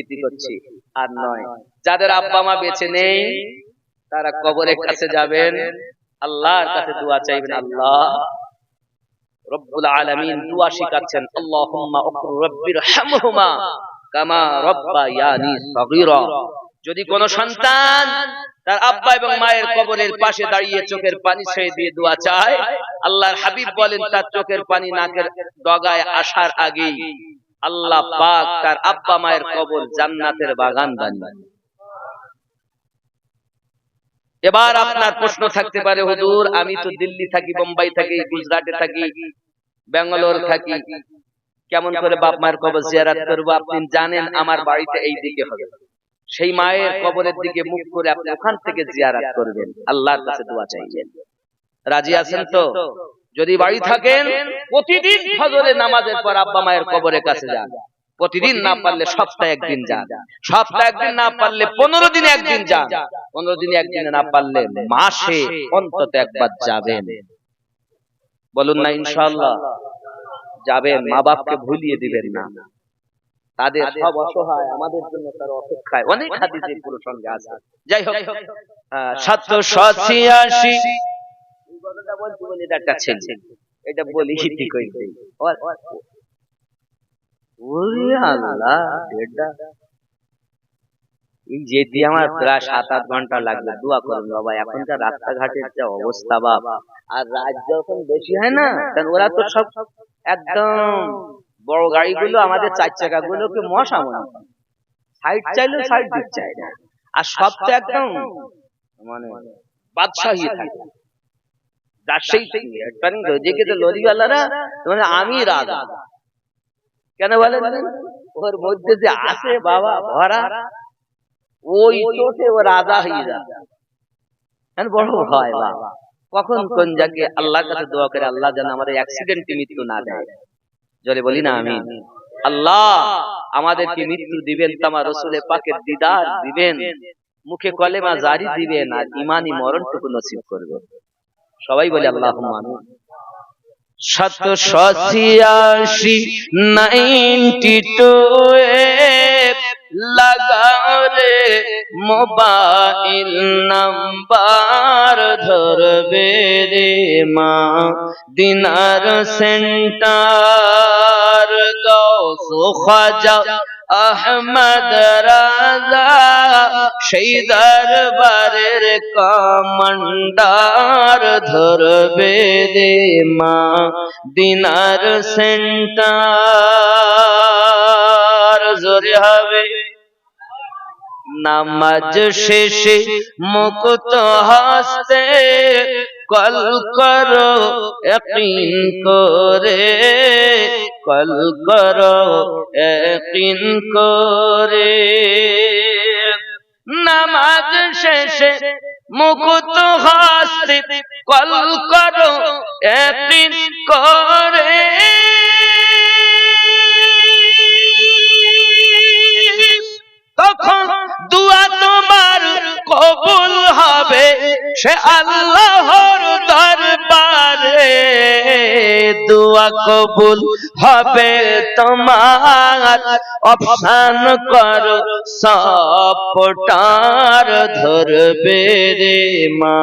A: ইতি করছি আর নয়, যাদের আব্বা মা বেঁচে নেই তারা কবরের কাছে যাবেন, আল্লাহর কাছে দোয়া চাইবেন। আল্লাহ রব্বুল আলামিন দোয়া শিখাচ্ছেন, আল্লাহুম্মা উকর রাব্বিরহামহুমা কামা রাব্বায়ানি সগীরা। যদি কোন সন্তান তার আব্বা এবং মায়ের কবরের পাশে দাঁড়িয়ে চোখের পানি ছেড়ে দিয়ে দোয়া চায়, আল্লাহর হাবিব বলেন তার চোখের পানি নাকের ডগায় আসার আগেই আল্লাহ পাক তার আব্বা মায়ের কবর জান্নাতের বাগান বানিয়ে। এবার আপনার প্রশ্ন থাকতে পারে, হুজুর আমি তো দিল্লি থাকি, বোম্বাই থাকি, গুজরাটে থাকি, ব্যাঙ্গালোর থাকি, কেমন করে বাপ মায়ের কবর জিয়ারত করব? আপনি জানেন আমার বাড়িতে এই দিকে হবে, সেই মায়ের কবরের দিকে মুখ করে আপনি ওখান থেকে জিয়ারত করবেন, আল্লাহর কাছে দোয়া চাইবেন। রাজি আছেন তো? যদি বাড়ি থাকেন প্রতিদিন ফজরের নামাজের পর আব্বা মায়ের কবরের কাছে যান, প্রতিদিন না পারলে সপ্তাহে একদিন যান, সপ্তাহে একদিন না পারলে 15 দিনে একদিন যান, 15 দিনে একদিনে না পারলে মাসে অন্তত একবার যাবেন। বলুন না ইনশাআল্লাহ যাবেন। মা বাপকে ভুলিয়ে দিবেন না, তাদের সব অসহায় আমাদের জন্য তার অপেক্ষায়, অনেক হাদিসে পুরো সঙ্গে আছে। যাই হোক 786 এই কথাটা বলতে বলি একটা ছেলে, এটা বলি ঠিক হইছে। ওরে আল্লাহ, এই যেতে আমার প্রায় 7-8 ঘন্টা লাগবে। দোয়া করুন বাবা, এখনকার রাস্তাঘাটের যা অবস্থা বাবা, আর রাত যখন বেশি হয় না, কারণ ওরা তো সব একদম বড় গাড়িগুলো, আমাদের 4 চাকা গুলোকে মশা মনে হয়, সাইড চাইলেও সাইড দিতে চায় না, আর সব তো একদম মানে বাদশাহী থাকে। লরিওয়ালারা মানে আমি রাজা, কেন বলেন? ওর মধ্যে যে আছে বাবা ভরা, ওই চোটে ও রাজা হয়ে যায়, বড় ভয় বাবা। কখন কোন জায়গায় আল্লাহর কাছে দোয়া করে আল্লাহ যেন আমাদের অ্যাক্সিডেন্টে মৃত্যু না দেয়। জলে বলি না আমিন। আল্লাহ আমাদেরকে মৃত্যু দিবেন, তোমার রাসূলের পাকের দিদার দিবেন, মুখে কলেমা জারি দিবেন, আর ঈমানি মরণটুকু নসিব করবেন। সবাই বলে আল্লাহুম্মা আমিন। 786 92 লাগাও রে মোবাইল নাম্বার, ধরবে রে মা দিনার সেন্টার, গৌস খাজা আহমদ রাজা সেই দরবারের কমান্ডার, ধরবে রে মা দিনার সেন্টার। জোরে হবে। নামাজ শেষে মুক্ত হস্তে কল করো ইয়াকিন করে, কল করো ইয়াকিন করে। নামাজ শেষে মুক্ত হস্তে কল করো ইয়াকিন করে, তখন দুয়া তোমার কবুল হবে সে আল্লাহর দরবারে, দুয়া কবুল হবে তোমার, অপশন করো সাপোর্টার, ধরবে রে মা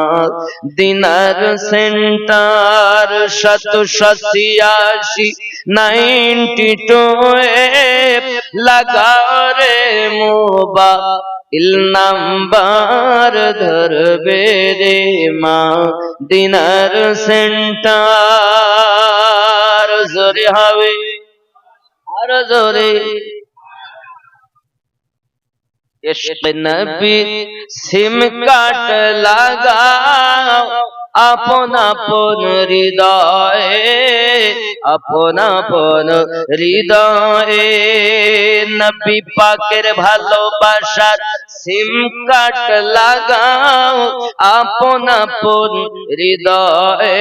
A: দিনার সেন্টার। 786 92 লাগাও রে মোবাইল নাম্বার, ধরবে রে মা দিনার সেন্টার। জোরে হবে আর জোরে। ইশক নবী সিম কাট লাগাও আপন আপন হৃদয়ে, আপন আপন হৃদয়ে, নবী পাকের ভালোবাসার সিম কাট লাগাও আপন আপন হৃদয়ে,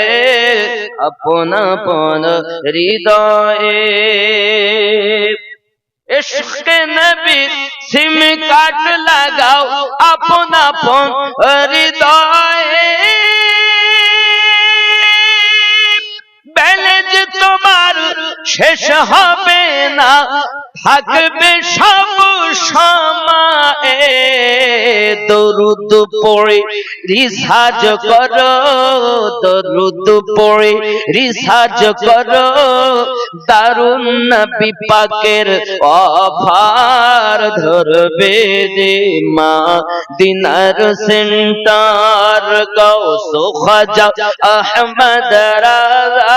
A: আপন আপন হৃদয়ে। ইশক নবী সিম কাট লাগাও আপন আপন হৃদয়ে, ব্যালেন্স তোমার শেষ হবে না, থাকবে সব সময়ে। দরুদ পড়ে রিসার্চ করো, দরুদ পড়ে রিসার্চ করো, দারুন নবী পাকের অফার ধরবে যে মদিনার সেন্টার। গাউস খাজা আহমদ রাজা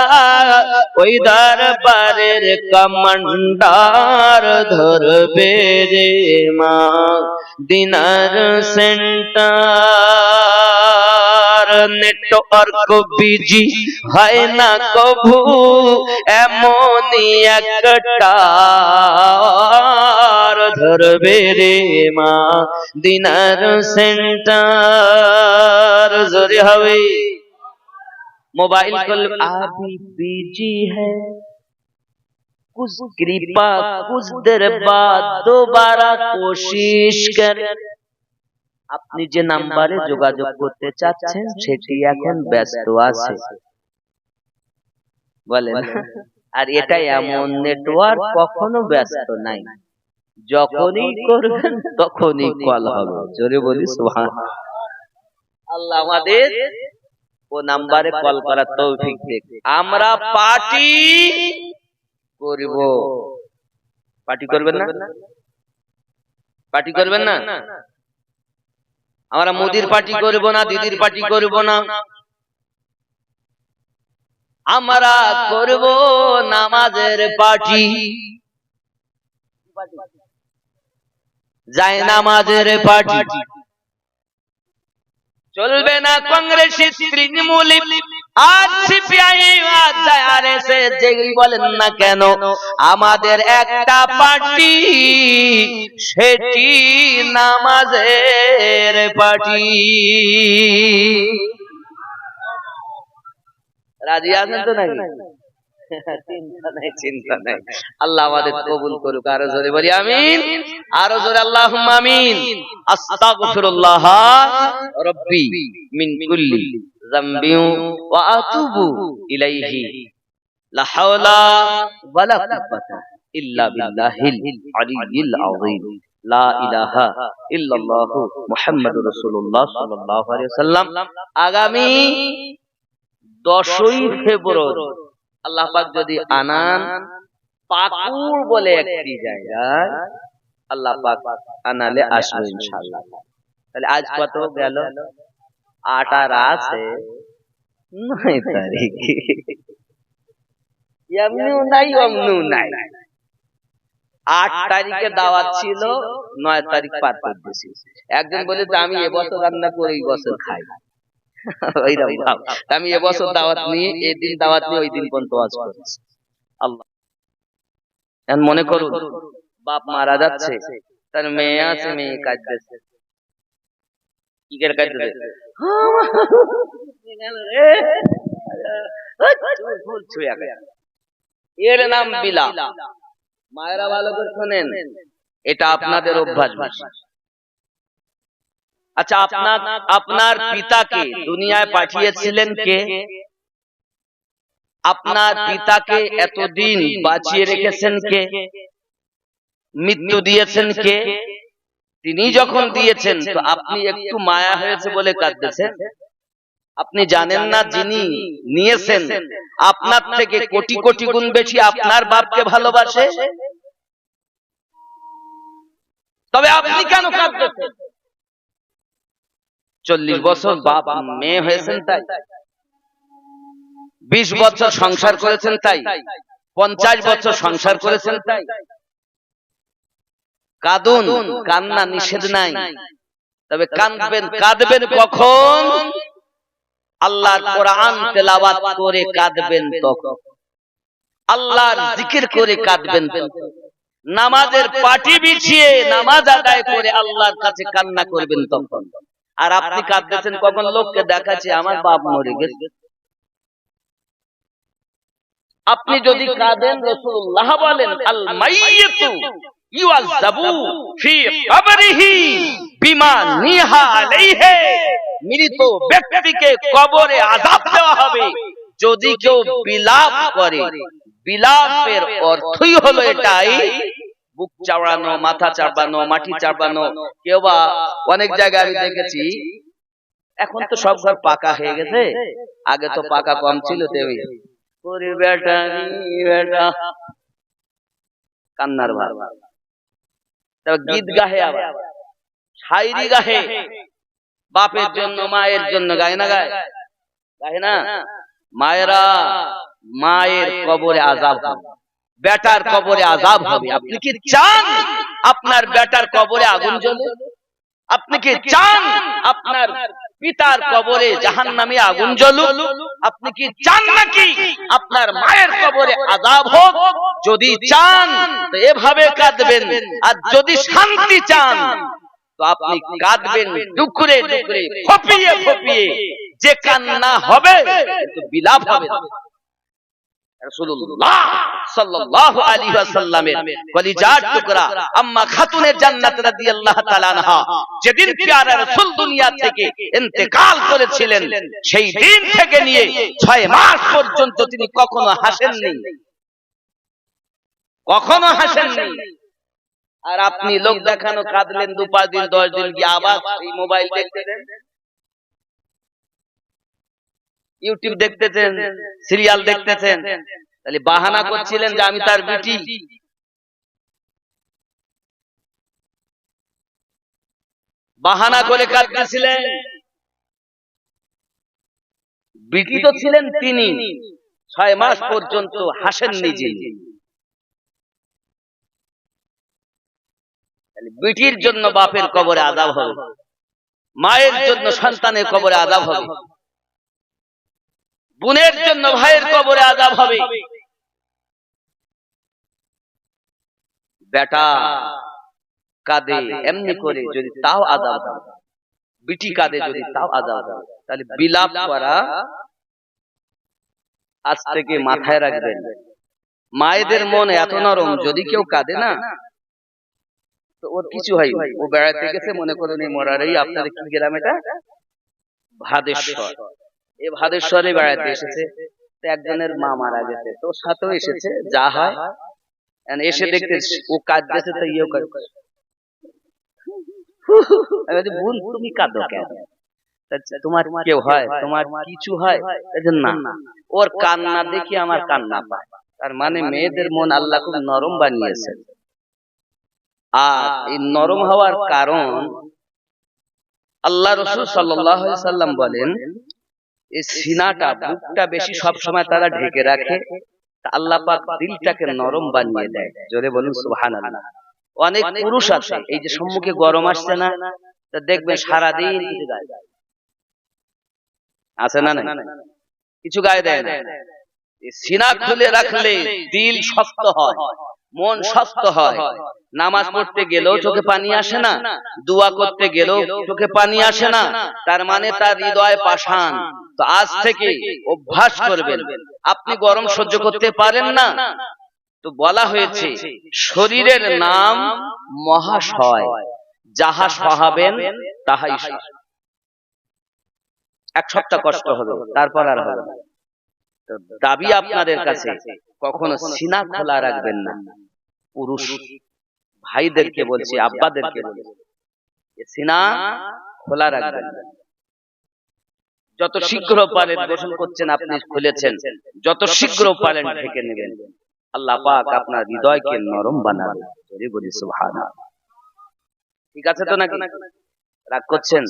A: ওই দরবারের কমান্ডার ধরবে রে মদিনার সেন্টার। নেটওয়ার্ক বিজি হয় না কভু, এমনই একটা ধরবে রে মদিনার সেন্টার। জোরে হবে। मोबाइल कल अभी बिजी है, कुछ कृपा कुछ देर बाद दोबारा कोशिश कर। আপনি যে নাম্বারে যোগাযোগ করতে চাচ্ছেন সেটি এখন ব্যস্ত আছে বলেন। আর এটা এমন নেটওয়ার্ক কখনো ব্যস্ত নাই, যখনই করবেন তখনই কল হবে। জোরে বলি সুবহানাল্লাহ। আল্লাহ আমাদের ও নাম্বারে কল করার তৌফিক দেখ। আমরা পার্টি করব, পার্টি করবেন না? পার্টি করবেন না? আমরা মোদির পার্টি করব না, দিদির পার্টি করব না, আমরা করব নামাজের পার্টি। যায় নামাজের পার্টি চলবে না। কংগ্রেস, তৃণমূল, আর সিপিআই, আর আরএসএস যেই বলেন না কেন, আমাদের একটা পার্টি, সেটি নামাজের পার্টি। রাজি আছেন তো নাকি? চিন্তা নাই, চিন্তা নাই। আল্লাহ আমাদের কবুল করুক। আরো জোরে বলি আমিন, আরো জোরে আল্লাহুম্মা আমিন। আস্তাগফিরুল্লাহ রাব্বি মিন কুল্লি যামবিন ওয়া আতুবু ইলাইহি, লা হাওলা ওয়ালা কুওয়াতা ইল্লা বিল্লাহিল আলিয়্যিল আযীম, লা ইলাহা ইল্লাল্লাহ মুহাম্মাদুর রাসূলুল্লাহ সাল্লাল্লাহু আলাইহি ওয়াসাল্লাম। আগামী 10ই ফেব্রুয়ারি আল্লাহ পাক যদি আনান, পাকুড় বলে একটি জায়গায় আল্লাহ পাক আনালে আসবে ইনশাআল্লাহ। তাহলে আজ কত গেল? 8 আর আছে 9 তারিখ। এমনিও নাই অমনিও নাই। 8 তারিখে দাওয়াত ছিল, 9 তারিখ পার করে দিয়েছি। একজন বলে যে আমি এবছর রান্না করে এই বছর খাই, আমি এবছর দাওয়াত নিয়ে এই দিন দাওয়াত নিয়ে ওই দিন পর্যন্ত ওয়াজ করেছি। আল্লাহ মনে করুন বাপ মারা যাচ্ছে, তার মেয়ে আছে, মেয়ে কাঁদতেছে, কি করে কাঁদতেছে? এর নাম বিলাপ। মায়েরা ভালো করে শোনেন, এটা আপনাদের অভ্যাস। আচ্ছা, আপনার পিতাকে দুনিয়ায় পাঠিয়েছিলেন কে? আপনার পিতাকে এতদিন বাঁচিয়ে রেখেছেন কে? মৃত্যু দিয়েছেন কে? তিনি যখন দিয়েছেন তো আপনি একটু মায়া হয়েছে বলে কাঁদতেছেন। আপনি জানেন না যিনি নিয়েছেন আপনার থেকে কোটি কোটি গুণ বেশি আপনার বাপকে ভালোবাসে। তবে আপনি কেন কাঁদতেছেন? 40 বছর বাপ মেয়ে হয়েছেন তাই, 20 বছর সংসার করেছেন তাই, 50 বছর সংসার করেছেন তাই। কাঁদুন, কান্না নিষেধ নাই, তবে কাঁদবেন কখন? আল্লাহর কোরআন তেলাওয়াত করে কাঁদবেন তখন, আল্লাহর জিকির করে কাঁদবেন তখন, নামাজের পাটি বিছিয়ে নামাজ আদায় করে আল্লাহর কাছে কান্না করবেন তখন। আর আপনি কাঁদতেছেন কখন? লোককে দেখাচ্ছে আমার বাপ মরে গেছে। আপনি যদি কাঁদেন, রাসূলুল্লাহ বলেন আল মাইয়িতু ইউআযাবু ফি কবরিহি বিমা নিহা আলাইহি, মৃত ব্যক্তিকে কবরে আযাব দেওয়া হবে যদি কেউ বিলাপ করে। বিলাপের অর্থই হলো এটাই, বুক চাপড়ানো, মাথা চাপড়ানো, মাটি চাপড়ানো। কেউ বা অনেক জায়গায় আমি দেখেছি, এখন তো সব ঘর পাকা হয়ে গেছে, আগে তো পাকা কম ছিল, ওরে বেটা বেটা কান্নার ভাব। তবে গীত গাহে, আবার শায়রি গাহে, বাপের জন্য মায়ের জন্য গায় না, গায় গায় না? মায়েরা, মায়ের কবরে আযাব হবে, বেটার কবরে আযাব হবে। আপনি কি চান আপনার বেটার কবরে আগুন জ্বলে? আপনি কি চান আপনার পিতার কবরে জাহান্নামে আগুন জ্বলুক? আপনি কি চান নাকি আপনার মায়ের কবরে আযাব হোক? যদি চান তো এভাবে কাঁদবেন, আর যদি শান্তি চান তো আপনি কাঁদবেন ডুকরে ডুকরে, ফপিয়ে ফপিয়ে। যে কান্না হবে কিন্তু বিলাপ হবে না। রাসূলুল্লাহ সাল্লাল্লাহু আলাইহি ওয়াসাল্লামের কলিজার টুকরা আম্মা খাতুনে জান্নাত রাদিয়াল্লাহু তাআলা আনহা যেদিন প্যারা রাসূল দুনিয়া থেকে ইন্তেকাল করেছিলেন, সেই দিন থেকে নিয়ে 6 মাস পর্যন্ত তিনি কখনো হাসেননি, কখনো হাসেননি। আর আপনি লোক দেখানো কাঁদলেন 2-5 দিন 10 দিন, কি আবার এই মোবাইল দেখতেছেন, ইউটিউব দেখতেছেন, সিরিয়াল দেখতেছেন, তাহলে বাহানা করছিলেন যে আমি তার বিটি। বাহানা করে কাঁদতেছিলেন। বিটি তো ছিলেন তিনি, 6 মাস পর্যন্ত হাসেননি যিনি। বিটির জন্য বাপের কবরে আযাব হবে, মায়ের জন্য সন্তানের কবরে আযাব হবে, বোনের জন্য ভাইয়ের কবরে আযাব হবে। বেটা কাঁদে এমনি করে যদি তাও আযাব হবে, বিটি কাঁদে যদি তাও আযাব হবে। তাহলে বিলাপ করা আজ থেকে মাথায় রাখবেন। মায়েদের মন এত নরম, যদি কেউ কাঁদে না তো ওর কিছু হয়। ও বেড়াতে গেছে, মনে করেন এই মরারেই আপনাদের কি গেলাম, এটা ভাদেশ্বর, এই ভাদেশ্বরে বেড়াতে এসেছে, একজনের মা মারা গেছে, তো সাথেও এসেছে, যা হয় এসে দেখতে ও কাঁদতেছে, তো ইয়েও কাঁদছে। বোন তুমি কাঁদো কেন? তোমার কেউ হয়, তোমার কিছু হয় না? ওর কান্না দেখি আমার কান্না পায়। তার মানে মেয়েদের মন আল্লাহ খুব নরম বানিয়েছে। আর এই নরম হওয়ার কারণ আল্লাহ রাসূল সাল্লাল্লাহু আলাইহি সাল্লাম বলেন, এই সিনাটা, বুকটা বেশি সব সময় তারা ঢেকে রাখে, আল্লাহ পাক দিলটাকে নরম বানিয়ে দেয়। জোরে বলুন সুবহানাল্লাহ। অনেক পুরুষ আছে, এই যে সম্মুখে গরম আসছে না, তা দেখবেন সারাদিন কিছু গায়ে আছে না, কিছু গায়ে দেয় না। সিনা খুলে রাখলে দিল শক্ত হয়, মন শক্ত হয়। নামাজ পড়তে গেলেও চোখে পানি আসে না, দোয়া করতে গেলেও চোখে পানি আসে না, তার মানে তার হৃদয় পাষাণ। তো আজ থেকে অভ্যাস করবেন। আপনি গরম সহ্য করতে পারেন না, তো বলা হয়েছে শরীরের নাম মহাশয়, যাহা সহাবেন তাহাই। 1 সপ্তাহ কষ্ট হবে, তারপর আর হবে না। দাবি আপনাদের কাছে, কখনো সিনা খোলা রাখবেন না। পুরুষ ভাইদেরকে বলছি, আব্বাদেরকে বলছি, সিনা খোলা রাখবেন। যত শীঘ্র পারেন, গোসল করছেন আপনি, খুলেছেন, যত শীঘ্র পারেন ঢেকে নেবেন। আল্লাহ পাক আপনার হৃদয়কে নরম বানাবে। বলি সুবহানাল্লাহ। ঠিক আছে তো নাকি? রাগ করছেন?